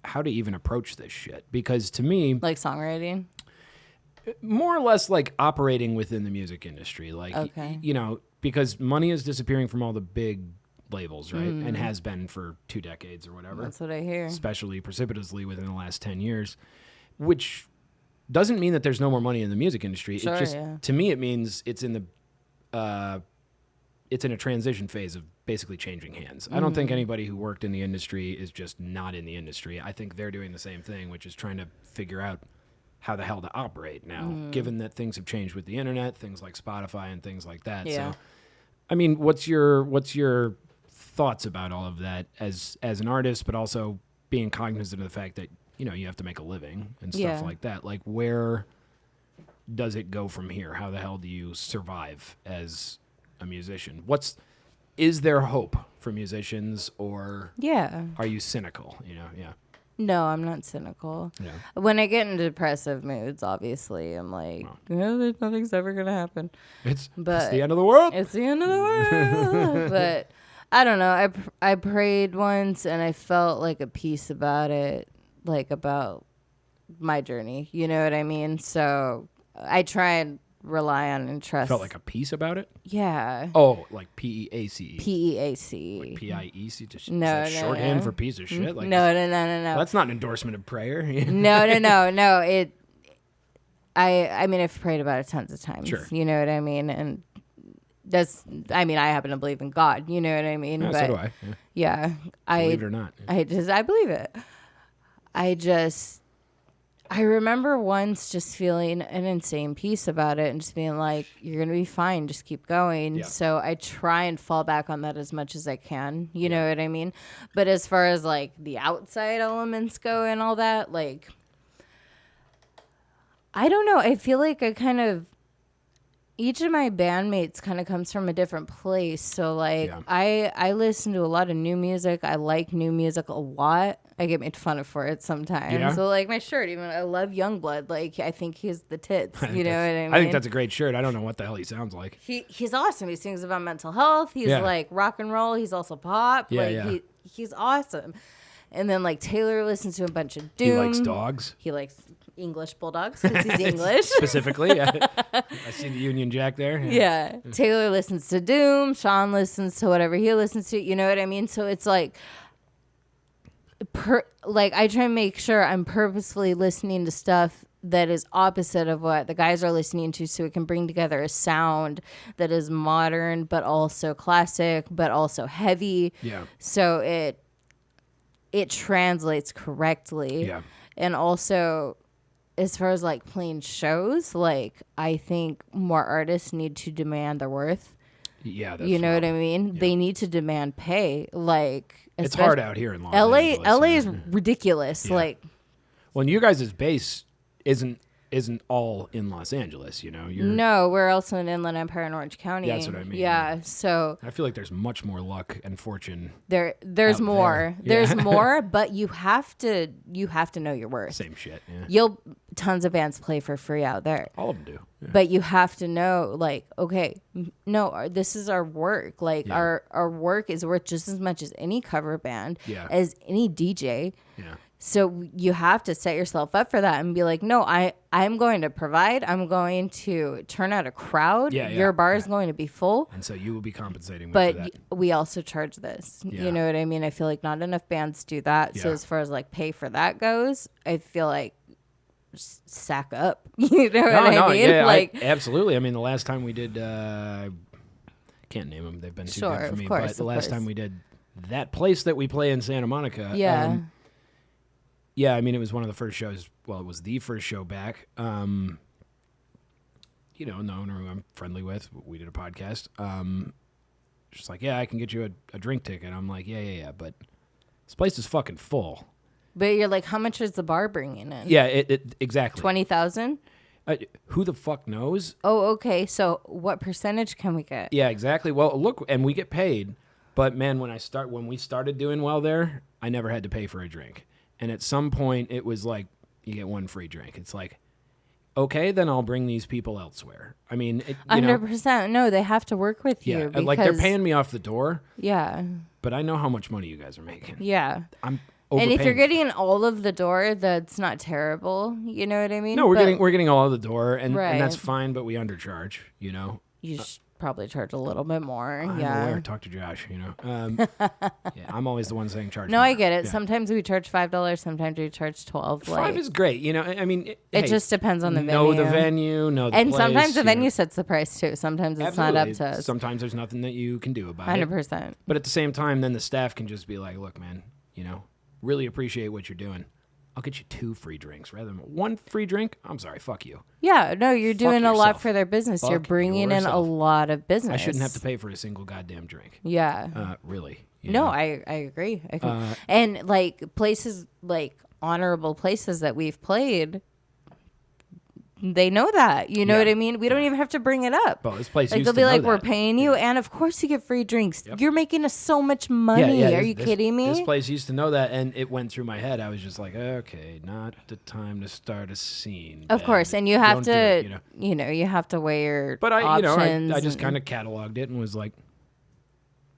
how to even approach this shit. Because to me, Like songwriting? more or less like operating within the music industry, like, Okay. because money is disappearing from all the big labels, right? And has been for 2 decades or whatever. That's what I hear. Especially precipitously within the last 10 years, which doesn't mean that there's no more money in the music industry. Sure, it just, yeah. to me, it means it's in a transition phase of basically changing hands. I don't think anybody who worked in the industry is just not in the industry. I think they're doing the same thing, which is trying to figure out how the hell to operate now, given that things have changed with the internet, things like Spotify and things like that. Yeah. So, I mean, what's your thoughts about all of that as an artist, but also being cognizant of the fact that, you have to make a living and stuff Yeah. like that. Like, where does it go from here? How the hell do you survive as a musician? Is there hope for musicians, or Yeah. are you cynical? Yeah. No, I'm not cynical. Yeah. When I get into depressive moods, obviously, I'm like, nothing's ever going to happen. It's But the end of the world. It's the end of the world. But I don't know. I prayed once and I felt like a peace about it, like about my journey. You know what I mean? So I try and rely on and trust. Felt like a piece about it. Yeah. Oh, like PEACE. PEAC. PIEC. Just No, is that no, shorthand no. for piece of shit. Like, No. that's not an endorsement of prayer. No. I mean, I've prayed about it tons of times. Sure. You know what I mean? And I happen to believe in God. You know what I mean? Yeah, but so do I. Yeah. yeah, Believe it or not. I believe it. I remember once just feeling an insane peace about it and just being like, you're going to be fine. Just keep going. Yeah. So I try and fall back on that as much as I can. You know what I mean? But as far as like the outside elements go and all that, like, I don't know. I feel like each of my bandmates kind of comes from a different place. So like Yeah. I listen to a lot of new music. I like new music a lot. I get made fun of for it sometimes. Yeah? So like my shirt, even I love Youngblood. Like I think he's the tits. You know what I mean? I think that's a great shirt. I don't know what the hell he sounds like. He's awesome. He sings about mental health. He's Yeah. like rock and roll. He's also pop. Yeah, like yeah. he's awesome. And then like Taylor listens to a bunch of He doom. likes dogs. He likes English bulldogs because he's English. Specifically, yeah. I see the Union Jack there. Yeah. Taylor listens to doom. Sean listens to whatever he listens to. You know what I mean? So it's like, I try and make sure I'm purposefully listening to stuff that is opposite of what the guys are listening to, so it can bring together a sound that is modern but also classic but also heavy. Yeah. So it translates correctly. Yeah. And also, as far as like playing shows, like I think more artists need to demand their worth. Yeah, that's You know what wrong. I mean? Yeah. They need to demand pay. Like It's hard out here in Los LA Angeles. is ridiculous. Yeah. Like Well, and you guys' base isn't all in Los Angeles, you know. no, we're also in Inland Empire in Orange County. That's what I mean, Yeah, yeah. so I feel like there's much more luck and fortune. there's out more. there. There's Yeah. more, but you have to know your worth. Same shit. Yeah. Tons of bands play for free out there. All of them do. Yeah. But you have to know, like, okay, no, this is our work. Like, Yeah. our work is worth just as much as any cover band, Yeah. as any DJ. Yeah. So you have to set yourself up for that and be like, no, I'm going to provide. I'm going to turn out a crowd. Yeah, Your yeah, bar is going to be full. And so you will be compensating me But for that. we also charge this. Yeah. You know what I mean? I feel like not enough bands do that. So Yeah. as far as like pay for that goes, I feel like sack up. You know what I mean? Yeah, like absolutely. I mean, the last time we did, can't name them. They've been too Sure, good for of me. course, But the of last course. time we did that place that we play in Santa Monica. Yeah. Yeah, I mean, it was one of the first shows. Well, it was the first show back. You know, an owner who I'm friendly with. We did a podcast. She's like, yeah, I can get you a drink ticket. I'm like, yeah. But this place is fucking full. But you're like, how much is the bar bringing in? Yeah, it exactly. 20,000? Who the fuck knows? Oh, okay. So what percentage can we get? Yeah, exactly. Well, look, and we get paid. But man, when we started doing well there, I never had to pay for a drink. And at some point, it was like, you get one free drink. It's like, okay, then I'll bring these people elsewhere. I mean, you know, 100%. No, they have to work with you. yeah, Because, like they're paying me off the door, Yeah. but I know how much money you guys are making. Yeah. I'm And if you're overpaying. getting all of the door, that's not terrible. You know what I mean? No, we're But getting all of the door, and Right. that's fine, but we undercharge, you know. You should probably charge a little bit more. I'm Yeah. aware. Talk to Josh, you know. Yeah, I'm always the one saying charge. No, more. I get it. Yeah. Sometimes we charge $5. Sometimes we charge 12. $5 is great, you know. I mean, It hey, just depends on the know venue. the venue, know the And place, sometimes the you know. venue sets the price too. Sometimes it's Absolutely. not up to us. Sometimes there's nothing that you can do about 100%. it. But at the same time, then the staff can just be like, look, man, you know, really appreciate what you're doing. I'll get you 2 free drinks rather than 1 free drink. I'm sorry, fuck you. Yeah, no, you're doing a lot yourself. for their business. You're Fuck bringing in a yourself. lot of business. I shouldn't have to pay for a single goddamn drink. Yeah. Really. you No, know? I agree. And like places, like honorable places that we've played, they know that. You know Yeah. what I mean? We don't even have to bring it up. Well, this place Like used they'll to be know like, "We're that. paying you, and of course you get free drinks. Yep. You're making us so much money. Are you this- kidding me?" This place used to know that, and it went through my head. I was just like, okay, not the time to start a scene. Of Ben. course, and you have Don't do to, it, you know? you have to weigh your But I options. just and- kind of cataloged it and was like,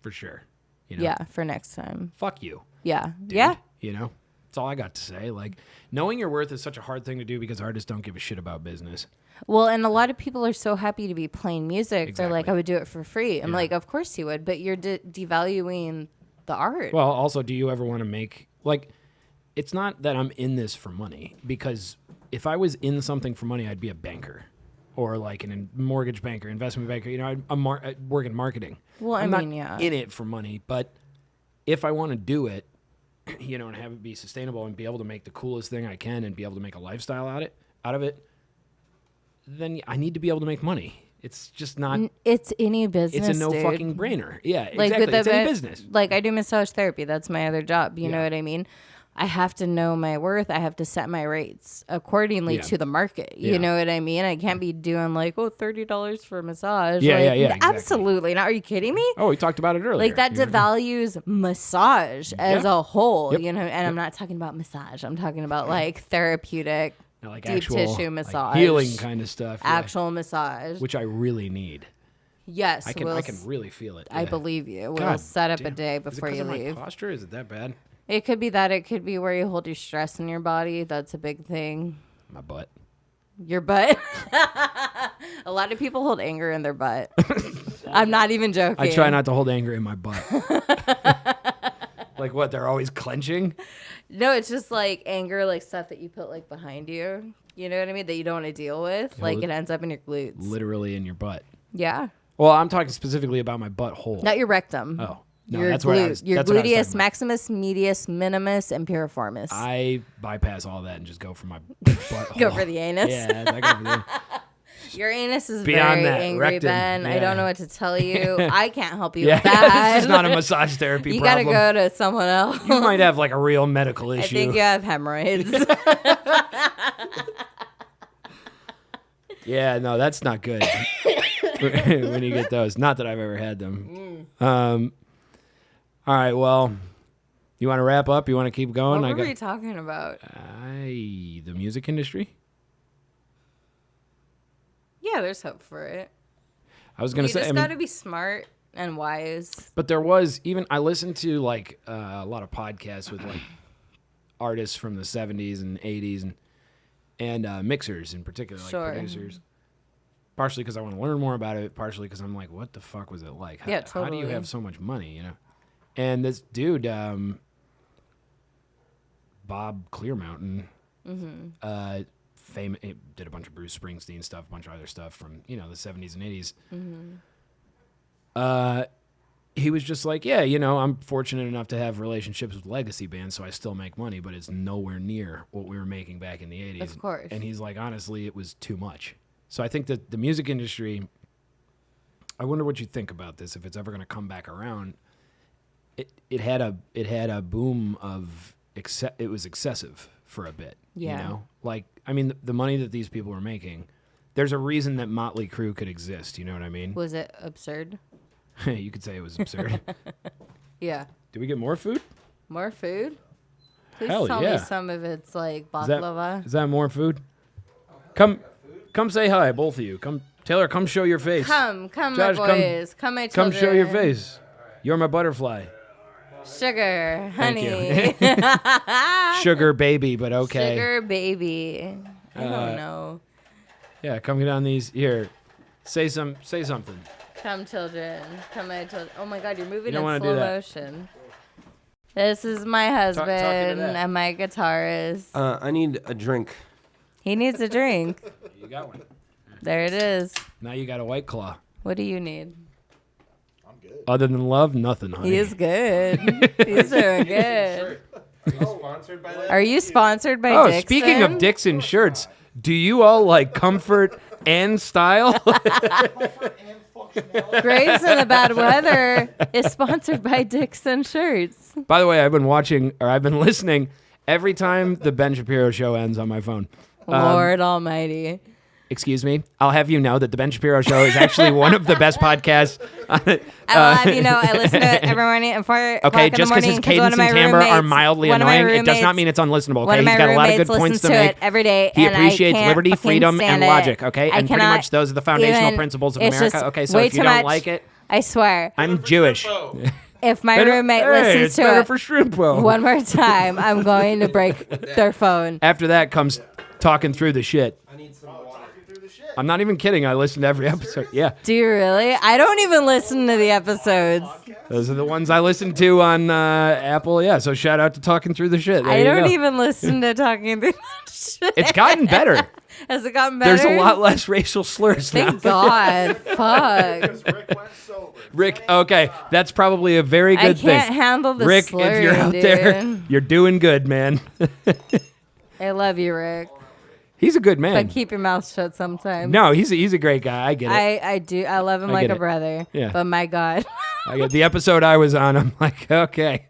for sure. You know? yeah, for next time. Fuck you. Yeah, Dude. yeah. You know? That's all I got to say. Like, knowing your worth is such a hard thing to do because artists don't give a shit about business. Well, and a lot of people are so happy to be playing music. They're like, Exactly. "I would do it for free." I'm Yeah. like, "Of course you would," but you're devaluing the art. Well, also, do you ever want to make, like, it's not that I'm in this for money, because if I was in something for money, I'd be a banker or like a mortgage banker, investment banker. You know, I work in marketing. Well, I'm I mean, not yeah. in it for money, but if I want to do it, you know, and have it be sustainable and be able to make the coolest thing I can and be able to make a lifestyle out of it, then I need to be able to make money. It's just not. It's any business. It's a no dude. fucking brainer. Yeah, Like exactly. with the It's any business. Like I do massage therapy. That's my other job. You know Yeah. what I mean? I have to know my worth. I have to set my rates accordingly Yeah. to the market. Yeah. You know what I mean? I can't be doing like, $30 for a massage. Yeah, like, yeah, yeah, exactly. Absolutely not. Are you kidding me? Oh, we talked about it earlier. Like that you know? devalues massage as Yeah. a whole, Yep. you know, and I'm not talking about massage. I'm talking about like therapeutic, You know, like deep actual, tissue like, massage, healing kind of stuff. yeah, actual massage. which I really need. Yes, I can really feel it. I yeah. believe you. We'll God set up a damn. day Is it before 'cause you of my leave. posture? Is it that bad? It could be that. It could be where you hold your stress in your body. That's a big thing. My butt. Your butt. A lot of people hold anger in their butt. I'm not even joking. I try not to hold anger in my butt. Like what? They're always clenching? No, it's just like anger, like stuff that you put like behind you. You know what I mean? That you don't want to deal with. Like it ends up in your glutes. Literally in your butt. Yeah. Well, I'm talking specifically about my butthole. Not your rectum. Oh. No, your that's what I was. Your that's what I was gluteus talking about. maximus, medius, minimus, and piriformis. I bypass all that and just go for my butthole. Go for the anus. Yeah, I go for the Your anus is Beyond very that, angry, rectum, Ben. I yeah. don't know what to tell you. I can't help you Yeah, with that. this is not a massage therapy You problem. gotta go to someone else. You might have like a real medical I issue. think you have hemorrhoids. Yeah, no, that's not good. When you get those. Not that I've ever had them. All right, well, you want to wrap up? You want to keep going? What were we talking about? The music industry? Yeah, there's hope for it. I was going You to say, just I mean, gotta be smart and wise. but there was even, I listened to like a lot of podcasts with like artists from the 70s and 80s and mixers in particular, like Sure. producers. Partially because I want to learn more about it, partially because I'm like, what the fuck was it like? How, Yeah, How do you totally. have so much money, you know? And this dude, Bob Clearmountain, he did a bunch of Bruce Springsteen stuff, a bunch of other stuff from, the 70s and 80s. He was just like, yeah, I'm fortunate enough to have relationships with legacy bands, so I still make money, but it's nowhere near what we were making back in the 80s. Of course. And he's like, honestly, it was too much. So I think that the music industry, I wonder what you think about this, if it's ever going to come back around. It had a boom of, it was excessive for a bit, Yeah. Like, I mean, the money that these people were making, there's a reason that Motley Crue could exist, you know what I mean? Was it absurd? You could say it was absurd. Yeah. Did we get more food? More food? Please Hell tell yeah. me some of it's like Is that, baklava. is that more food? Come say hi, both of you. Come, Taylor, come show your face. Come, Josh, my boys. Come, my Come children. show your face. You're my butterfly. Sugar, Thank honey. you. Sugar baby, but okay. Sugar baby. I don't know. Yeah, come get on these. Here, say something. Come, children. Come, my children. Oh my God, you're moving don't in wanna do slow that. motion. This is my into husband that. and my guitarist. I need a drink. He needs a drink. You got one. There it is. Now you got a White Claw. What do you need? I'm good. Other than love, nothing, honey. He is good. He's doing good. Are you sponsored by that? Are you sponsored by Oh, Dixon? speaking of Dixon shirts, do you all like comfort and style? Comfort and functionality. Graves in the Bad Weather is sponsored by Dixon shirts. By the way, I've been listening every time the Ben Shapiro show ends on my phone. Lord Almighty. Excuse me. I'll have you know that the Ben Shapiro show is actually one of the best podcasts. I will have you know, I listen to it every morning at 4 o'clock Okay, in the just because morning his cadence one of and my timbre are roommates- mildly one of my annoying, it does not roommates- mean it's unlistenable. one Okay, of he's my got a lot of roommates good points to listens to make. it every day, He and I appreciates can't liberty, fucking freedom, and stand it. logic. Okay, I and pretty cannot much those are the foundational even- principles of it's America. just Okay, so way if you too don't much. like it, I swear, I'm Jewish. if my Better- roommate hey, listens it's to better it for Shrimpo. one more time, I'm going to break their phone. After that comes talking through the shit. I need some water. Through the shit. I'm not even kidding. I listen to every episode. Yeah, Do you really? I don't even listen to the episodes. those are the ones I listen to on Apple. Yeah, so shout out to talking through the shit. There I you don't go. even listen to talking through shit. It's gotten better. Has it gotten better? There's a lot less racial slurs now. Thank God. Fuck. Because Rick went sober. Rick, okay, that's probably a very I good can't thing. handle the Rick, slurring, if you're out dude. there, you're doing good, man. I love you, Rick. He's a good man. But keep your mouth shut sometimes. No, he's a great guy. I get it. I do. I love him I like get a it. brother. Yeah. But my God. I get the episode I was on. I'm like, okay,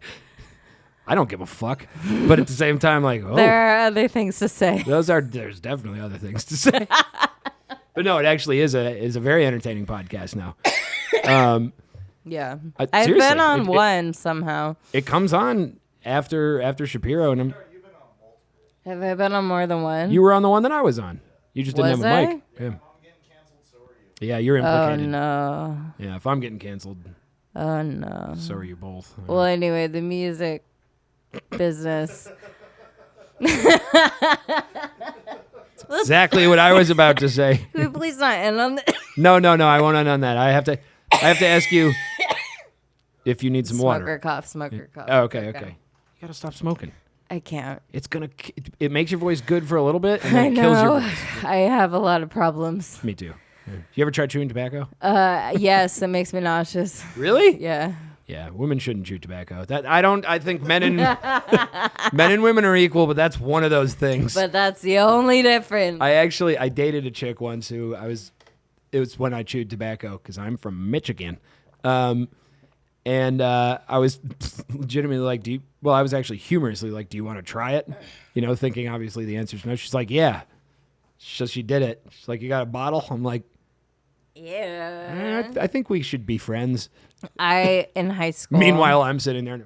I don't give a fuck. But at the same time, like, oh, There are other things to say. there's definitely other things to say. But no, it actually is a very entertaining podcast now. Yeah. Seriously, I've been on it- one somehow. It comes on after Shapiro, and Have I been on more than one? you were on the one that I was on. You just didn't Was have a mic. I? Yeah. I'm getting canceled, so are you. Yeah, you're Oh, implicated. no. Yeah, if I'm getting canceled, Oh, no. so are you both. Well, anyway, the music business. Exactly what I was about to say. Can we please not end on the. No, I won't end on that. I have to ask you. if you need some Smoker water. cough, smoker cough. Oh, okay. You gotta stop smoking. I can't. It makes your voice good for a little bit, and I then it kills your know. voice. I have a lot of problems. Me too. Yeah. You ever try chewing tobacco? Yes, it makes me nauseous. Really? Yeah. Yeah, women shouldn't chew tobacco. I think men and women are equal, but that's one of those things. But that's the only difference. I dated a chick once who it was when I chewed tobacco because I'm from Michigan. And I was legitimately like, I was actually humorously like, do you want to try it? You know, thinking obviously the answer is no. She's like, yeah. So she did it. She's like, you got a bottle? I'm like, yeah. I think we should be friends. In high school. Meanwhile, I'm sitting there.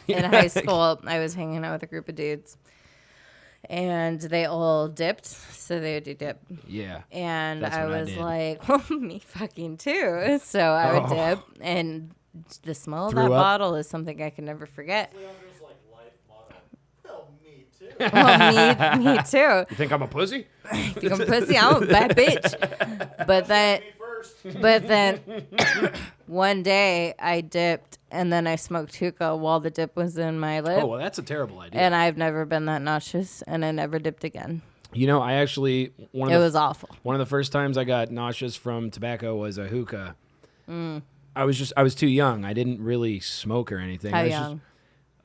In high school, I was hanging out with a group of dudes. And they all dipped, so they would do dip. Yeah. And That's I what I was did. like, well, me fucking too. So I would dip, and the smell of Threw that up? bottle is something I can never forget. Leandra's like life motto. Well, me too. Well, me too. You think I'm a pussy? Think I'm a pussy? I'm a bad bitch. But then one day I dipped, and then I smoked hookah while the dip was in my lip. Oh, well, that's a terrible idea. And I've never been that nauseous, and I never dipped again. You know, I actually It was awful. One of the first times I got nauseous from tobacco was a hookah. I was too young. I didn't really smoke or anything. How I was young?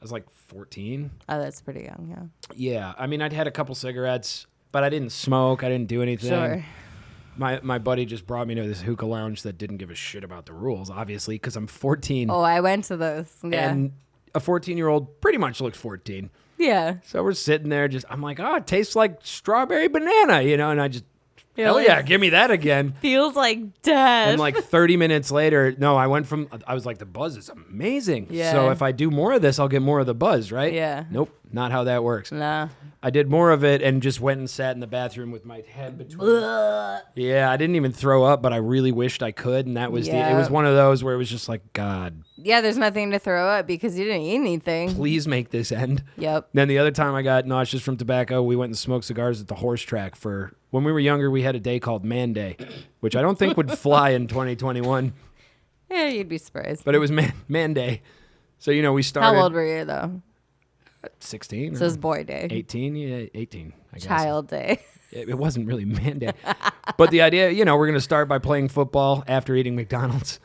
I was like 14. Oh, that's pretty young, yeah. Yeah, I mean, I'd had a couple cigarettes, but I didn't smoke. I didn't do anything. Sure. My buddy just brought me to this hookah lounge that didn't give a shit about the rules, obviously, because I'm 14. Oh, I went to those. Yeah. And a 14-year-old pretty much looks 14. Yeah. So we're sitting there I'm like, oh, it tastes like strawberry banana, you know, and I just, You're hell like, yeah, give me that again. Feels like death. And like 30 minutes later, I was like, the buzz is amazing. Yeah. So if I do more of this, I'll get more of the buzz, right? Yeah. Nope, not how that works. Nah. I did more of it and just went and sat in the bathroom with my head between. Yeah, I didn't even throw up, but I really wished I could. And that was it was one of those where it was just like, God, Yeah, there's nothing to throw up because you didn't eat anything. please make this end. Yep. Then the other time I got nauseous from tobacco, we went and smoked cigars at the horse track when we were younger, we had a day called Man Day, which I don't think would fly in 2021, Yeah, you'd be surprised. but it was Man Day. So, we started. How old were you, though? 16 So or it's boy day. 18, yeah, 18, I guess. Child day. It wasn't really Man Day. But the idea, we're going to start by playing football after eating McDonald's.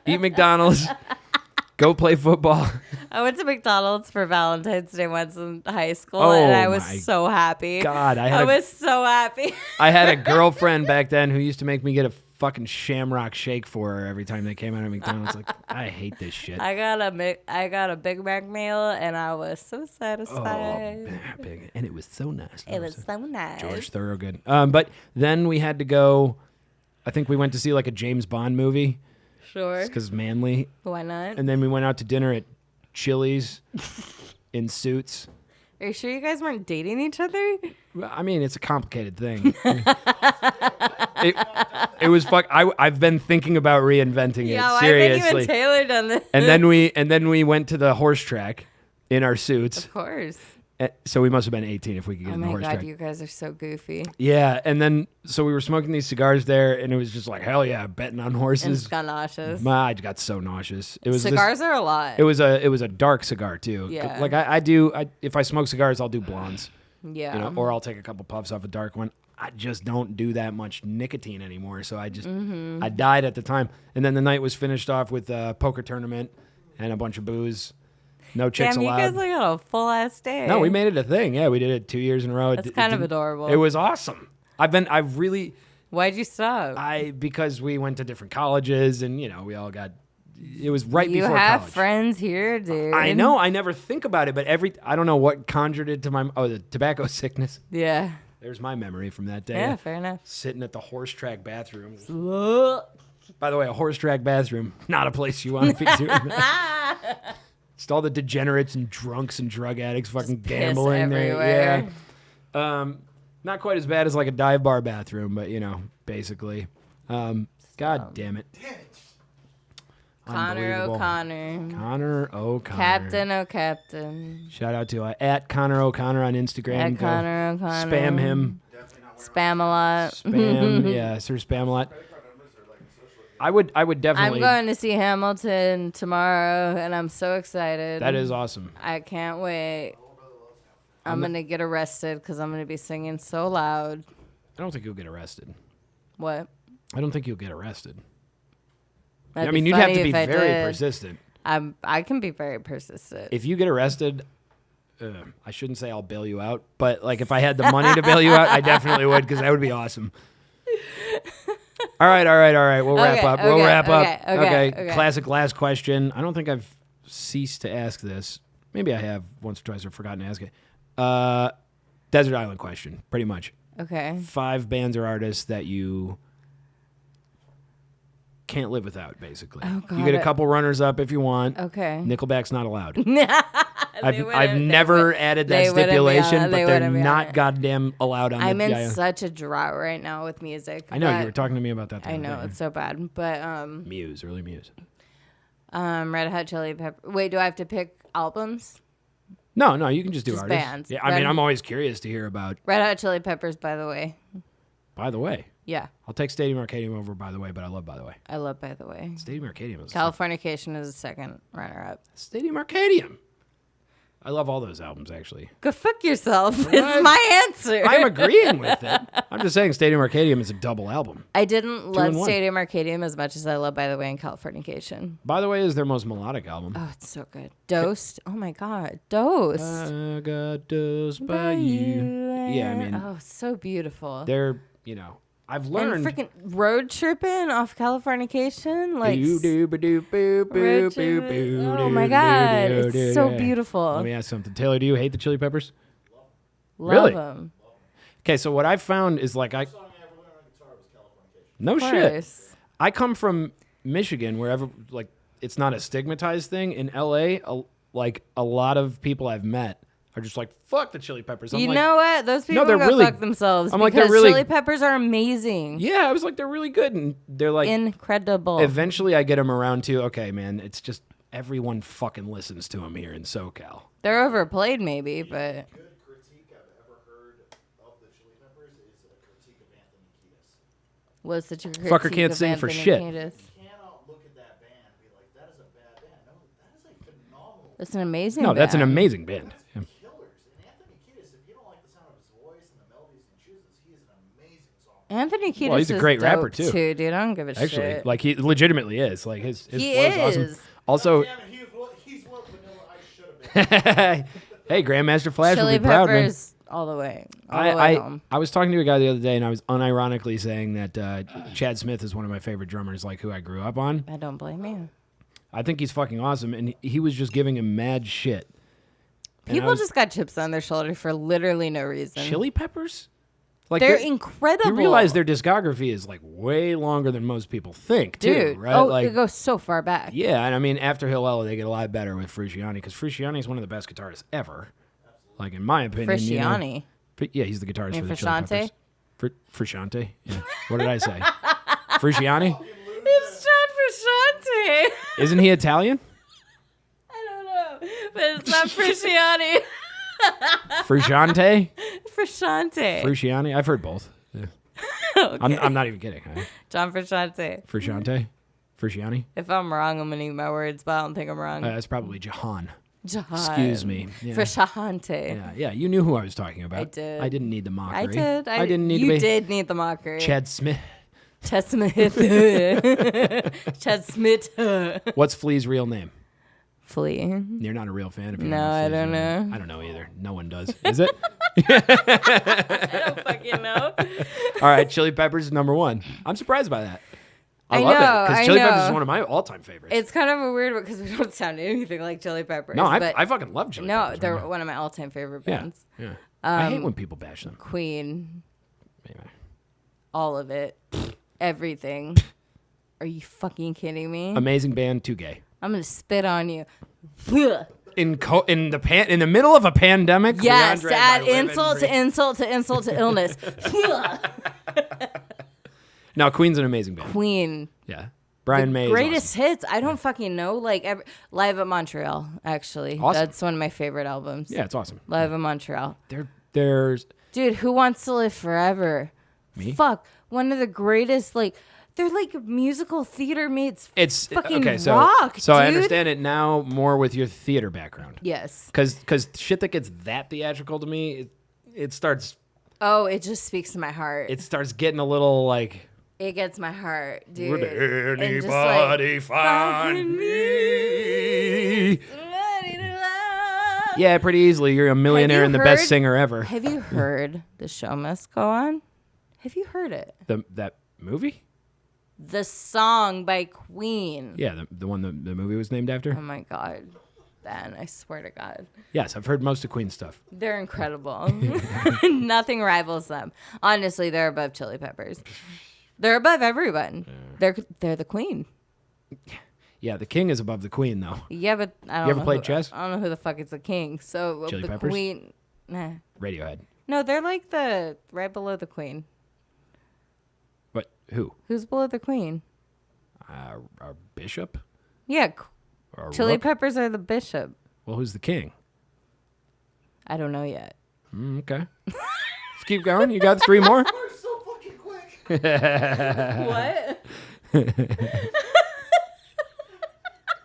Eat McDonald's, go play football. I went to McDonald's for Valentine's Day once in high school, Oh, and I was my so happy. God, I was so happy. I had a girlfriend back then who used to make me get a fucking Shamrock Shake for her every time they came out of McDonald's. Like, I hate this shit. I got a Big Mac meal, and I was so satisfied. Big. And it was so nice. It was so nice. George Thorogood. But then we had to go, I think we went to see like a James Bond movie Sure. because manly. Why not? And then we went out to dinner at Chili's in suits. Are you sure you guys weren't dating each other? I mean, it's a complicated thing. it was I've been thinking about reinventing it. Yeah, Seriously. I think even Taylor done this. And then we went to the horse track in our suits. Of course. So we must have been 18 if we could get Oh in the my horse God, track. you guys are so goofy. Yeah, and then so we were smoking these cigars there, and it was just like, hell yeah, betting on And horses. just got nauseous. I got so nauseous. It was Cigars are a lot. It was a dark cigar too. Yeah. Like if I smoke cigars, I'll do blondes. Yeah. Or I'll take a couple puffs off a dark one. I just don't do that much nicotine anymore. So I just I died at the time, and then the night was finished off with a poker tournament and a bunch of booze. No chicks Damn, you allowed. guys like got a full ass day. No, we made it a thing. Yeah, we did it 2 years in a row. That's kind of adorable. It was awesome. I've really Why'd you stop? because we went to different colleges and we all got. It was right you before have college. friends here, dude. I know. I never think about it, but I don't know what conjured it to my. Oh, the tobacco sickness. Yeah. There's my memory from that day. Yeah, fair enough. Sitting at the horse track bathroom. By the way, a horse track bathroom, not a place you want to be doing that. Just all the degenerates and drunks and drug addicts fucking Piss gambling there. everywhere. Yeah. Not quite as bad as like a dive bar bathroom, but basically. God damn it. Connor Unbelievable. O'Connor. Connor O'Connor. Captain O'Captain. Shout out to at Connor O'Connor on Instagram. At Go Connor O'Connor. Spam him. Spam a lot. Spam. Yeah, sir, spam a lot. Credit card numbers are like in social I would I'm definitely. going to see Hamilton tomorrow, and I'm so excited. That is awesome. I can't wait. I'm going to get arrested because I'm going to be singing so loud. I don't think you'll get arrested. What? I don't think you'll get arrested. That'd I be mean, you'd have funny to be if I very did. persistent. I can be very persistent. If you get arrested, I shouldn't say I'll bail you out, but like if I had the money to bail you out, I definitely would because that would be awesome. All right. We'll wrap up. We'll wrap up. Okay. Classic last question. I don't think I've ceased to ask this. Maybe I have once or twice. I've forgotten to ask it. Desert Island question, pretty much. Okay. 5 bands or artists that you can't live without, basically. Oh, God. You get a couple runners up if you want. Okay. Nickelback's not allowed. I've wouldn't- never added that they wouldn't be stipulation, on- but they they're wouldn't be on not it. goddamn allowed on I'm the in such a drought right now with music. I know you but were talking to me about that. The I other know day. it's so bad, but Muse, early Muse. Red Hot Chili Pepper. Wait, do I have to pick albums? No, you can just do Just artists. bands. Yeah, I mean, Red- I'm always curious to hear about. Red Hot Chili Peppers, by the way. By the way, Yeah, I'll take Stadium Arcadium over By the Way, but I love By the Way. I love By the Way. Stadium Arcadium is Californication is the second runner-up. Stadium Arcadium. I love all those albums, actually. Go fuck yourself. It's my answer. I'm agreeing with it. I'm just saying Stadium Arcadium is a double album. I didn't love in one. Stadium Arcadium as much as I love By the Way and Californication. By the Way is their most melodic album. Oh, it's so good. Dosed. Oh my God. Dosed. I got dosed by you. Yeah, I mean, Oh, so beautiful. they're, I've learned. And freaking Road Tripping off Californication. Like, Road Trippin'. Oh my God. It's so beautiful. Let me ask something. Taylor, do you hate the Chili Peppers? Love Really? them. Okay, so what I've found is like The song I ever learned on guitar was Californication. no Of shit. course. I come from Michigan, wherever like it's not a stigmatized thing. In LA, like a lot of people I've met are just like, fuck the Chili Peppers. I'm You like, know what? Those people they're go really- fuck themselves. I'm like, they're because really- Chili Peppers are amazing. yeah, I was like, they're really good, and they're like, Incredible. eventually I get them around to, okay, man, it's just everyone fucking listens to them here in SoCal. They're overplayed maybe, but Good critique I've ever heard of the Chili Peppers is a critique of Anthony Kiedis. what's the critique Fucker can't of sing for Anthony shit. Kiedis? You cannot look at that band and be like, that is a bad band. No, that is a phenomenal That's an amazing No, that's an band. amazing band. Yeah. killers. And Anthony Kiedis, if you don't like the sound of his voice and the melodies he chooses, he is an amazing songwriter. Anthony Kiedis Well, he's a is great rapper, dope too. dude. I don't give a Actually, shit. like he legitimately is. Like his He flow is awesome. is. Also, Damn it, he's what Vanilla Ice should have been. hey, Grandmaster Flash Chili would be proud, man. Peppers all the way. All the way home. I was talking to a guy the other day, and I was unironically saying that Chad Smith is one of my favorite drummers, like who I grew up on. I don't blame you. I think he's fucking awesome, and he was just giving him mad shit. And I People was- just got chips on their shoulder for literally no reason. Chili Peppers? Like They're incredible. You realize their discography is like way longer than most people think, too, dude. right? Oh, like, it goes so far back. yeah, and I mean, after Hillel, they get a lot better with Frusciante because Frusciante is one of the best guitarists ever. Like in my opinion, Frusciante. Yeah, he's the guitarist You for mean the Chili Frusciante? Peppers. Frusciante. Yeah. What did I say? Frusciante? It's John Frusciante. Isn't he Italian? I don't know, but it's not Frusciante. Frusciante? Frusciante. Frusciante? I've heard both. Yeah. Okay. I'm not even kidding. John Frusciante. Frusciante? Frusciante? If I'm wrong, I'm gonna eat my words, but I don't think I'm wrong. That's probably Jahan. John. Excuse me. Yeah. Frusciante. Yeah, you knew who I was talking about. I did. I didn't need the mockery. I did. I didn't need you to be did need the mockery. Chad Smith. Chad Smith. Chad Smith. What's Flea's real name? Flea. You're not a real fan of him. No, I don't know. I don't know either. No one does. Is it? I don't fucking know. All right, Chili Peppers is number 1. I'm surprised by that. I I love it know, because I Chili Peppers know. is one of my all-time favorites. It's kind of a weird one because we don't sound anything like Chili Peppers. no, but I fucking love Chili no, Peppers. they're man. one of my all-time favorite Yeah, bands. yeah. I hate when people bash them. Queen, Anyway. all of it, everything. Are you fucking kidding me? Amazing band, too gay. I'm gonna spit on you. In the middle of a pandemic. Yes, Leandra to add by living insult free- to insult to insult to illness. No, Queen's an amazing band. Queen. Yeah, Brian May. Greatest Is hits. I don't fucking know. Like Live at Montreal, actually. Awesome. That's one of my favorite albums. awesome. Yeah, it's awesome. Live at Montreal. There's Dude, Who Wants to Live Forever? Me? Fuck. One of the greatest, like, They're like musical theater meets It's fucking okay. So, rock, so I dude. understand it now more with your theater background. Yes. Because shit that gets that theatrical to me, it starts Oh, it just speaks to my heart. it starts getting a little like. It gets my heart, dude. Would And just, anybody find me? somebody to love. Yeah, pretty easily. You're a millionaire you and the best heard- singer ever. Have you heard The Show Must Go On? Have you heard it? That movie? The song by Queen. Yeah, the one the movie was named after. Oh my God. Ben, I swear to God. Yes, I've heard most of Queen's stuff. They're incredible. Nothing rivals them. Honestly, they're above Chili Peppers. They're above everyone. They're the Queen. Yeah, the king is above the queen, though. Yeah, but I don't You ever know played who, chess? I don't know who the fuck is the king. So Chili the Peppers? Queen. Nah. Radiohead. No, they're like the right below the Queen. What? Who? Who's below the Queen? Our bishop? Yeah, Or Chili rook? Peppers are the bishop. Well, who's the king? I don't know yet. Okay. Let's keep going. You got 3 more? You're so fucking quick. What?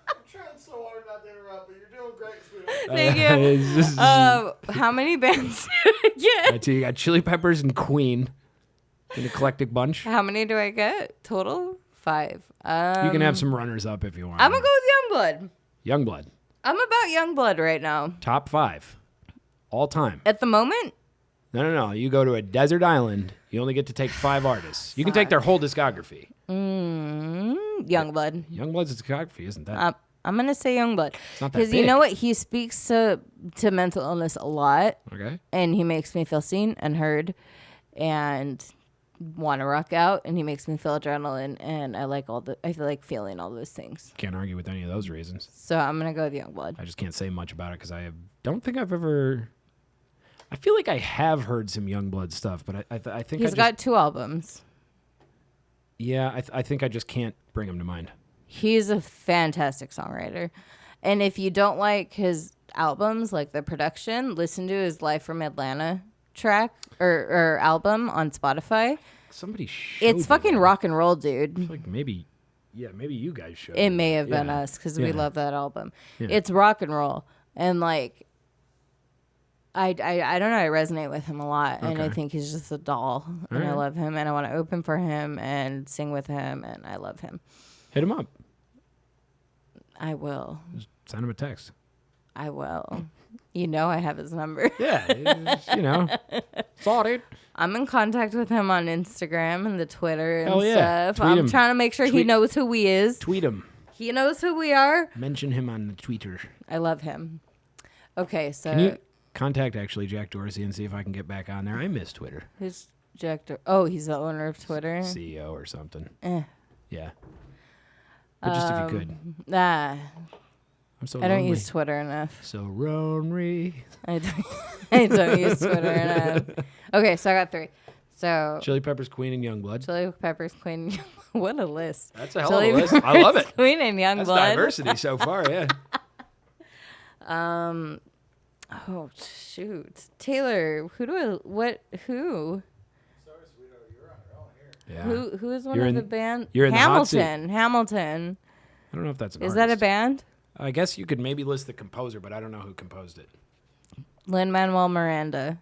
I'm trying so hard not to interrupt, but you're doing great, sweetheart. Thank you. It's just- How many bands did I get? so you got Chili Peppers and Queen. An eclectic bunch. How many do I get total? 5. You can have some runners up if you want. I'm gonna go with Youngblood. Youngblood. I'm about Youngblood right now. Top 5. All time. At the moment, No. You go to a desert island. You only get to take 5 artists. You can take their whole discography. Youngblood. Youngblood's discography, isn't that? I'm gonna say Youngblood not that because you big. know what? He speaks to mental illness a lot, Okay. and he makes me feel seen and heard, and want to rock out, and he makes me feel adrenaline, and I feel like feeling all those things. Can't argue with any of those reasons. So I'm gonna go with Youngblood. I just can't say much about it because don't think I've ever. I feel like I have heard some Youngblood stuff, but I think He's got 2 albums. Yeah, I think I just can't bring him to mind. He's a fantastic songwriter. And if you don't like his albums, like the production, listen to his Live from Atlanta track or album on Spotify. Somebody showed It's me fucking that. rock and roll, dude. Like maybe you guys showed It me may that. have been Yeah. us because we Yeah. love that album. Yeah. It's rock and roll. And like, I don't know. I resonate with him a lot. And I Okay. think he's just a doll. And I Alright. love him. And I want to open for him and sing with him. And I love him. Hit him up. I will. Send him a text. I will. You know I have his number. Yeah, sorted. I'm in contact with him on Instagram and the Twitter and Hell yeah. stuff. Tweet I'm him. trying to make sure he Tweet- knows who he is. Tweet him. He knows who we are. Mention him on the Twitter. I love him. Okay, so Can you contact actually Jack Dorsey and see if I can get back on there? I miss Twitter. who's Jack? Oh, he's the owner of Twitter. CEO or something. Eh. Yeah. But just if you could. Nah, I'm so I don't lonely. use Twitter enough. So lonely. I don't use Twitter enough. Okay, so I got 3. So Chili Peppers, Queen, and Youngblood. Chili Peppers, Queen. What a list. That's a hell Chili of a list. I love Peppers, it. Queen and That's Youngblood. diversity so far, yeah. Oh shoot, Taylor. Who? Sorry, sweetheart, you're on your own here. Yeah. Who is one You're of in- the band? you're in the hot seat. Hamilton. I don't know if that's an Is that a artist. band? I guess you could maybe list the composer, but I don't know who composed it. Lin-Manuel Miranda.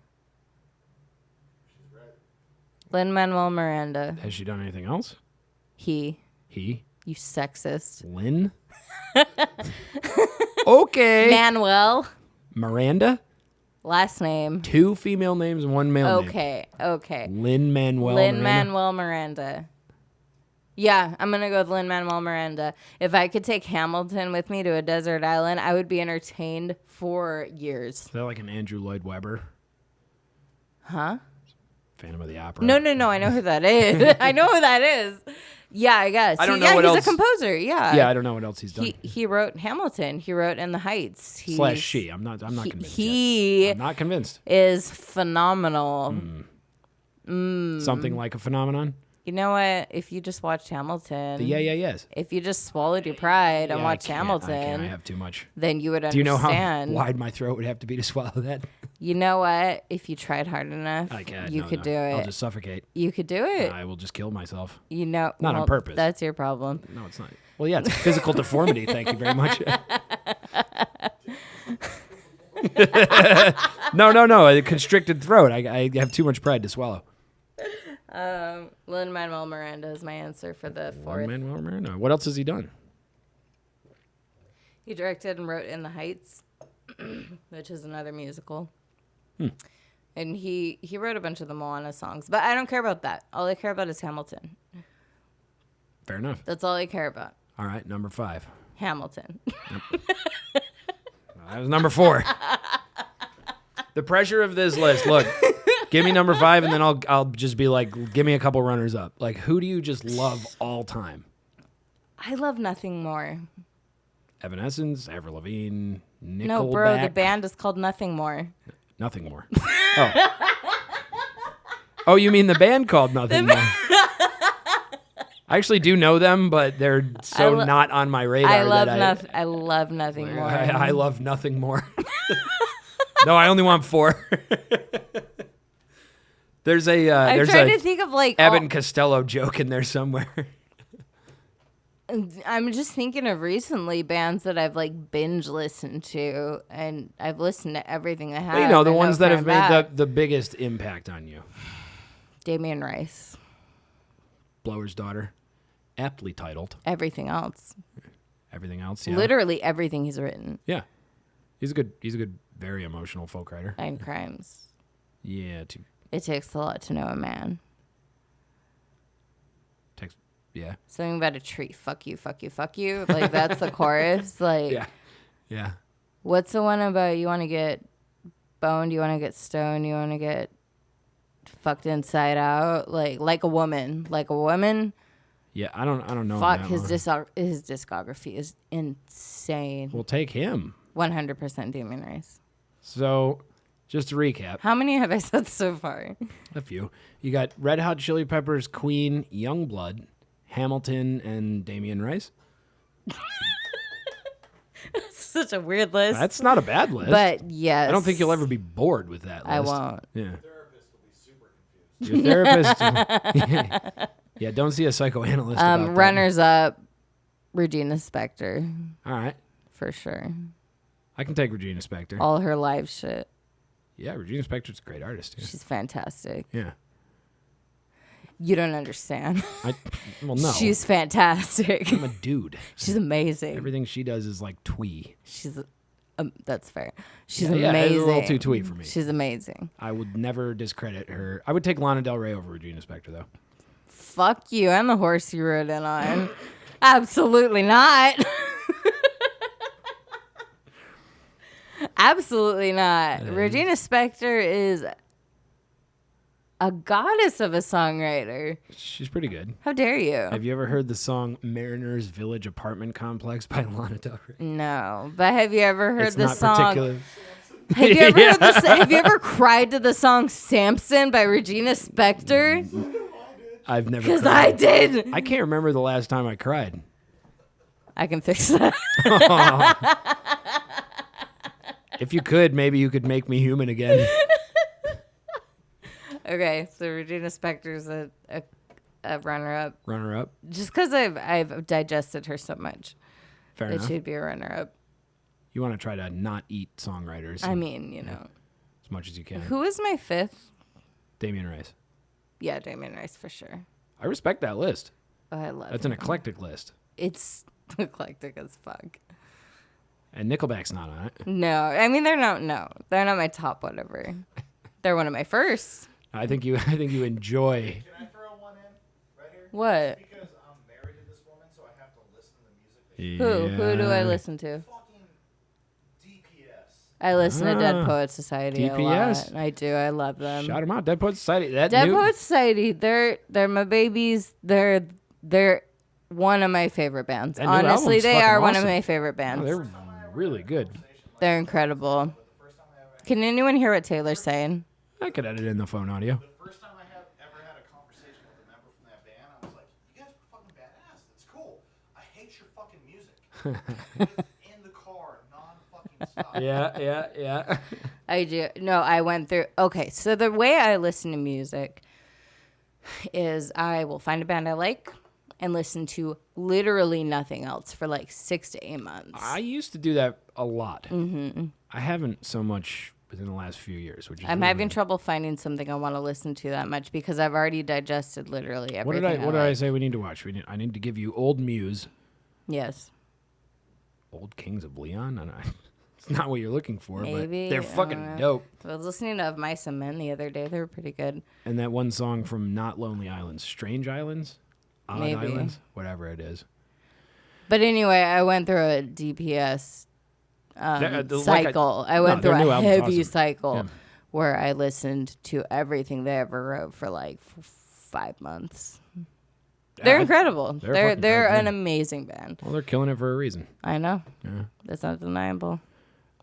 She's right. Lin-Manuel Miranda. Has she done anything else? He. He? You sexist. Lynn? Okay. Manuel. Miranda? Last name. 2 female names and 1 male name. Okay. Lin-Manuel Miranda. Lin-Manuel Miranda. Yeah, I'm going to go with Lin-Manuel Miranda. If I could take Hamilton with me to a desert island, I would be entertained for years. Is that like an Andrew Lloyd Webber? Huh? Phantom of the Opera? No. I know who that is. I know who that is. Yeah, I guess. I don't know yeah, what he's else- a composer. Yeah. Yeah, I don't know what else he's done. He wrote Hamilton. He wrote In the Heights. Slash she. I'm not convinced He yet. I'm not convinced. is phenomenal. Something like a phenomenon? You know what? If you just watched Hamilton, The yes. if you just swallowed your pride and Yeah, watched I can't. Hamilton, I have too much. then you would Do you know how understand. wide my throat would have to be to swallow that? You know what? If you tried hard enough, I can't. you could do it. I'll just suffocate. You could do it. I will just kill myself. You know, Not on purpose. That's your problem. No, it's not. Well, yeah, it's a physical deformity. Thank you very much. No. A constricted throat. I have too much pride to swallow. Lin-Manuel Miranda is my answer for the fourth. Lin-Manuel Miranda. What else has he done? He directed and wrote In the Heights, which is another musical. And he wrote a bunch of the Moana songs, but I don't care about that. All I care about is Hamilton. Fair enough. That's all I care about. All right, number 5. Hamilton. That was number 4. The pressure of this list. Look, give me number 5, and then I'll just be like, give me a couple runners up. Like, who do you just love all time? I love nothing more. Evanescence, Avril Lavigne, Nickelback. No, bro, the band is called Nothing More. Nothing More. Oh, you mean the band called Nothing More? I actually do know them, but they're not on my radar. I love Nothing More. I love Nothing More. No, I only want 4. There's I'm trying to think of like Abbott Costello joke in there somewhere. I'm just thinking of recently bands that I've like binge listened to, and I've listened to everything they have. Well, you know, the ones that have made the biggest impact on you. Damien Rice. Blower's Daughter. Aptly titled. Everything else. Everything else, yeah. Literally everything he's written. Yeah. He's a good, very emotional folk writer. And Crimes. Yeah, It takes a lot to know a man. Yeah. Something about a tree. Fuck you, fuck you, fuck you. Like, that's the chorus. Like, Yeah. What's the one about you want to get boned, you want to get stoned, you want to get fucked inside out? Like a woman. Like a woman. Yeah, I don't know. Fuck, his discography is insane. We'll take him. 100% Damien Rice. So, just to recap. How many have I said so far? A few. You got Red Hot Chili Peppers, Queen, Youngblood, Hamilton, and Damien Rice. Such a weird list. That's not a bad list. But yes. I don't think you'll ever be bored with that list. I won't. Yeah. Therapist will be super confused. Your therapist. Yeah, don't see a psychoanalyst. About that. Runners up, Regina Spektor. All right. For sure. I can take Regina Spektor. All her live shit. Yeah, Regina Spektor's a great artist. Yeah. She's fantastic. Yeah. You don't understand. Well, no. She's fantastic. I'm a dude. She's amazing. Everything she does is like twee. She's that's fair. She's Yeah, amazing. it's a little too twee for me. She's amazing. I would never discredit her. I would take Lana Del Rey over Regina Spektor, though. Fuck you and the horse you rode in on. Absolutely not. Absolutely not. Regina Spektor is a goddess of a songwriter. She's pretty good. How dare you? Have you ever heard the song Mariner's Village Apartment Complex by Lana Del Rey? No. But have you ever heard It's the not song? particular. Have you ever heard this? Have you ever cried to the song Samson by Regina Spektor? I've never Because cried. I did. I can't remember the last time I cried. I can fix that. If you could, maybe you could make me human again. Okay, so Regina Spektor's a runner-up. Runner-up. Just because I've digested her so much. Fair That enough. she'd be a runner-up. You want to try to not eat songwriters. I mean, you know. As much as you can. Who is my fifth? Damien Rice. Yeah, Damien Rice for sure. I respect that list. Oh, I love That's an him. eclectic list. It's eclectic as fuck. And Nickelback's not on it. No, I mean, they're not my top whatever. They're one of my first. I think you enjoy. Can I throw one in right here? What? Because I'm married to this woman, so I have to listen to the music that she Who do I listen to? fucking DPS. I listen to Dead Poets Society a DPS. lot. I do. I love them. Shout them out, Dead Poets Society. Dead Poets Society. They're my babies. They're one of my favorite bands. That new Honestly, album's they fucking are one of awesome. my favorite bands. They're really good. They're incredible. Can anyone hear what Taylor's saying? I could edit in the phone audio. The first time I ever had a conversation with a member from that band, I was like, you guys are fucking badass. That's cool. I hate your fucking music. In the car, non-fucking stop. Yeah. I do. No, I went through. Okay, so the way I listen to music is I will find a band I like and listen to literally nothing else for like 6 to 8 months. I used to do that a lot. Mm-hmm. I haven't so much within the last few years. Which is I'm really having weird. trouble finding something I want to listen to that much because I've already digested literally What everything. did I like. say we need to watch? I need to give you Old Muse, Yes. Old Kings of Leon. And it's not what you're looking for, Maybe. but they're fucking dope. I was listening to Of Mice and Men the other day. They were pretty good. And that one song from Not Lonely Islands, Strange Islands, Odd Maybe. Islands, whatever it is. But anyway, I went through a DPS cycle. I went through their new a album's heavy awesome. cycle Yeah. where I listened to everything they ever wrote for like 5 months. They're incredible. they're They're fucking great, an yeah. amazing band. Well, they're killing it for a reason. I know. Yeah. That's undeniable.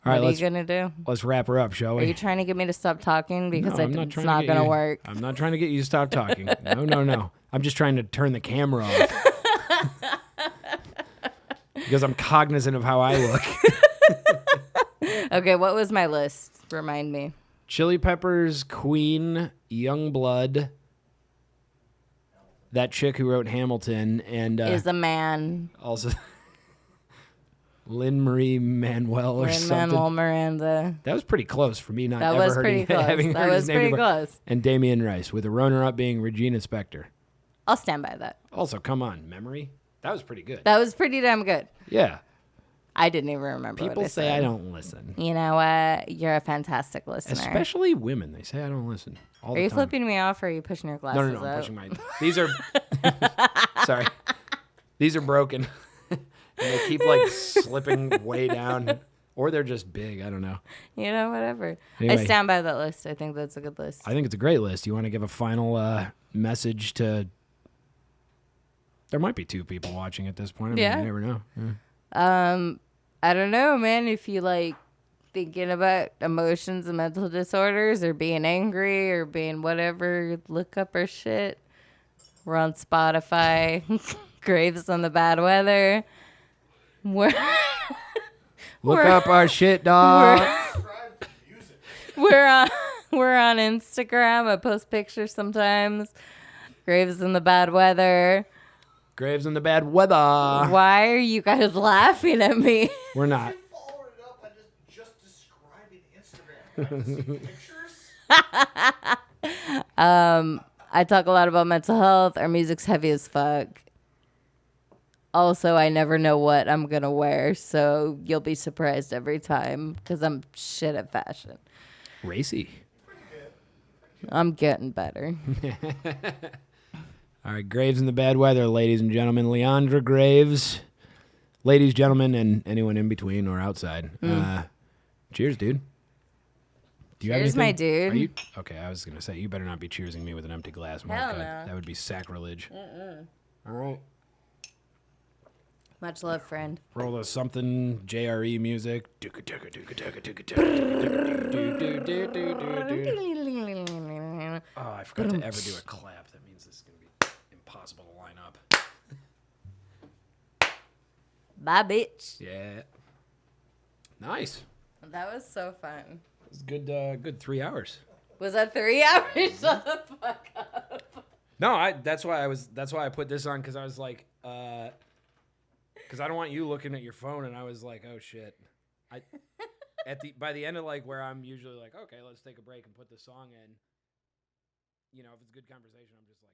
All right, What are you gonna do? let's wrap her up, shall we? Are you trying to get me to stop talking because No, I'm it's trying not get gonna you- work? I'm not trying to get you to stop talking. No. I'm just trying to turn the camera off. Because I'm cognizant of how I look. Okay, what was my list? Remind me. Chili Peppers, Queen, Youngblood, that chick who wrote Hamilton, and Is a man. also Lynn Marie Manuel or something. Lin-Manuel Miranda. That was pretty close for me not That ever was pretty heard, close. having That heard was his name pretty before. close. And Damian Rice, with the runner-up being Regina Spektor. I'll stand by that. Also, come on, Memory? That was pretty good. That was pretty damn good. Yeah. I didn't even remember what People I say said. I don't listen. You know what? You're a fantastic listener. Especially women. They say I don't listen. All Are the you time. flipping me off or are you pushing your glasses No. I'm up? pushing my. These are. Sorry. These are broken. And they keep like slipping way down. Or they're just big. I don't know. You know, whatever. Anyway. I stand by that list. I think that's a good list. I think it's a great list. You want to give a final message to. There might be 2 people watching at this point. I mean, Yeah. You never know. Yeah. I don't know, man. If you like thinking about emotions and mental disorders or being angry or being whatever, look up our shit. We're on Spotify. Graves on the Bad Weather. We're Look We're- up our shit, dog. we're on Instagram. I post pictures sometimes. Graves in the Bad Weather. Graves in the bad weather. Why are you guys laughing at me? We're not. Following it up by just describing Instagram. Guys, see pictures? I talk a lot about mental health. Our music's heavy as fuck. Also, I never know what I'm going to wear, so you'll be surprised every time because I'm shit at fashion. Racy. I'm getting better. All right, Graves in the bad weather, ladies and gentlemen. Leandra Graves. Ladies, gentlemen, and anyone in between or outside. Cheers, dude. Do you have Cheers, anything? my dude. Are you, okay, I was going to say, you better not be cheersing me with an empty glass. Hell God, no. that would be sacrilege. All right. Much love, friend. Roll us something JRE music. Oh, I forgot to ever do a clap. That means this is going to be impossible to line up. Bye, bitch. Yeah. Nice. That was so fun. It was good. Good 3 hours. Was that 3 hours? Shut the fuck up. No, that's why I put this on because I was like, because I don't want you looking at your phone, and I was like, oh shit. By the end of like where I'm usually like, okay, let's take a break and put the song in. You know, if it's good conversation, I'm just like.